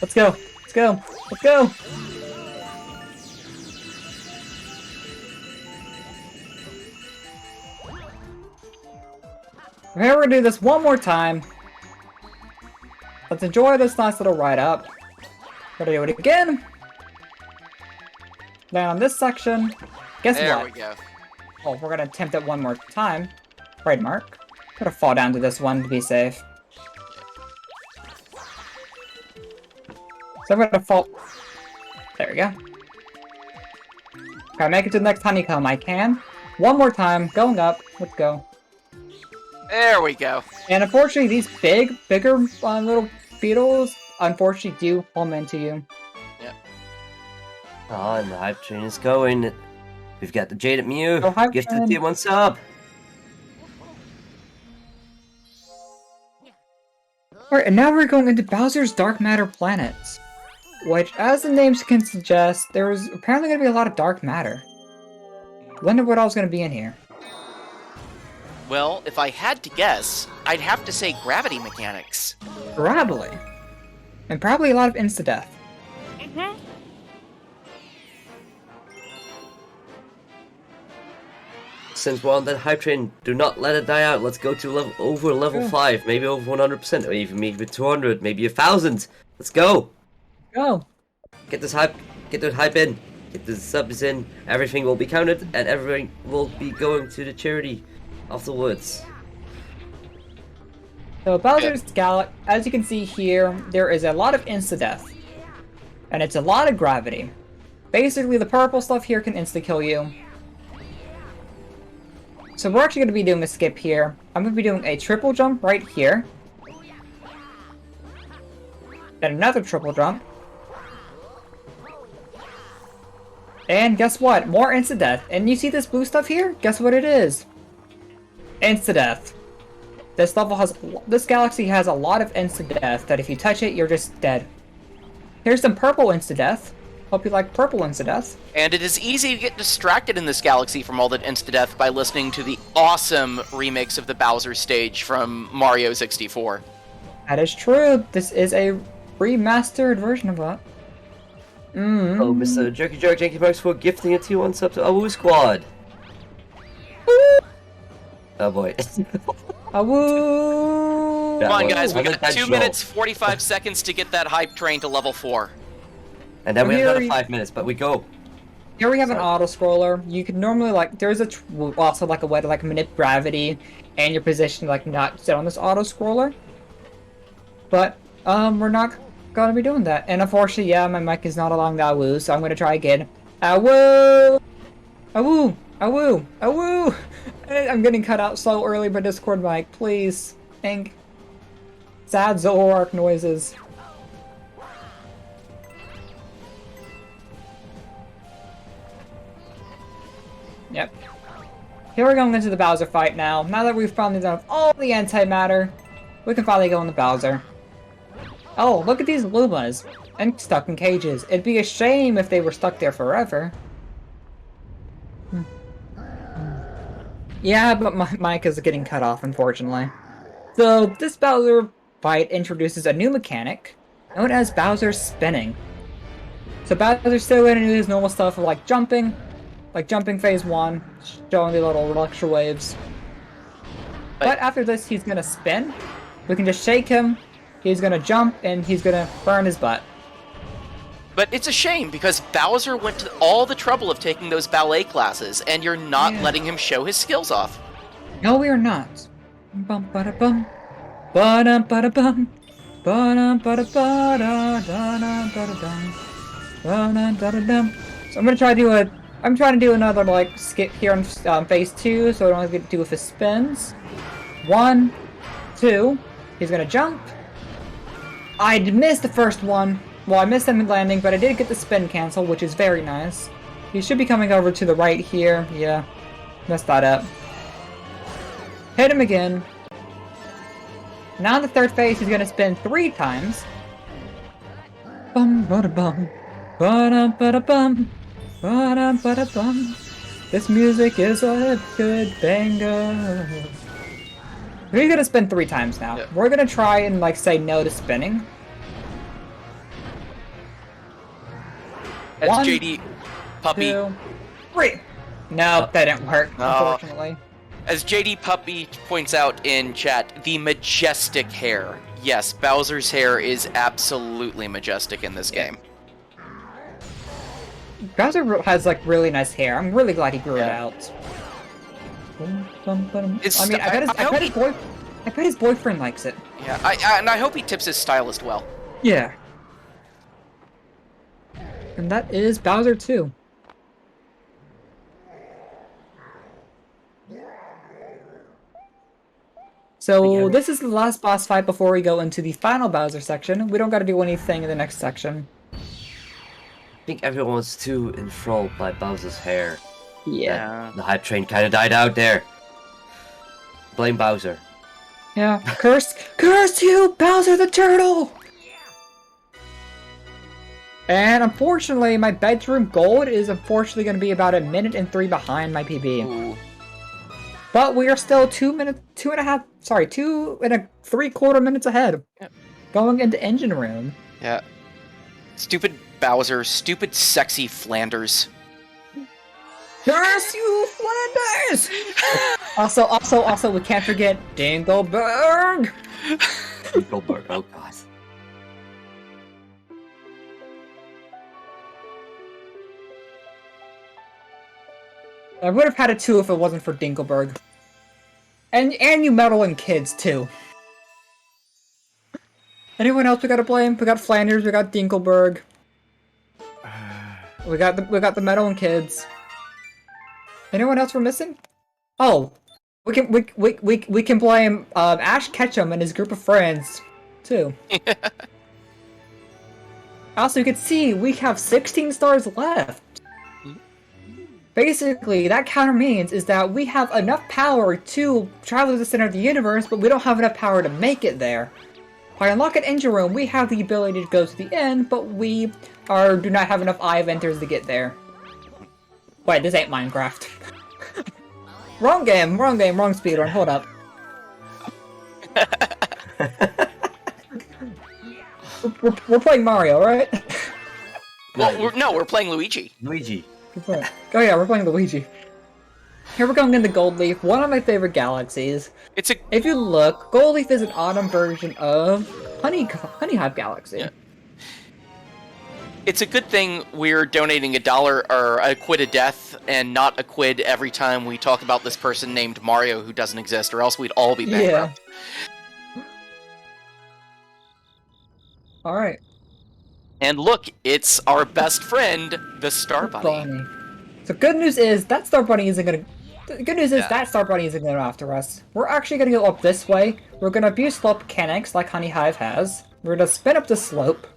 Let's go. Let's go. Let's go. Okay, we're gonna do this one more time. Let's enjoy this nice little ride up. We're gonna do it again. Land on this section. Guess There what? we go. Well, we're gonna attempt it one more time. Trademark. Gonna fall down to this one to be safe. So I'm gonna fall. There we go. Okay, make it to the next honeycomb. I can. One more time. Going up. Let's go. There we go. And unfortunately, these bigger little beetles, unfortunately, do home into you. Oh, and the hype train is going. We've got the Jaded Mew. Oh, hype Gifted train. tier 1 sub. Alright, and now we're going into Bowser's Dark Matter planets. Which, as the names can suggest, there's apparently going to be a lot of dark matter. Wonder what all's going to be in here. Well, if I had to guess, I'd have to say gravity mechanics. Probably. And probably a lot of insta-death. Since we're on that hype train, do not let it die out. Let's go to over level Yeah. 5, maybe over 100%, or even maybe 200, maybe 1,000. Let's go. Go! Get this hype, get the hype in, get the subs in. Everything will be counted, and everything will be going to the charity afterwards. So Bowser's Galaxy, as you can see here, there is a lot of insta-death. And it's a lot of gravity. Basically, the purple stuff here can insta-kill you. So we're actually going to be doing a skip here. I'm going to be doing a triple jump right here. Then another triple jump. And guess what? More insta-death. And you see this blue stuff here? Guess what it is? Insta-death. This galaxy has a lot of insta-death that if you touch it, you're just dead. Here's some purple insta-death. Hope you like purple insta-death. And it is easy to get distracted in this galaxy from all that insta-death by listening to the awesome remix of the Bowser stage from Mario 64. That is true. This is a remastered version of that. Oh, Mr. Jerky Jerk, thank you very much for gifting a T1 sub to Awu Squad. Oh boy. Awoo! That Come on, was guys, we got 2 unintentional. minutes, 45 seconds to get that hype train to level 4. And then we have Here another we- 5 minutes, but we go. Here we have an Sorry. auto scroller. You can normally like there's also like a way to like manipulate gravity and your position like not sit on this auto scroller. But we're not gonna be doing that. And unfortunately, yeah, my mic is not allowing the awoo, so I'm gonna try again. Awoo! Awoo! Awoo! Awoo! I'm getting cut out so early by Discord mic, please. Thank. Sad Zoroark noises. Yep. Here we're going into the Bowser fight now. Now that we've finally done all the antimatter, we can finally go into Bowser. Oh, look at these Lumas. And stuck in cages. It'd be a shame if they were stuck there forever. Yeah, but my mic is getting cut off, unfortunately. So, this Bowser fight introduces a new mechanic, known as Bowser Spinning. So Bowser's still gonna do his normal stuff of like jumping phase 1, showing the little electro waves. But after this, he's gonna spin. We can just shake him, he's gonna jump, and he's gonna burn his butt. But it's a shame because Bowser went to all the trouble of taking those ballet classes, and you're not letting him show his skills off. No, we are not. Bum ba da bum. Ba dum ba da bum. Ba dum ba da ba da da da da da dum. Ba da da da dum. So I'm trying to do another like skip here on phase 2, so I don't have to do with his spins. 1, 2. He's gonna jump. I missed the first one. Well, I missed him landing, but I did get the spin cancel, which is very nice. He should be coming over to the right here. Yeah, messed that up. Hit him again. Now in the third phase, he's gonna spin 3 times. Bum ba da bum. Ba dum ba da bum. Ba dum ba da bum. This music is a good banger. We're gonna spin 3 times now. Yeah. We're gonna try and like say no to spinning. As 1, JD Puppy 2, 3. No, that didn't work, No. unfortunately. As JD Puppy points out in chat, the majestic hair. Yes, Bowser's hair is absolutely majestic in this game. Bowser has like really nice hair. I'm really glad he grew it Yeah. out. It's- I mean, I bet his boyfriend likes it. Yeah, and I hope he tips his stylist well. Yeah. And that is Bowser 2. So this is the last boss fight before we go into the final Bowser section. We don't gotta do anything in the next section. I think everyone was too enthralled by Bowser's hair. Yeah. The hype train kind of died out there. Blame Bowser. Yeah. Curse you, Bowser the Turtle! And unfortunately, my bedroom gold is unfortunately going to be about 1:03 behind my PB. Ooh. But we are still 2.75 minutes ahead. Yep. Going into engine room. Yeah. Stupid Bowser, stupid sexy Flanders. Curse you, Flanders! also, we can't forget Dingleberg! Goldberg, oh god. I would have had it too if it wasn't for Dinkelberg. And you meddling kids too. Anyone else we gotta blame? We got Flanders, we got Dinkelberg. We got the meddling kids. Anyone else we're missing? Oh, we can blame Ash Ketchum and his group of friends too. Also, you can see we have 16 stars left. Basically, that counter means is that we have enough power to travel to the center of the universe, but we don't have enough power to make it there. By unlocking Engine Room, we have the ability to go to the end, but we do not have enough Eye of Enters to get there. Wait, this ain't Minecraft. wrong game, wrong speedrun, hold up. we're playing Mario, right? No, we're playing Luigi. Luigi. Good point. Oh yeah, we're playing Luigi. Here we're going into Gold Leaf, one of my favorite galaxies. It's a If you look, Gold Leaf is an autumn version of Honey Hive Galaxy. Yeah. It's a good thing we're donating $1 or a quid a death and not a quid every time we talk about this person named Mario who doesn't exist, or else we'd all be bankrupt. Alright. And look, it's our best friend, the Star Bunny. So good news is that Star Bunny isn't gonna. The good news is Yeah. that Star Bunny isn't gonna go after us. We're actually gonna go up this way. We're gonna abuse slope mechanics like Honey Hive has. We're gonna spin up the slope.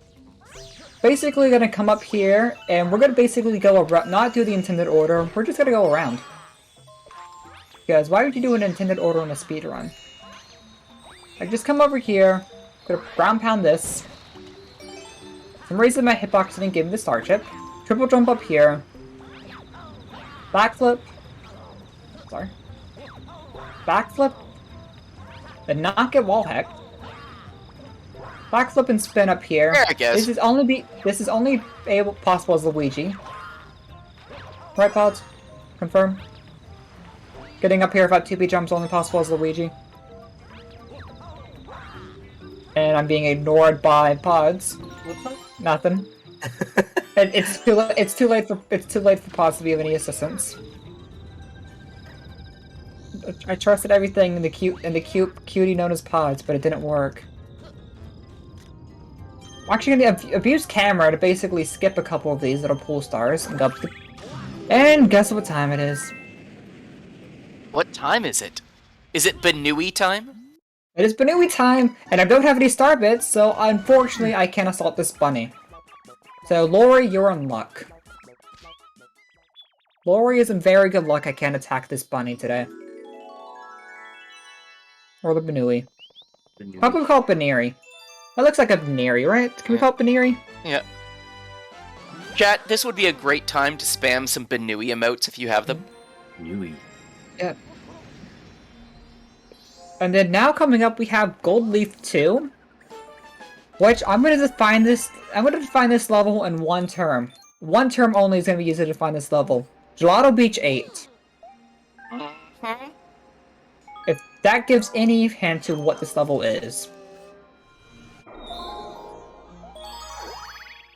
Basically gonna come up here, and we're gonna basically go around, not do the intended order, we're just gonna go around. Guys, why would you do an intended order in a speedrun? Like, just come over here, gonna ground pound this. For some reason my hitbox didn't give me the star chip. Triple jump up here. Backflip. Sorry. Backflip. Then not get wall hacked. Backflip and spin up here. There it goes. This is only possible as Luigi. Right, Pods? Confirm. Getting up here without 2P jumps only possible as Luigi. And I'm being ignored by Pods. Nothing. And it's too late for Pods to be of any assistance. I trusted everything in the cutie known as Pods, but it didn't work. I'm actually gonna abuse camera to basically skip a couple of these little pool stars and go up to... And guess what time it is? What time is it? Is it Banui time? It is Banui time, and I don't have any star bits, so unfortunately I can't assault this bunny. So Lori, you're in luck. Lori is in very good luck I can't attack this bunny today. Or the Banui. How about we call it Baneri? That looks like a Baneri, right? Can we call it Baneri? Yeah. Chat, this would be a great time to spam some Banui emotes if you have them. Banui. Yeah. And then now coming up we have Gold Leaf 2. Which I'm gonna define this level in one term. One term only is gonna be used to define this level. Gelato Beach 8. If that gives any hint to what this level is.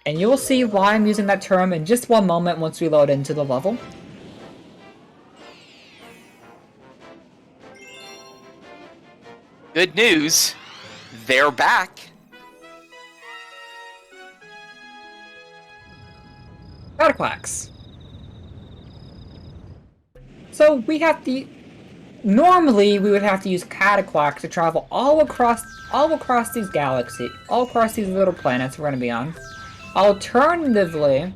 And you will see why I'm using that term in just one moment once we load into the level. Good news, they're back. Cataquax. So we have to... Normally, we would have to use Cataquax to travel all across these galaxies, all across these little planets we're going to be on. Alternatively...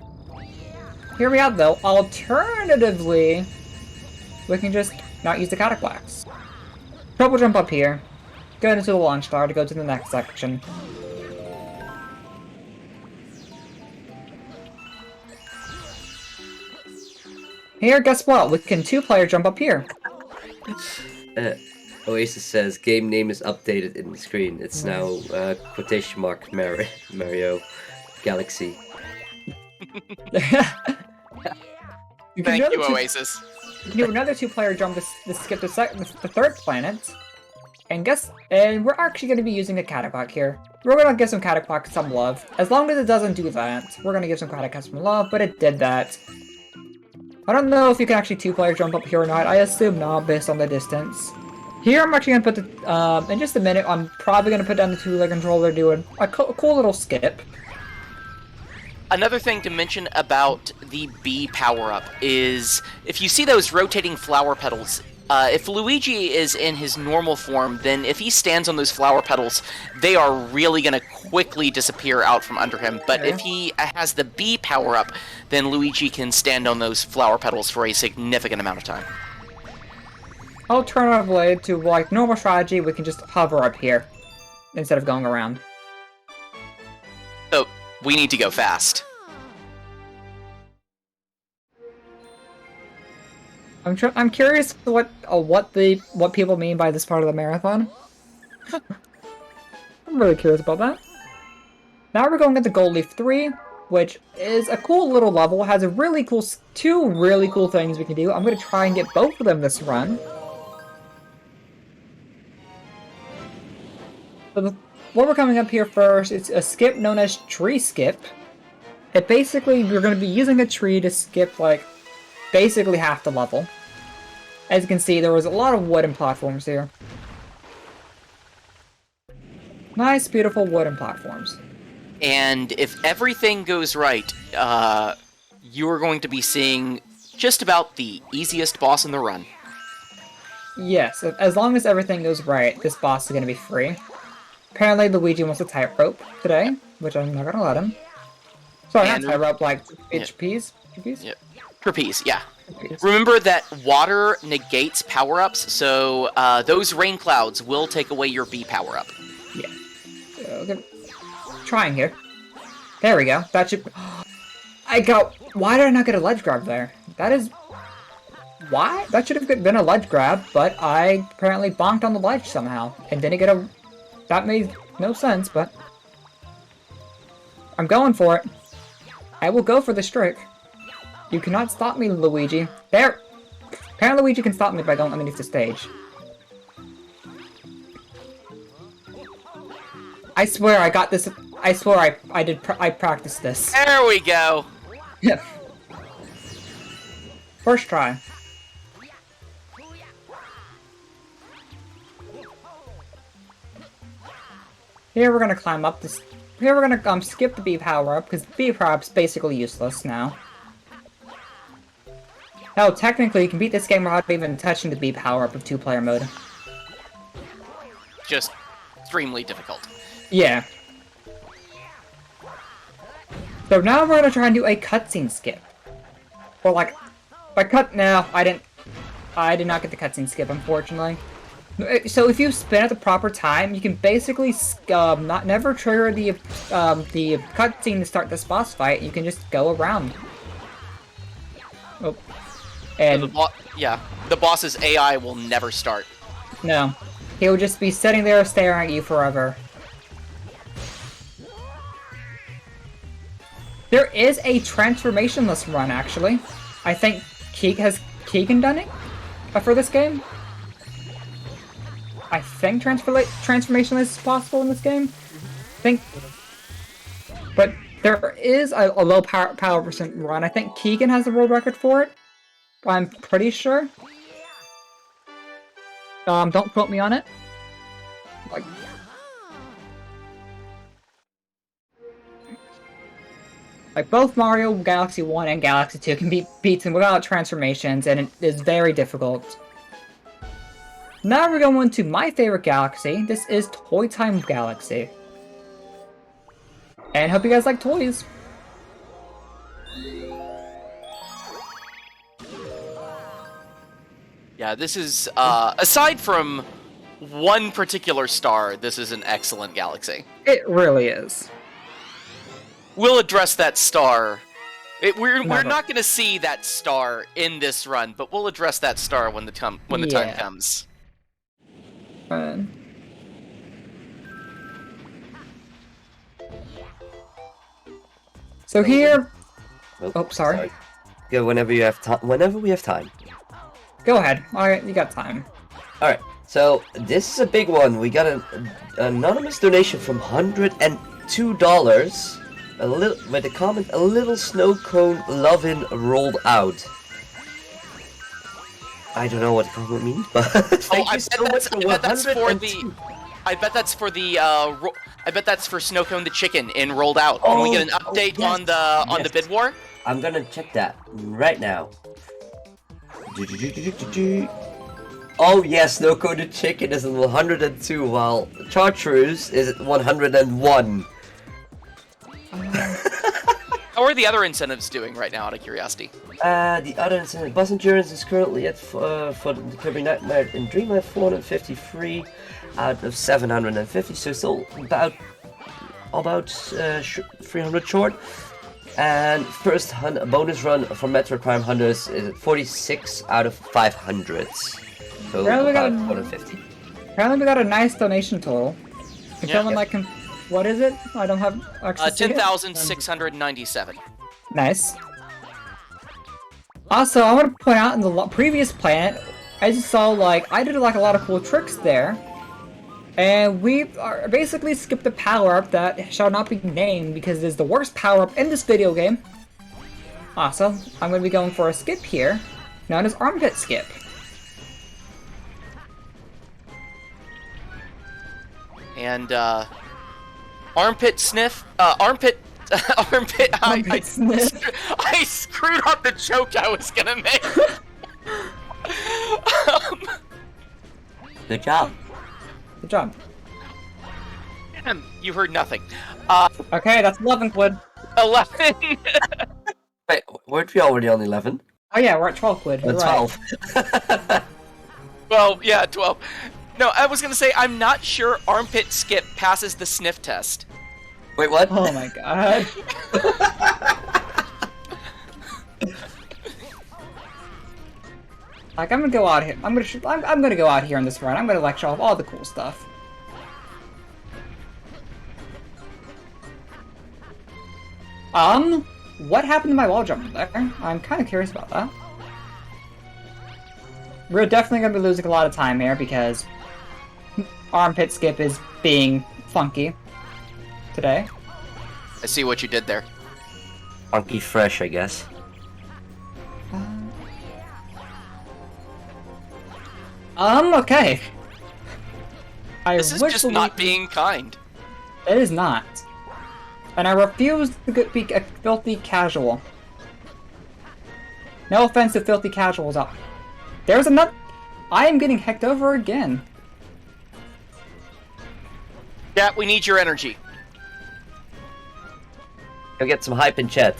Hear me out, though. Alternatively, we can just not use the Cataquax. Triple jump up here. Go into the launch star to go to the next section. Here, guess what? We can two-player jump up here. Oasis says game name is updated in the screen. It's now quotation mark Mario Galaxy. You can Thank do you, another Oasis. You can do another two-player jump to skip the third planet. And we're actually going to be using a Cataquack here. We're going to give some Cataquack some love. As long as it doesn't do that, we're going to give some Cataquack some love, but it did that. I don't know if you can actually two-player jump up here or not. I assume not, based on the distance. Here, I'm actually going to put the... in just a minute, I'm probably going to put down the two-leg controller doing a cool little skip. Another thing to mention about the B power-up is, if you see those rotating flower petals, if Luigi is in his normal form, then if he stands on those flower petals, they are really going to quickly disappear out from under him. But if he has the B power-up, then Luigi can stand on those flower petals for a significant amount of time. Alternatively, to like normal strategy, we can just hover up here instead of going around. So, we need to go fast. I'm curious what people mean by this part of the marathon. I'm really curious about that. Now we're going into Gold Leaf 3. which is a cool little level. Has a really cool, two really cool things we can do. I'm gonna try and get both of them this run. So what we're coming up here first, it's a skip known as Tree Skip. It basically, you're going to be using a tree to skip, like, basically half the level. As you can see, there was a lot of wooden platforms here. Nice, beautiful wooden platforms. And if everything goes right, you are going to be seeing just about the easiest boss in the run. Yes, as long as everything goes right, this boss is going to be free. Apparently, Luigi wants a tightrope today, which I'm not going to let him. Sorry, not tightrope, like trapeze? Trapeze? Yeah. Trapeze, yeah. Trapeze. Remember that water negates power-ups, so those rain clouds will take away your B power-up. Yeah. So, trying here. There we go. That should... I got... Why did I not get a ledge grab there? That is... Why? That should have been a ledge grab, but I apparently bonked on the ledge somehow, and didn't get a... That made no sense, but... I'm going for it. I will go for this trick. You cannot stop me, Luigi. There! Apparently Luigi can stop me if I don't underneath the stage. I swear I got this... I swear I practiced this. There we go! Yeah. First try. Here we're gonna climb up this... Here we're gonna skip the B power-up, because B power-up's basically useless now. Hell, technically you can beat this game without even touching the B power-up of two-player mode. Just extremely difficult. Yeah. So now we're gonna try and do a cutscene skip. Or like... No, I did not get the cutscene skip, unfortunately. So if you spin at the proper time, you can basically never trigger the cutscene to start this boss fight. You can just go around. Oh, and the boss's AI will never start. No, he'll just be sitting there staring at you forever. There is a transformationless run, actually. I think has Keegan done it for this game? I think transformation is possible in this game. But there is a low power percent run. I think Keegan has the world record for it. I'm pretty sure. Don't quote me on it. Like both Mario Galaxy 1 and Galaxy 2 can be beaten without transformations, and it is very difficult. Now we're going to my favorite galaxy. This is Toy Time Galaxy. And hope you guys like toys. Yeah, this is, aside from one particular star, this is an excellent galaxy. It really is. We'll address that star. We're not going to see that star in this run, but we'll address that star when the time comes. So here... Oh, sorry. Yeah, whenever we have time. Go ahead. Alright, you got time. Alright, so this is a big one. We got an anonymous donation from $102. With a comment, a little snow cone lovin' rolled out. I don't know what the comment means, but I bet that's for Snowcone the chicken in Rolled Out. Can we get an update on the bid war? I'm gonna check that right now. Oh yes, Snowcone the chicken is at 102, while Chartreuse is at 101. How are the other incentives doing right now, out of curiosity? The other incentive, Bus Endurance is currently at for the Kirby Nightmare in Dreamlight 453 out of 750, so still about 300 short. And first bonus run for Metro Prime Hunters is at 46 out of 500. So Apparently about 450. Apparently we got a nice donation total. Can someone What is it? I don't have access to it. 10,697. Nice. Also, I want to point out in the previous planet, I just saw, like, I did, like, a lot of cool tricks there. And we are basically skipped a power-up that shall not be named because it is the worst power-up in this video game. Also, I'm going to be going for a skip here, known as Armpit Skip. And, armpit sniff, armpit Sniff. I screwed up the joke I was gonna make. Good job. Good job. You heard nothing. Okay, that's 11 quid. 11. Wait, weren't we already on 11? Oh yeah, we're at 12 quid. You're right. 12. Well, yeah, 12. No, I was gonna say, I'm not sure armpit skip passes the sniff test. Wait, what? Oh my god. Like, I'm gonna go out here. I'm gonna go out here on this run. I'm gonna like show off all the cool stuff. What happened to my wall jump there? I'm kind of curious about that. We're definitely gonna be losing a lot of time here because armpit skip is being funky today. I see what you did there. Funky fresh, I guess. Okay. This is just not being kind. It is not. And I refuse to be a filthy casual. No offense to filthy casuals out. There's another. I am getting hecked over again. Yeah, we need your energy. Go get some hype in chat.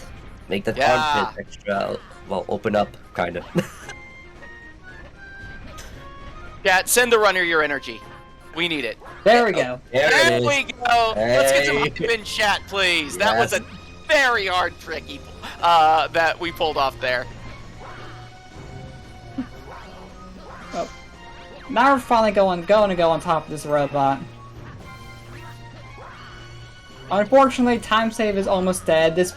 Make that Yeah. armpit extra, well, open up, kinda. Yeah, send the runner your energy. We need it. There we go. There it is. we go. Let's get some Hey. hype in chat, please. That was Yes. a very hard trick that we pulled off there. Oh. Now we're finally going to go on top of this robot. Unfortunately, time save is almost dead. This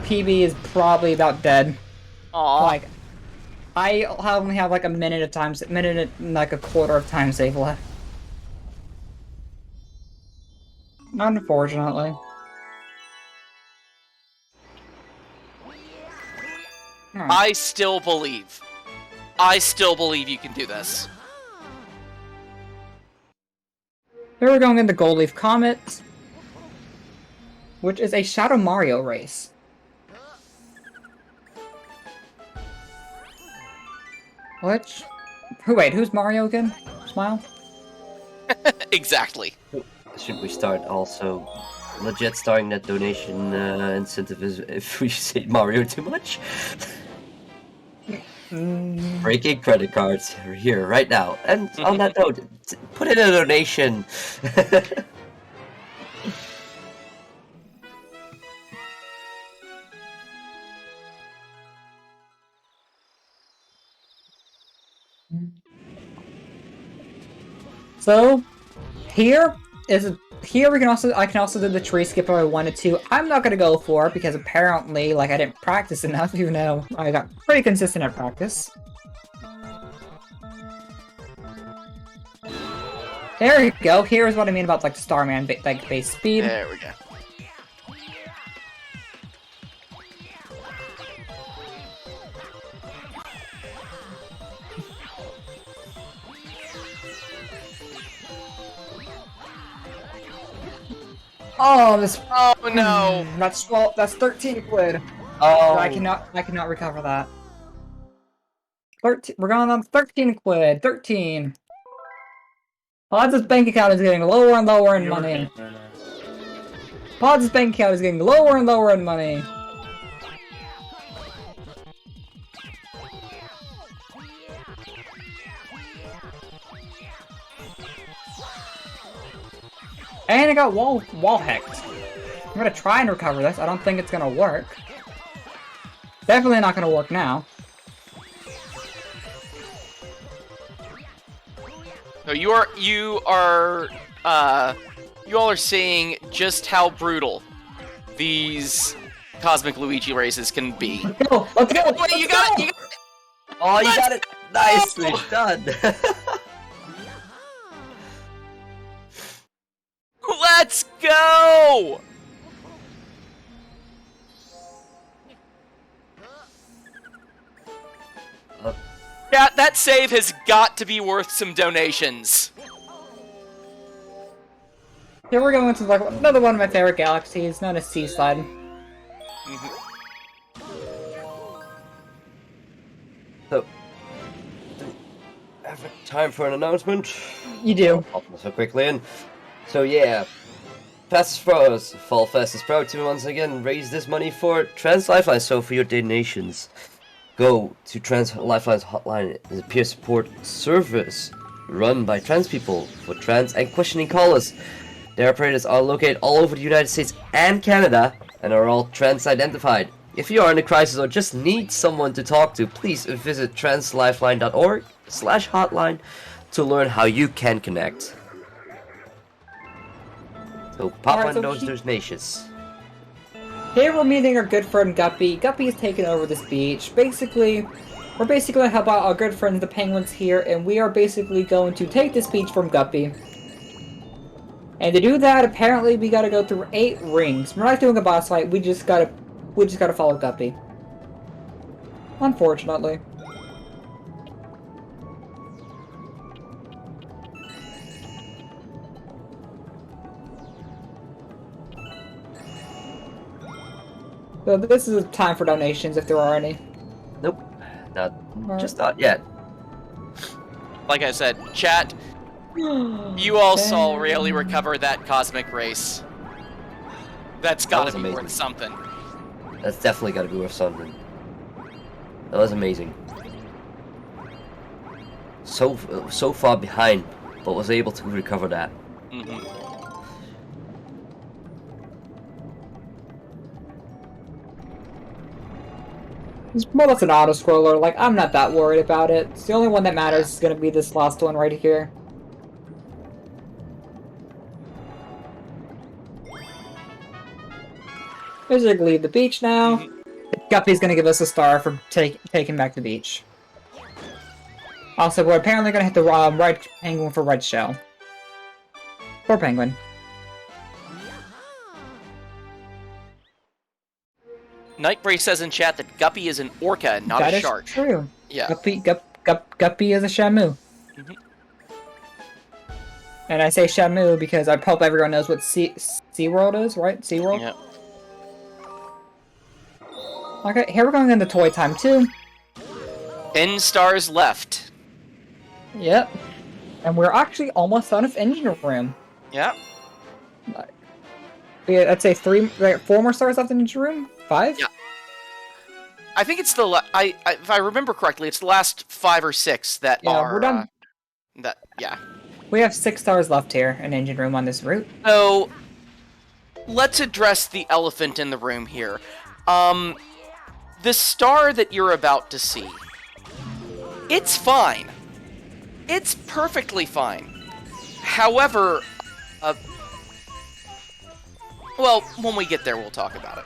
PB is probably about dead. Aww. Like, I only have like a minute of time, minute and like a quarter of time save left. Unfortunately. Alright. I still believe. I still believe you can do this. Here we're going into Gold Leaf Comet, which is a Shadow Mario race. Which? Wait, who's Mario again? Smile? Exactly. Should we start also legit starting that donation incentive if we say Mario too much? Breaking credit cards here right now. And on that note, put in a donation. So, here we can also I can also do the tree skip if I wanted to. I'm not gonna go for it because apparently, like, I didn't practice enough, even though I got pretty consistent at practice. There you go. Here's what I mean about like Starman like base speed. There we go. Oh, this. Oh no! That's 12. That's 13 quid. Oh, I cannot recover that. 13. We're going on 13 quid. 13. Pods' bank account is getting lower and lower in money. Pods' bank account is getting lower and lower in money. And I got wall hacked. I'm gonna try and recover this. I don't think it's gonna work. Definitely not gonna work now. So you are you all are seeing just how brutal these Cosmic Luigi races can be. Let's go! Let's go! Wait, you got it! Oh, you got it! Nicely done! Let's go! Yeah, that save has got to be worth some donations. Here we're going to like another one of my favorite galaxies, known as Sea Slide. So, have time for an announcement? You do. I'll pop so quickly in. So yeah, Fall Fest is proud to once again raise this money for Trans Lifeline. So for your donations, go to Trans Lifeline's hotline. It is a peer support service run by trans people for trans and questioning callers. Their operators are located all over the United States and Canada and are all trans identified. If you are in a crisis or just need someone to talk to, please visit translifeline.org/hotline to learn how you can connect. So pop Alright, on so those donations. Here we're meeting our good friend Guppy. Guppy has taken over this beach. Basically, we're basically going to help out our good friends the penguins here, and we are basically going to take this beach from Guppy. And to do that, apparently we gotta go through 8 rings. We're not doing a boss fight, we just gotta follow Guppy. Unfortunately. So this is time for donations, if there are any. Nope, just not yet. Like I said, chat, you all saw Rayleigh recover that cosmic race. That's gotta be amazing. worth something. That's definitely gotta be worth something. That was amazing. So far behind, but was able to recover that. Well, that's an auto-scroller, like, I'm not that worried about it. The only one that matters is gonna be this last one right here. Basically, leave the beach now. Guppy's gonna give us a star for taking back the beach. Also, we're apparently gonna hit the red penguin for red shell. Poor penguin. Nightbray says in chat that Guppy is an orca, not That a is shark. true. Yeah. Guppy is a Shamu. And I say Shamu because I hope everyone knows what SeaWorld is, right? SeaWorld? Yeah. Okay, here we're going into toy time too. 10 stars left. Yep. And we're actually almost out of engine room. Yeah. I'd say 4 more stars left in engine room? 5? Yeah. I think it's the if I remember correctly, it's the last 5 or 6 that are. We're done. Yeah. We have 6 stars left here in engine room on this route. So, let's address the elephant in the room here. The star that you're about to see, it's fine. It's perfectly fine. However, well, when we get there, we'll talk about it.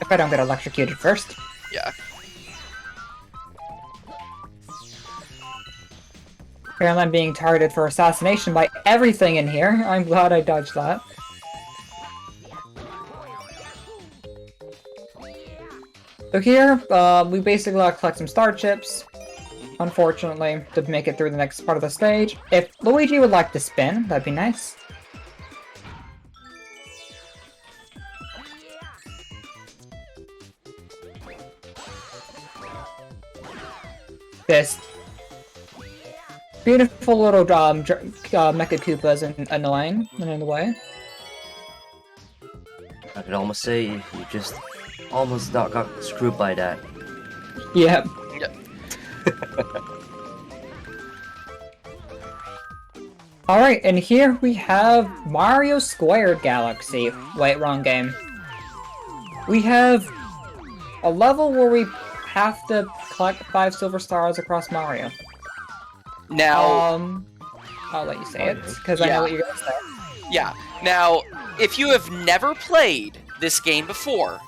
If I don't get electrocuted first. Yeah. Apparently I'm being targeted for assassination by everything in here. I'm glad I dodged that. So here, we basically gotta collect some star chips, unfortunately, to make it through the next part of the stage. If Luigi would like to spin, that'd be nice. This beautiful little Mecha Koopa is annoying and in the way. I could almost say you just almost not got screwed by that. Yep. Yep. Alright, and here we have Mario Squared Galaxy. Wait, wrong game. We have a level where we have to collect 5 silver stars across Mario. Now, I'll let you say it, because I Yeah. know what you're gonna say. Yeah. Now, if you have never played this game before,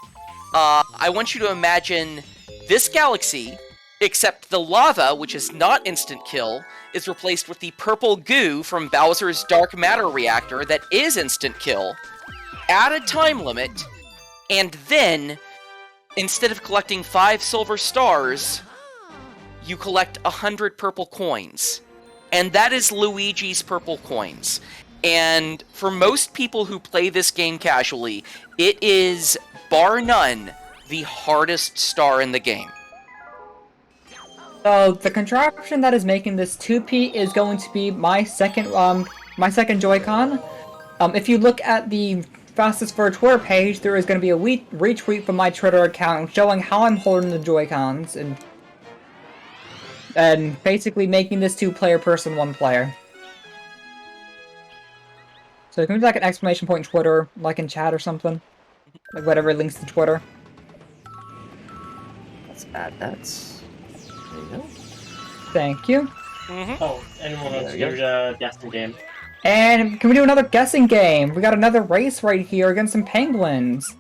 I want you to imagine this galaxy, except the lava, which is not instant kill, is replaced with the purple goo from Bowser's Dark Matter reactor that is instant kill. Add a time limit, and then, instead of collecting 5 silver stars, you collect 100 purple coins. And that is Luigi's purple coins. And for most people who play this game casually, it is, bar none, the hardest star in the game. So the contraption that is making this 2P is going to be my second Joy-Con. If you look at the fastest for Twitter page, there is going to be a retweet from my Twitter account showing how I'm holding the Joy-Cons and basically making this 2-player person 1-player. So can we do like an exclamation point Twitter, like in chat or something? Like whatever links to Twitter. Let's add that. There you go. Thank you. Oh, anyone wants to There do you the guessing game? And can we do another guessing game? We got another race right here against some penguins.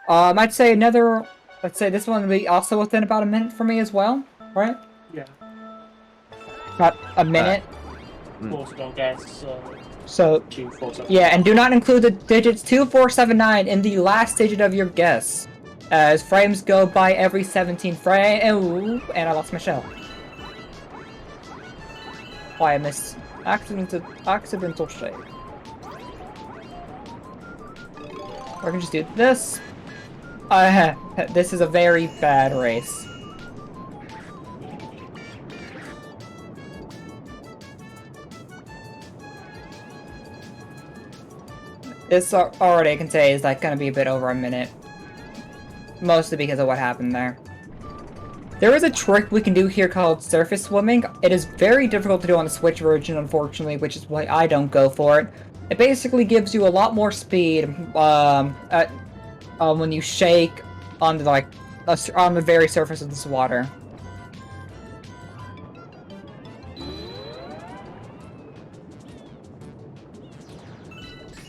I'd say another. Let's say this one will be also within about a minute for me as well, right? Yeah. About a minute. Of course, don't guess. So 2, 4, 7. yeah, and do not include the digits 2, 4, 7, 9 in the last digit of your guess, as frames go by every 17 frame. Ooh, and I lost my shell. Why I missed accidental shade. We're gonna just do this. This is a very bad race. This already I can say is like gonna be a bit over a minute. Mostly because of what happened there. There is a trick we can do here called surface swimming. It is very difficult to do on the Switch version, unfortunately, which is why I don't go for it. It basically gives you a lot more speed when you shake on the on the very surface of this water.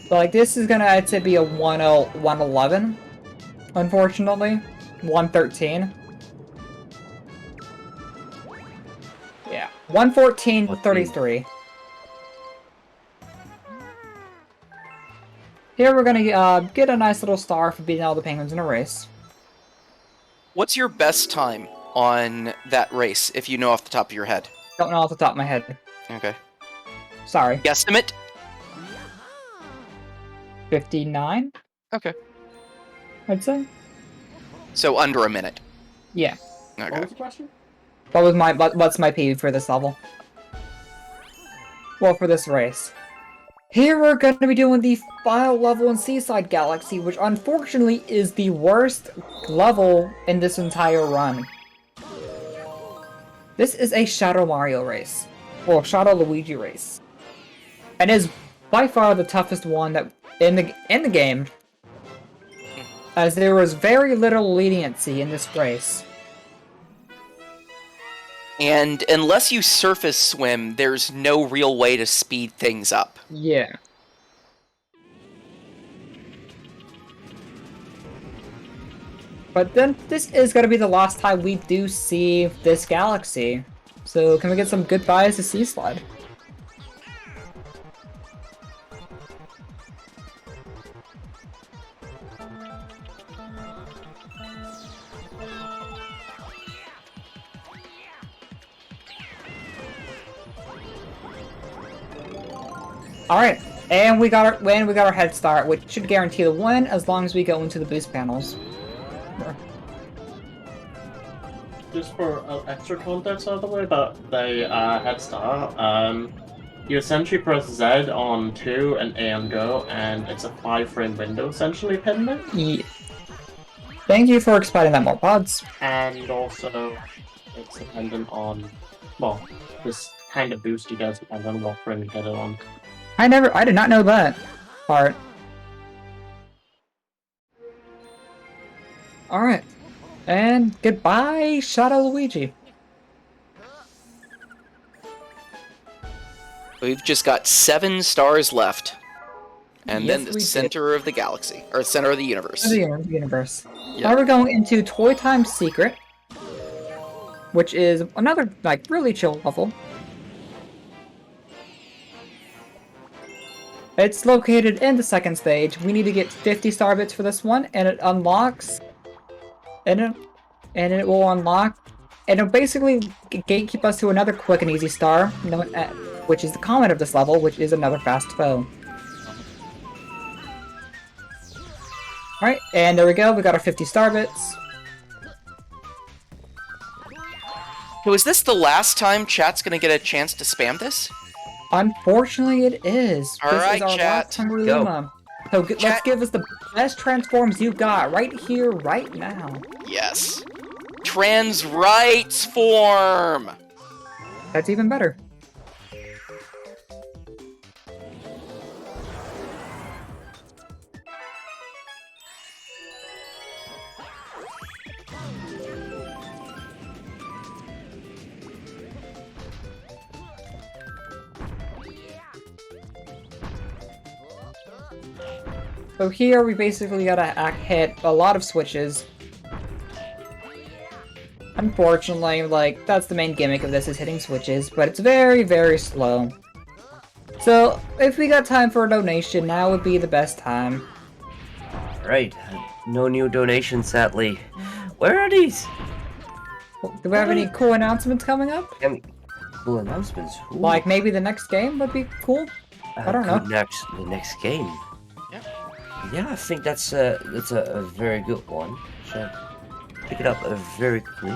But like this is gonna, I'd say, be a 111, unfortunately. 113. Yeah. 114 to 33. Here we're gonna get a nice little star for beating all the penguins in a race. What's your best time on that race, if you know off the top of your head? Don't know off the top of my head. Okay. Sorry. Guesstimate? 59, Okay. I'd say. So under a minute. Yeah. What Okay. was the question? What's my PB for this level? Well, for this race. Here we're going to be doing the final level in Seaside Galaxy, which unfortunately is the worst level in this entire run. This is a Shadow Mario race. Well, Shadow Luigi race. And is by far the toughest one that in the game, as there was very little leniency in this race. And unless you surface swim, there's no real way to speed things up. Yeah. But then this is gonna be the last time we do see this galaxy. So can we get some goodbyes to Sea Slide? Alright, and we got our head start, which should guarantee the win as long as we go into the boost panels. Just for extra context, out of the way, about the head start, you essentially press Z on 2 and A on go, and it's a 5-frame window, essentially, pinning. Yeah. Thank you for explaining that more, Pods. And also, it's dependent on, well, this kind of boost you guys depend on what frame you get it on. I did not know that part. Alright. And goodbye, Shadow Luigi. We've just got 7 stars left. And Yes, then the we did. center of the galaxy, or center of the universe. The universe. Yep. Now we're going into Toy Time Secret, which is another, like, really chill level. It's located in the second stage. We need to get 50 star bits for this one, and it unlocks... And it will unlock... And it'll basically gatekeep us to another quick and easy star, which is the comment of this level, which is another fast foe. Alright, and there we go. We got our 50 star bits. So is this the last time chat's gonna get a chance to spam this? Unfortunately, it is. All This right, is our chat. last Hungry Luma. So let's give us the best transforms you got right here, right now. Yes. Trans rights form! That's even better. So here we basically gotta hit a lot of switches. Unfortunately, like, that's the main gimmick of this, is hitting switches, but it's very, very slow. So, if we got time for a donation, now would be the best time. Right. No new donations, sadly. Where are these? Do we have any cool announcements coming up? Cool announcements. Ooh. Like, maybe the next game would be cool? I don't know. The next game. Yeah. Yeah, I think that's a very good one. Should pick it up very quickly.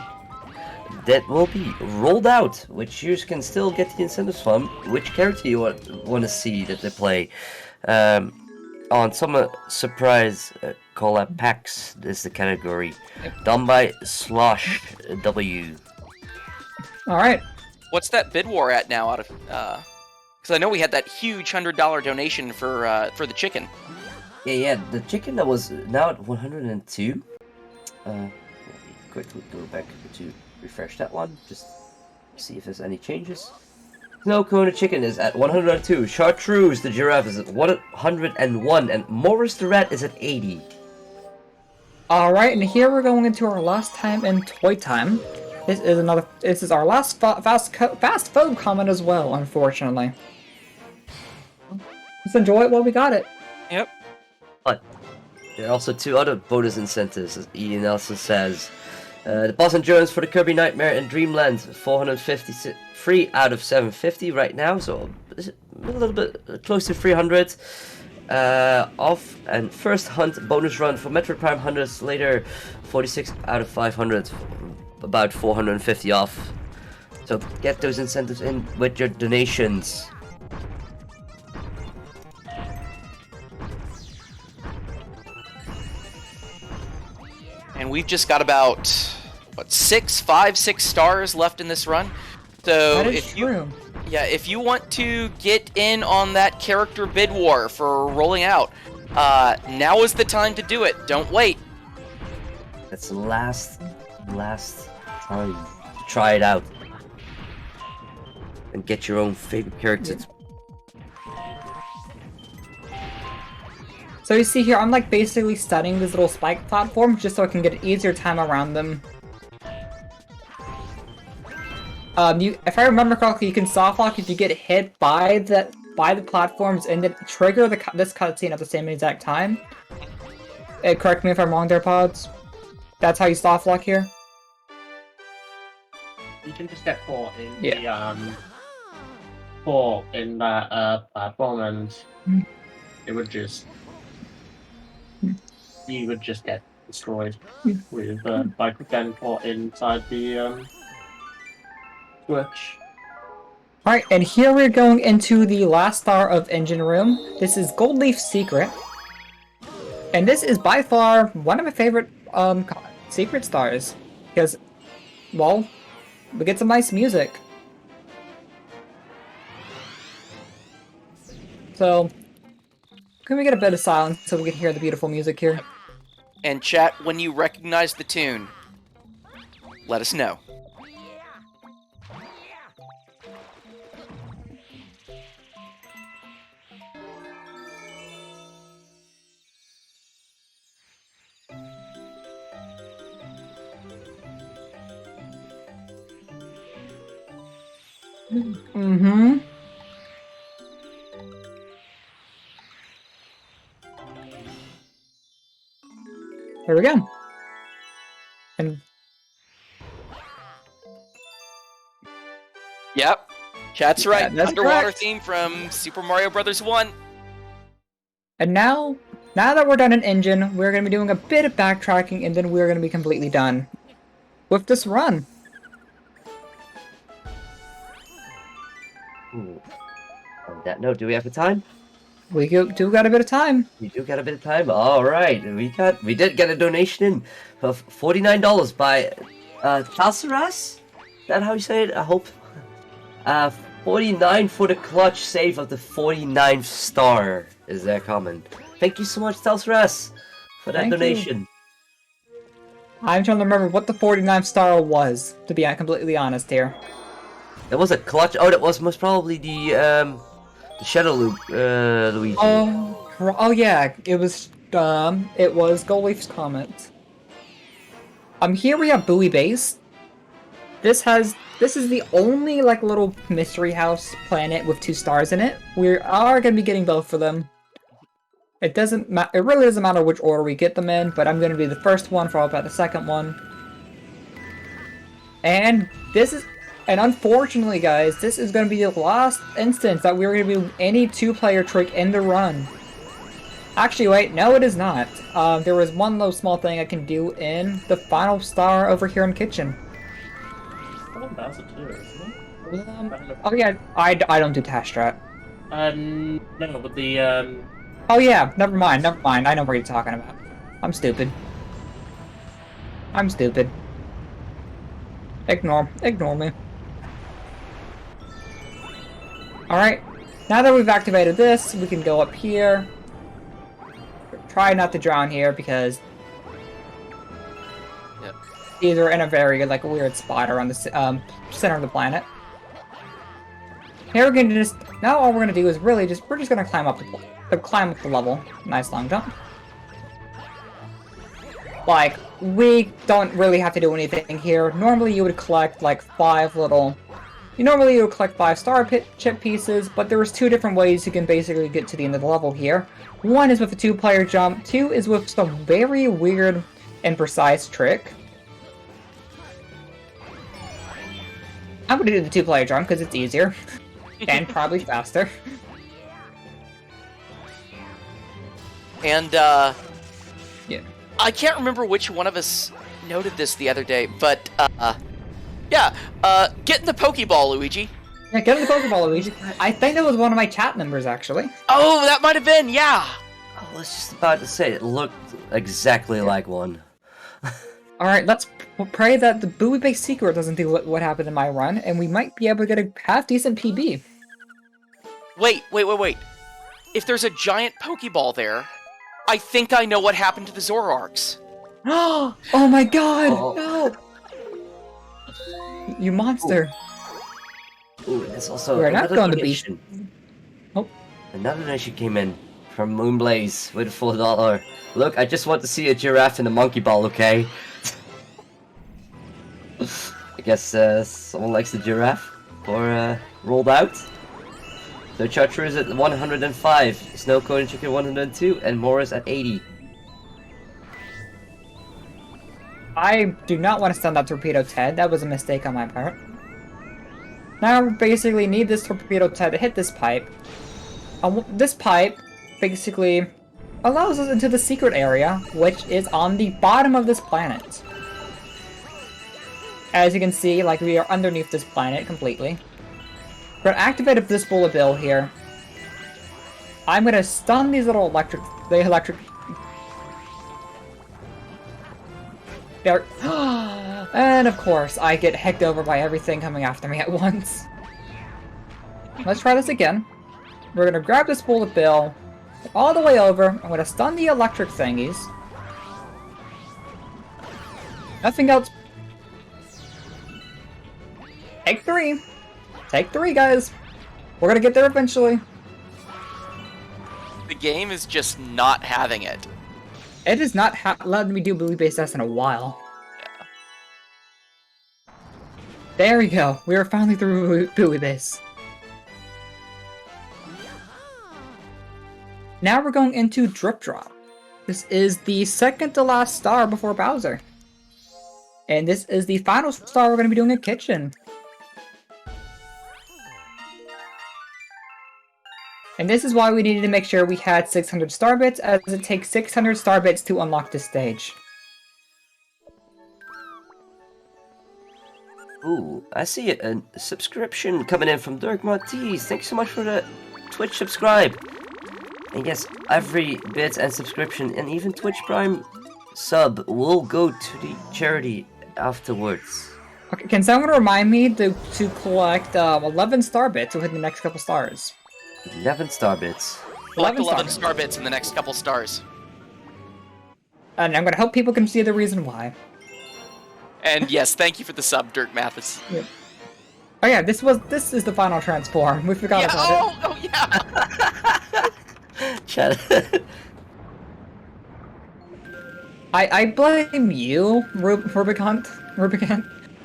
That will be rolled out, which you can still get the incentives from. Which character you want to see that they play? On some surprise collab packs is the category. Done by Slosh W. Alright. What's that bid war at now? Out of because I know we had that huge $100 donation for the chicken. Yeah, the chicken that was now at 102. Let me quickly go back to refresh that one, just see if there's any changes. Snow Cone Chicken is at 102. Chartreuse the giraffe is at 101, and Morris the rat is at 80. Alright, and here we're going into our last time in Toy Time. This is our last fast food comment as well, unfortunately. Let's enjoy it while we got it. Yep. But there are also 2 other bonus incentives, as Ian also says. The boss endurance for the Kirby Nightmare and Dreamland, 453 out of 750 right now, so a little bit close to 300 off. And first hunt bonus run for Metroid Prime Hunters later, 46 out of 500, about 450 off. So get those incentives in with your donations. And we've just got about, what, 6 stars left in this run. So That is if you, true. yeah, if you want to get in on that character bid war for rolling out, now is the time to do it. Don't wait. That's the last time to try it out and get your own favorite characters. So you see here, I'm like basically studying these little spike platforms just so I can get an easier time around them. If I remember correctly, you can softlock if you get hit by the platforms and then trigger this cutscene at the same exact time. Correct me if I'm wrong there, Pods. That's how you softlock here. You can just get caught in caught in that platform, and it would just you would just get destroyed with by getting caught inside the switch. Alright, and here we're going into the last star of Engine Room. This is Gold Leaf Secret. And this is by far one of my favorite secret stars. Because, well, we get some nice music. So, can we get a bit of silence so we can hear the beautiful music here? And chat, when you recognize the tune, let us know. Mm-hmm. Here we go. And Yep. Chat's right. yeah, that's Underwater correct. theme from Super Mario Brothers 1. And now that we're done in engine, we're going to be doing a bit of backtracking, and then we're going to be completely done with this run. Ooh. On that note, do we have the time? We do got a bit of time. We do got a bit of time. All right, we did get a donation in of $49 by Talsaras. Is that how you say it? I hope. 49 for the clutch save of the 49th star is their comment. Thank you so much, Talsaras, for that Thank you. donation. I'm trying to remember what the 49th star was, to be completely honest here. It was a clutch. Oh, that was most probably the Shadow Loop, Luigi. Oh yeah, it was Goldleaf's comment. Here we have Bowie Base. This is the only like little mystery house planet with 2 stars in it. We are gonna be getting both of them. It really doesn't matter which order we get them in, but I'm gonna be the first one, followed by the second one. And unfortunately, guys, this is gonna be the last instance that we're gonna be any 2-player trick in the run. Actually, wait, no, it is not. There was one little small thing I can do in the final star over here in kitchen. Oh, that's it too, isn't it? Oh yeah, I don't do task strat. No, but the Oh yeah, never mind. I know what you're talking about. I'm stupid. Ignore me. Alright, now that we've activated this, we can go up here. Try not to drown here, because these are in a very, like, weird spot around the center of the planet. Here we're gonna now all we're gonna do is really we're just gonna climb up the level. Nice long jump. Like, we don't really have to do anything here. Normally you would collect like 5 star chip pieces, but there's 2 different ways you can basically get to the end of the level here. One is with a 2-player jump, 2 is with some very weird and precise trick. I'm gonna do the 2-player jump because it's easier. And probably faster. And, Yeah. I can't remember which one of us noted this the other day, but, yeah, get in the Pokeball, Luigi. Yeah, get in the Pokeball, Luigi. I think that was one of my chat members, actually. Oh, that might have been, yeah! I was just about to say, it looked exactly like one. Alright, let's pray that the Bowie Base Secret doesn't do what happened in my run, and we might be able to get a half-decent PB. Wait. If there's a giant Pokeball there, I think I know what happened to the Zoroarks. Oh my god! Oh. No! You monster. Ooh, and there's also We're not another going to be... donation. Oh. Another donation came in from Moonblaze with $4. Look, I just want to see a giraffe and a monkey ball, okay? I guess someone likes the giraffe or rolled out. So Charger is at 105, Snow Cone and Chicken 102, and Morris at 80. I do not want to stun that Torpedo's head. That was a mistake on my part. Now we basically need this Torpedo's head to hit this pipe. This pipe basically allows us into the secret area, which is on the bottom of this planet. As you can see, like, we are underneath this planet completely. We're gonna activate this bullet bill here. I'm gonna stun these little electric... There. And of course, I get hecked over by everything coming after me at once. Let's try this again. We're gonna grab this bullet bill all the way over. I'm gonna stun the electric thingies. Nothing else. Take 3. Take 3, guys. We're gonna get there eventually. The game is just not having it. It has not allowed me to do Bowie Base S in a while. There we go. We are finally through with this. Now we're going into Drip Drop. This is the second to last star before Bowser. And this is the final star we're going to be doing in Kitchen. And this is why we needed to make sure we had 600 star bits, as it takes 600 star bits to unlock this stage. Ooh, I see a subscription coming in from Dirk Martins. Thanks so much for the Twitch subscribe. And yes, every bit and subscription and even Twitch Prime sub will go to the charity afterwards. Okay, can someone remind me to collect 11 star bits within the next couple stars? 11 star bits. Collect 11 star bits in the next couple stars. And I'm gonna hope people can see the reason why. And yes, thank you for the sub, Dirk Mathis. Yeah. Oh yeah, this is the final transform. We forgot about it. Oh yeah. Chat. I blame you, Rubicant,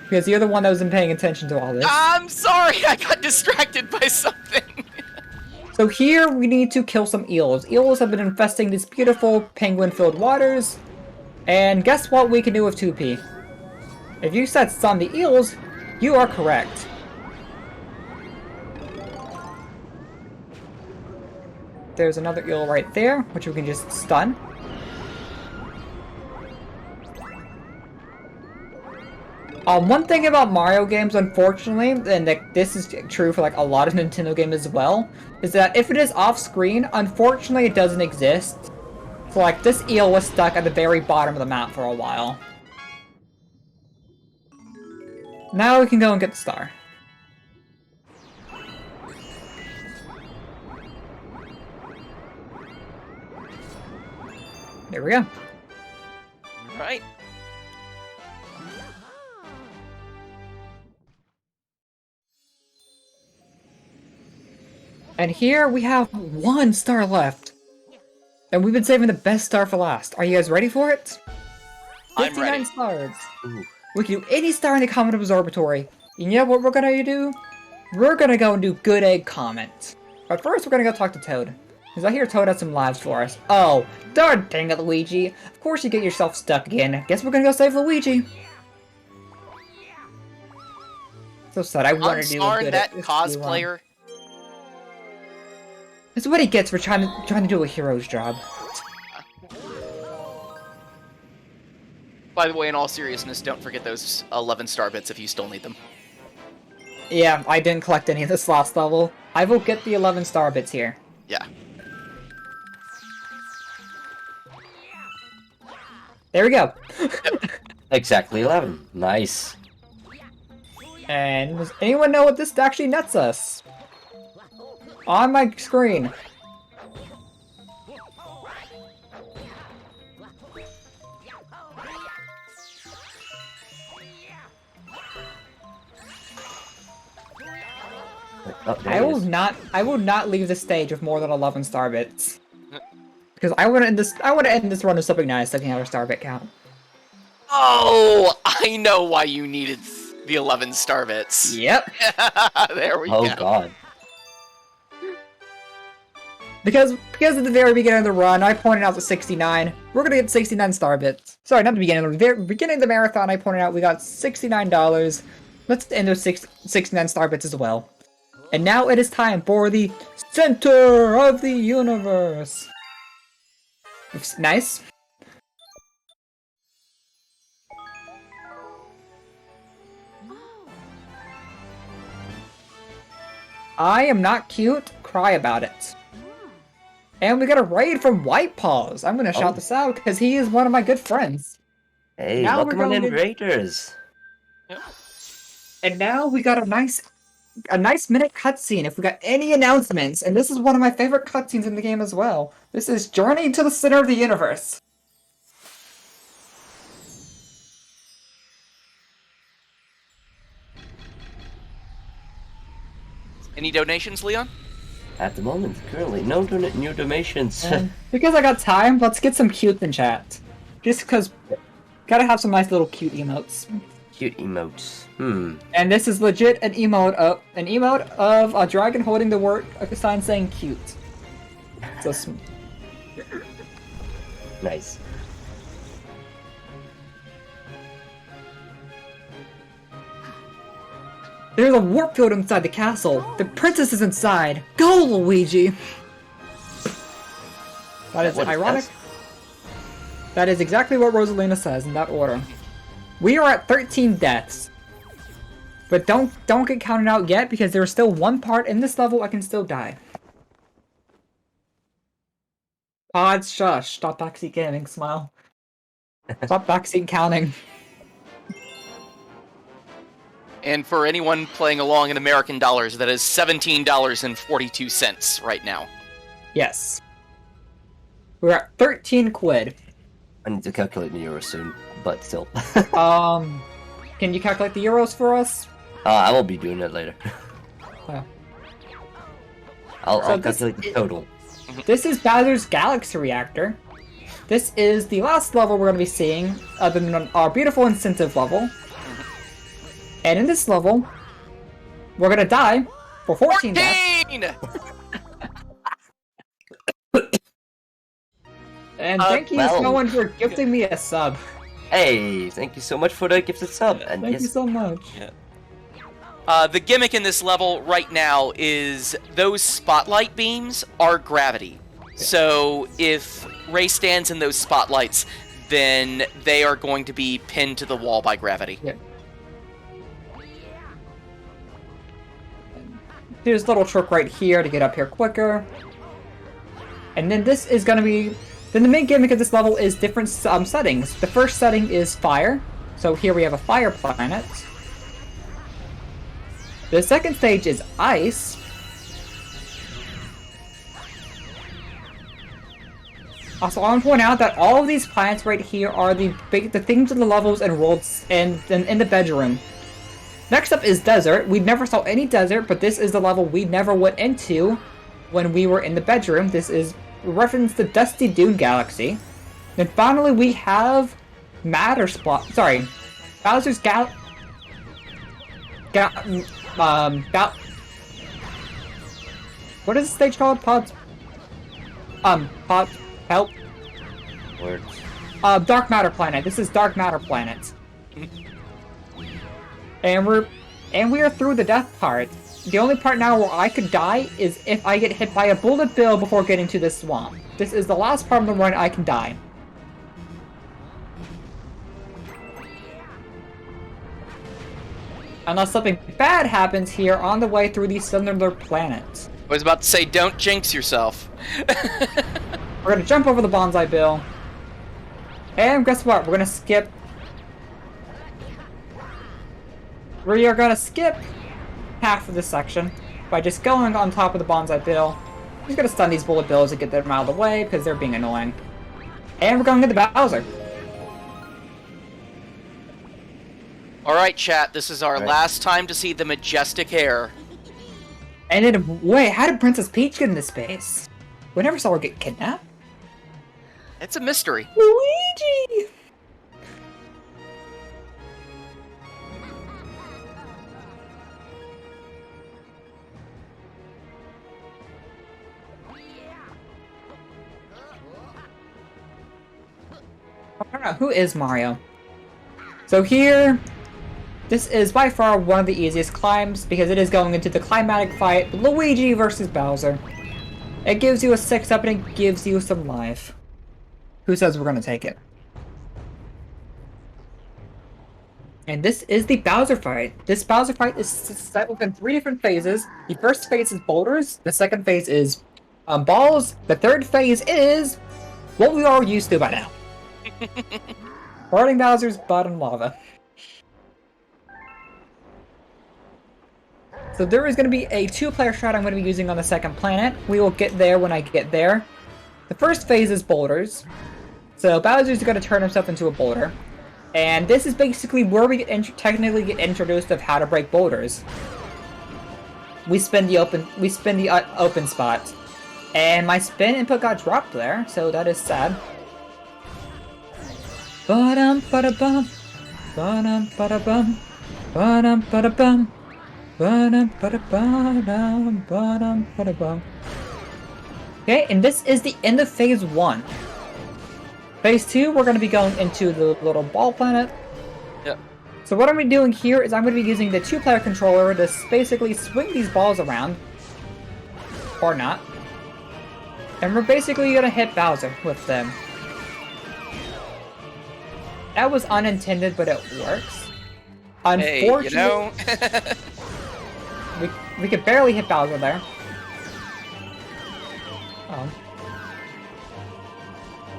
because you're the one that wasn't paying attention to all this. I'm sorry, I got distracted by something. So here we need to kill some eels. Eels have been infesting these beautiful penguin-filled waters. And guess what we can do with 2P? If you said stun the eels, you are correct. There's another eel right there, which we can just stun. One thing about Mario games, unfortunately, and this is true for like a lot of Nintendo games as well, is that if it is off-screen, unfortunately it doesn't exist. So like, this eel was stuck at the very bottom of the map for a while. Now we can go and get the star. There we go. Right. And here we have 1 star left. And we've been saving the best star for last. Are you guys ready for it? I'm 59 ready. stars. Ooh. We can do any star in the comment observatory. And you know what we're gonna do? We're gonna go and do Good Egg Comment. But first we're gonna go talk to Toad. Because I hear Toad has some lives for us. Oh, darn dang it, Luigi. Of course you get yourself stuck again. Guess we're gonna go save Luigi. So sad, I wanted to do a Unstarn good that this cosplayer. That's what he gets for trying to do a hero's job. By the way, in all seriousness, don't forget those 11 star bits if you still need them. Yeah, I didn't collect any of this last level. I will get the 11 star bits here. Yeah. There we go. Exactly 11. Nice. And does anyone know what this actually nets us? On my screen. Oh, there I it will is. not leave the stage with more than 11 star bits. Because I want to end this run with something nice, like another star bit count. Oh, I know why you needed the 11 star bits. Yep. There we Oh go. god. Because at the very beginning of the run, I pointed out the 69. We're gonna get 69 star bits. Sorry, not the beginning. The very beginning of the marathon, I pointed out we got $69. Let's end with 69 star bits as well. And now it is time for the center of the universe. It's nice. I am not cute. Cry about it. And we got a raid from White Paws. I'm gonna shout this out because he is one of my good friends. Hey, Now welcome we're on in, going to- Raiders. And now we got a nice minute cutscene if we got any announcements. And this is one of my favorite cutscenes in the game as well. This is Journey to the Center of the Universe. Any donations, Leon? At the moment, currently, no new donations. And because I got time, let's get some cute in chat. Just because, gotta have some nice little cute emotes. Cute emotes. Hmm. And this is legit an emote of a dragon holding the word a sign saying cute. So Nice. there's a warp field inside the castle. The princess is inside. Go, Luigi. That is What ironic. that? That is exactly what Rosalina says in that order. We are at 13 deaths. But don't get counted out yet because there's still one part in this level I can still die. Pods, shush. Stop backseat gaming, smile. Stop backseat counting. And for anyone playing along in American dollars, that is $17.42 right now. Yes. We're at 13 quid. I need to calculate the euro soon, but still. Can you calculate the euros for us? I will be doing that later. Oh. I'll calculate the total. This is Bowser's Galaxy Reactor. This is the last level we're going to be seeing, other than our beautiful incentive level. And in this level, we're going to die for 14 deaths. And thank you so much for gifting me a sub. Hey, thank you so much for the gifted sub. And Thank you so much. Yeah. The gimmick in this level right now is those spotlight beams are gravity. So if Ray stands in those spotlights, then they are going to be pinned to the wall by gravity. Yeah. Here's a little trick right here to get up here quicker. And then this is going to be... Then the main gimmick of this level is different settings. The first setting is fire. So here we have a fire planet. The second stage is ice. Also, I want to point out that all of these planets right here are the things of the levels and worlds and in the bedroom. Next up is desert. We never saw any desert, but this is the level we never went into when we were in the bedroom. This is a reference to Dusty Dune Galaxy. Then finally we have Bowser's what is the stage called? Help. Words. Dark Matter Planet. This is Dark Matter Planet. And we are through the death part. The only part now where I could die is if I get hit by a bullet bill before getting to this swamp. This is the last part of the run I can die. Unless something bad happens here on the way through these similar planets. I was about to say, don't jinx yourself. We're gonna jump over the bonsai bill. And guess what? We're gonna skip. We are gonna skip half of this section by just going on top of the bonsai bill. I'm just gonna stun these bullet bills and get them out of the way because they're being annoying. And we're going to the Bowser. Alright, chat, this is our last time to see the majestic hair. And then, wait, how did Princess Peach get into space? We never saw her get kidnapped. It's a mystery. Luigi! I don't know, who is Mario? So here, this is by far one of the easiest climbs because it is going into the climatic fight, Luigi versus Bowser. It gives you a 6-up and it gives you some life. Who says we're gonna take it? And this is the Bowser fight. This Bowser fight is set within 3 different phases. The first phase is boulders, the second phase is balls, the third phase is what we are used to by now. Burning Bowser's butt in lava. So there is going to be a 2-player strat I'm going to be using on the second planet. We will get there when I get there. The first phase is boulders. So Bowser's going to turn himself into a boulder. And this is basically where we technically get introduced of how to break boulders. We spin the open spot. And my spin input got dropped there, so that is sad. Ba-dum, ba-da-bum. Ba-dum, ba-da-bum. Ba-dum, ba-da-bum. Ba-dum, ba-da-ba-dum. Ba-dum, ba-da-bum. Okay, and this is the end of phase 1. Phase 2, we're going to be going into the little ball planet. Yep. So what I'm going to be doing here is I'm going to be using the 2-player controller to basically swing these balls around. Or not. And we're basically going to hit Bowser with them. That was unintended, but it works. Hey, Unfortunately, you know. we could barely hit Bowser there.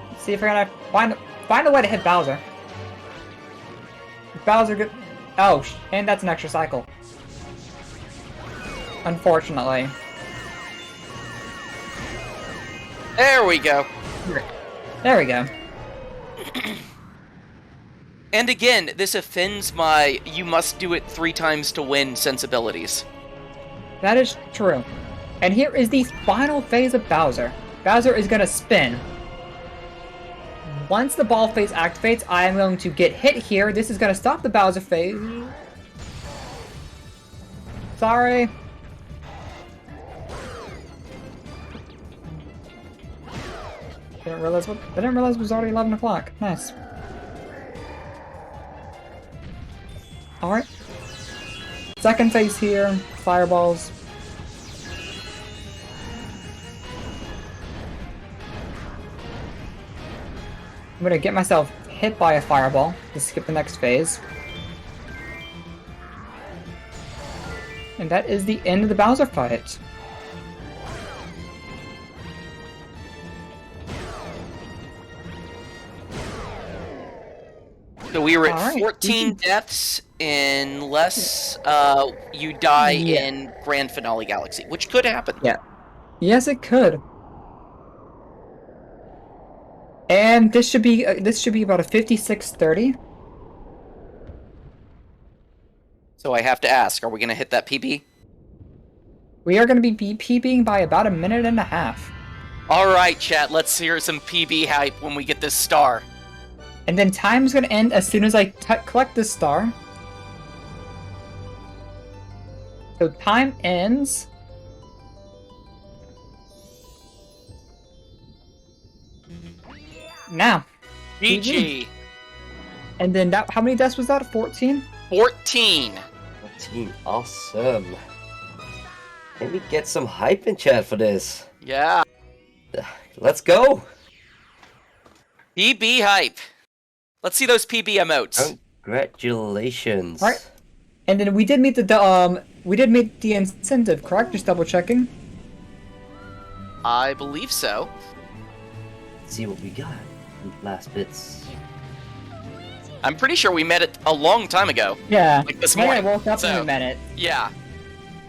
Let's see if we're gonna find a way to hit Bowser. Bowser good. Oh, and that's an extra cycle. Unfortunately. There we go. There we go. And again, this offends my "you must do it 3 times to win" sensibilities. That is true. And here is the final phase of Bowser. Bowser is gonna spin. Once the ball phase activates, I am going to get hit here. This is gonna stop the Bowser phase. Sorry. Didn't realize it was already 11 o'clock. Nice. Alright. Second phase here. Fireballs. I'm gonna get myself hit by a fireball to skip the next phase. And that is the end of the Bowser fight. So we were at Alright. 14 deaths unless you die in Grand Finale Galaxy, which could happen. Yeah. Yes, it could. And this should be about a 56-30. So I have to ask, are we going to hit that PB? We are going to be PBing by about a minute and a half. All right, chat, let's hear some PB hype when we get this star. And then time's going to end as soon as I collect this star. So time ends. Now. GG. And then that, how many deaths was that? 14? 14. 14, awesome. Maybe get some hype in chat for this. Yeah. Let's go. PB hype. Let's see those PB emotes. Congratulations. All right. And then we did meet the incentive, correct? Just double checking. I believe so. Let's see what we got. Last bits. I'm pretty sure we met it a long time ago. Yeah. Like this When morning. I woke up So, and we met it. Yeah.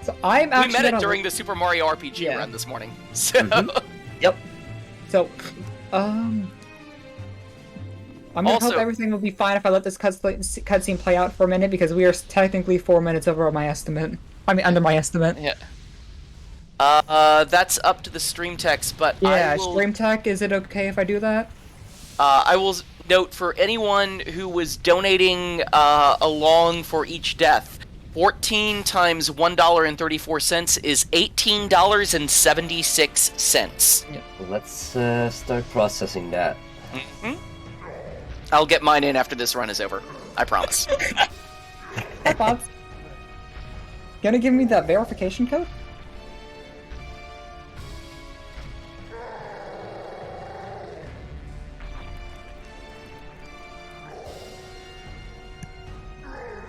So I'm actually We met it gonna during the Super Mario RPG run this morning. So Yep. So, I'm gonna Also- hope everything will be fine if I let this cutscene play out for a minute, because we are technically 4 minutes over my estimate. I mean, under my estimate. yeah. That's up to the stream text, but Yeah, I will, stream tech, is it okay if I do that? I will note for anyone who was donating along for each death, 14 times $1.34 is $18.76. Well, let's start processing that. Mm-hmm. I'll get mine in after this run is over. I promise. Hi, Bob. Gonna give me that verification code?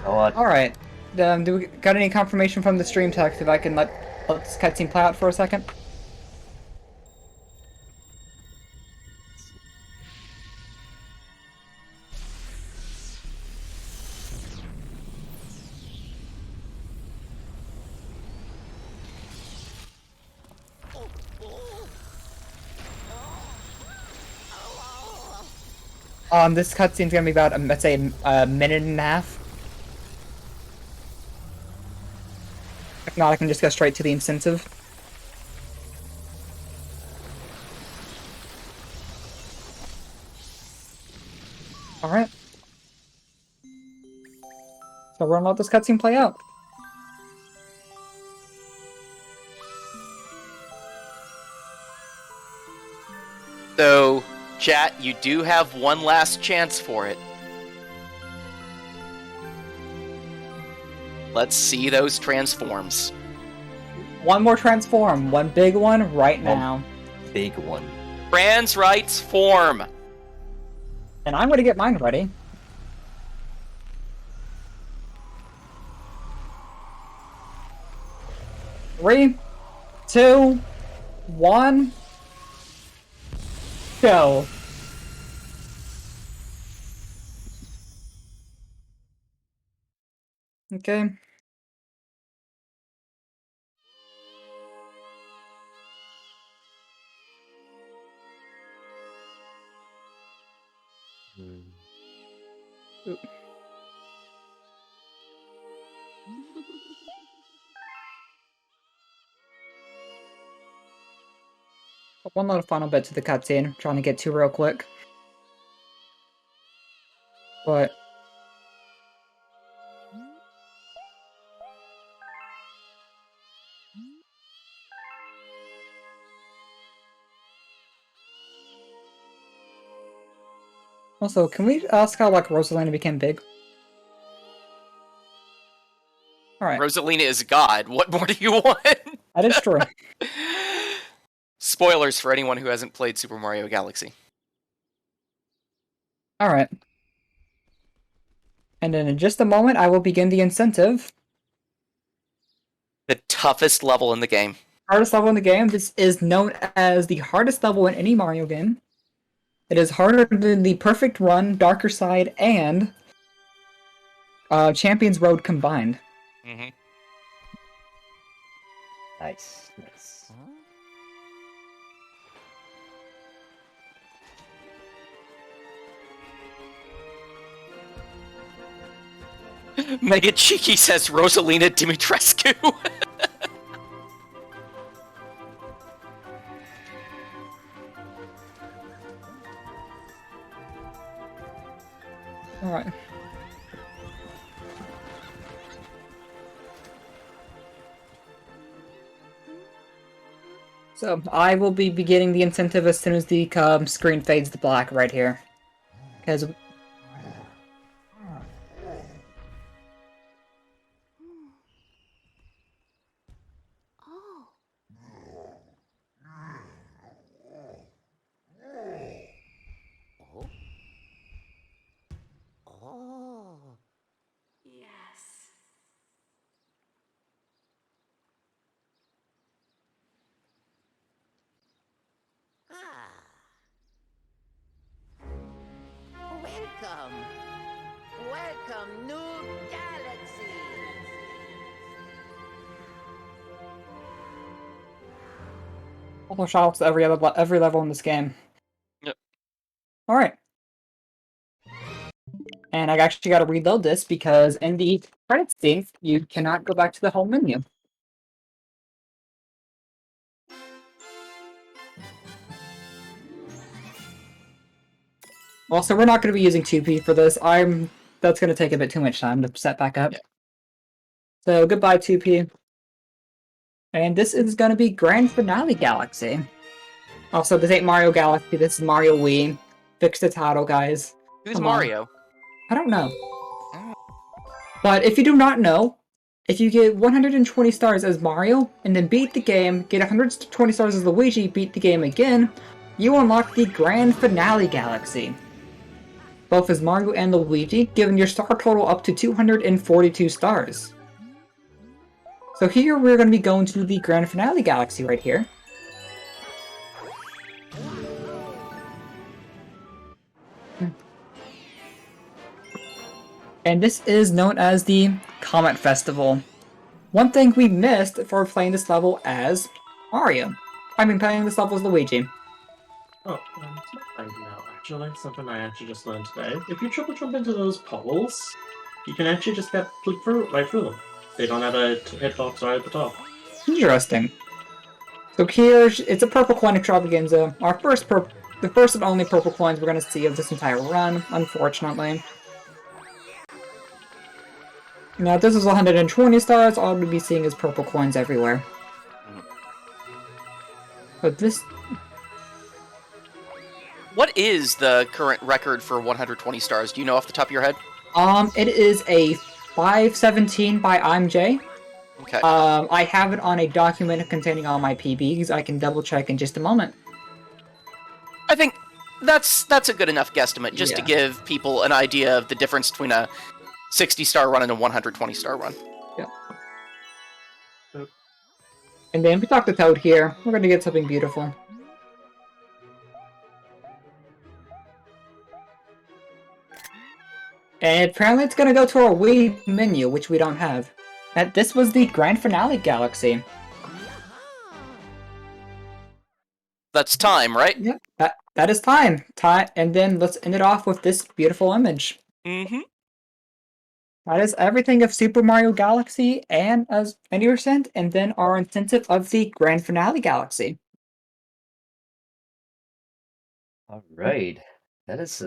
Alright. Do we got any confirmation from the stream text if I can let this cutscene play out for a second? This cutscene's gonna be about, let's say, a minute and a half. If not, I can just go straight to the incentive. Alright. So we're gonna let this cutscene play out. So, chat, you do have one last chance for it. Let's see those transforms. One more transform. One big one right now. Big one. Trans rights form. And I'm gonna get mine ready. Three, two, one, go. Okay. One little final bit to the cutscene. Trying to get to real quick. But also, can we ask how like Rosalina became big? Alright. Rosalina is God. What more do you want? That is true. Spoilers for anyone who hasn't played Super Mario Galaxy. Alright. And then in just a moment, I will begin the incentive. The toughest level in the game. Hardest level in the game. This is known as the hardest level in any Mario game. It is harder than the Perfect Run, Darker Side, and Champion's Road combined. Mm-hmm. Nice, nice. Mega Cheeky says Rosalina Dimitrescu. Alright. So, I will be beginning the incentive as soon as the screen fades to black right here. Because Yes. Welcome. Welcome, new galaxy. all shots every level in this game. Yep. Alright. And I actually got to reload this because in the credits scene, you cannot go back to the home menu. Also, we're not going to be using 2P for this. That's going to take a bit too much time to set back up. Yeah. So, goodbye 2P. And this is going to be Grand Finale Galaxy. Also, this ain't Mario Galaxy, this is Mario Wii. Fix the title, guys. Who's Come on. Mario? I don't know. But if you do not know, if you get 120 stars as Mario, and then beat the game, get 120 stars as Luigi, beat the game again, you unlock the Grand Finale Galaxy. Both as Mario and Luigi, giving your star total up to 242 stars. So here we're going to be going to the Grand Finale Galaxy right here. And this is known as the Comet Festival. One thing we missed for playing this level as Mario. I mean, playing this level as Luigi. Oh, it's finding out actually. Something I actually just learned today. If you triple jump into those poles, you can actually just get right through them. They don't have a hitbox right at the top. Interesting. So here, it's a purple coin extravaganza. The first and only purple coins we're going to see of this entire run, unfortunately. Now, if this is 120 stars, all we'd be seeing is purple coins everywhere. But this... What is the current record for 120 stars? Do you know off the top of your head? It is a 517 by IMJ. Okay. I have it on a document containing all my PBs. I can double check in just a moment. I think that's a good enough guesstimate just to give people an idea of the difference between a 60-star run and a 120-star run. Yeah. And then we talk to Toad here. We're gonna get something beautiful. And apparently it's gonna go to our Wii menu, which we don't have. And this was the Grand Finale Galaxy. That's time, right? Yeah, that is time. And then let's end it off with this beautiful image. Mm-hmm. That is everything of Super Mario Galaxy and as you were sent, and then our incentive of the Grand Finale Galaxy. All right, that's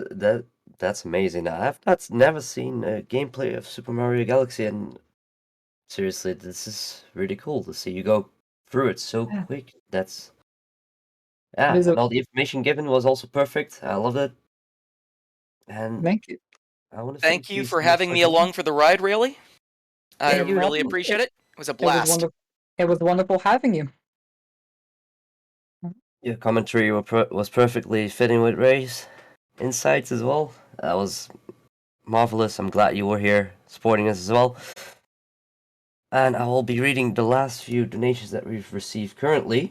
amazing. I've never seen a gameplay of Super Mario Galaxy, and seriously, this is really cool to see you go through it so quick. And all the information given was also perfect. I love it. And thank you. I want to Thank you for having me along for the ride, really. I really appreciate it. It was a blast. It was wonderful having you. Your commentary was perfectly fitting with Ray's insights as well. That was marvelous. I'm glad you were here supporting us as well. And I will be reading the last few donations that we've received currently.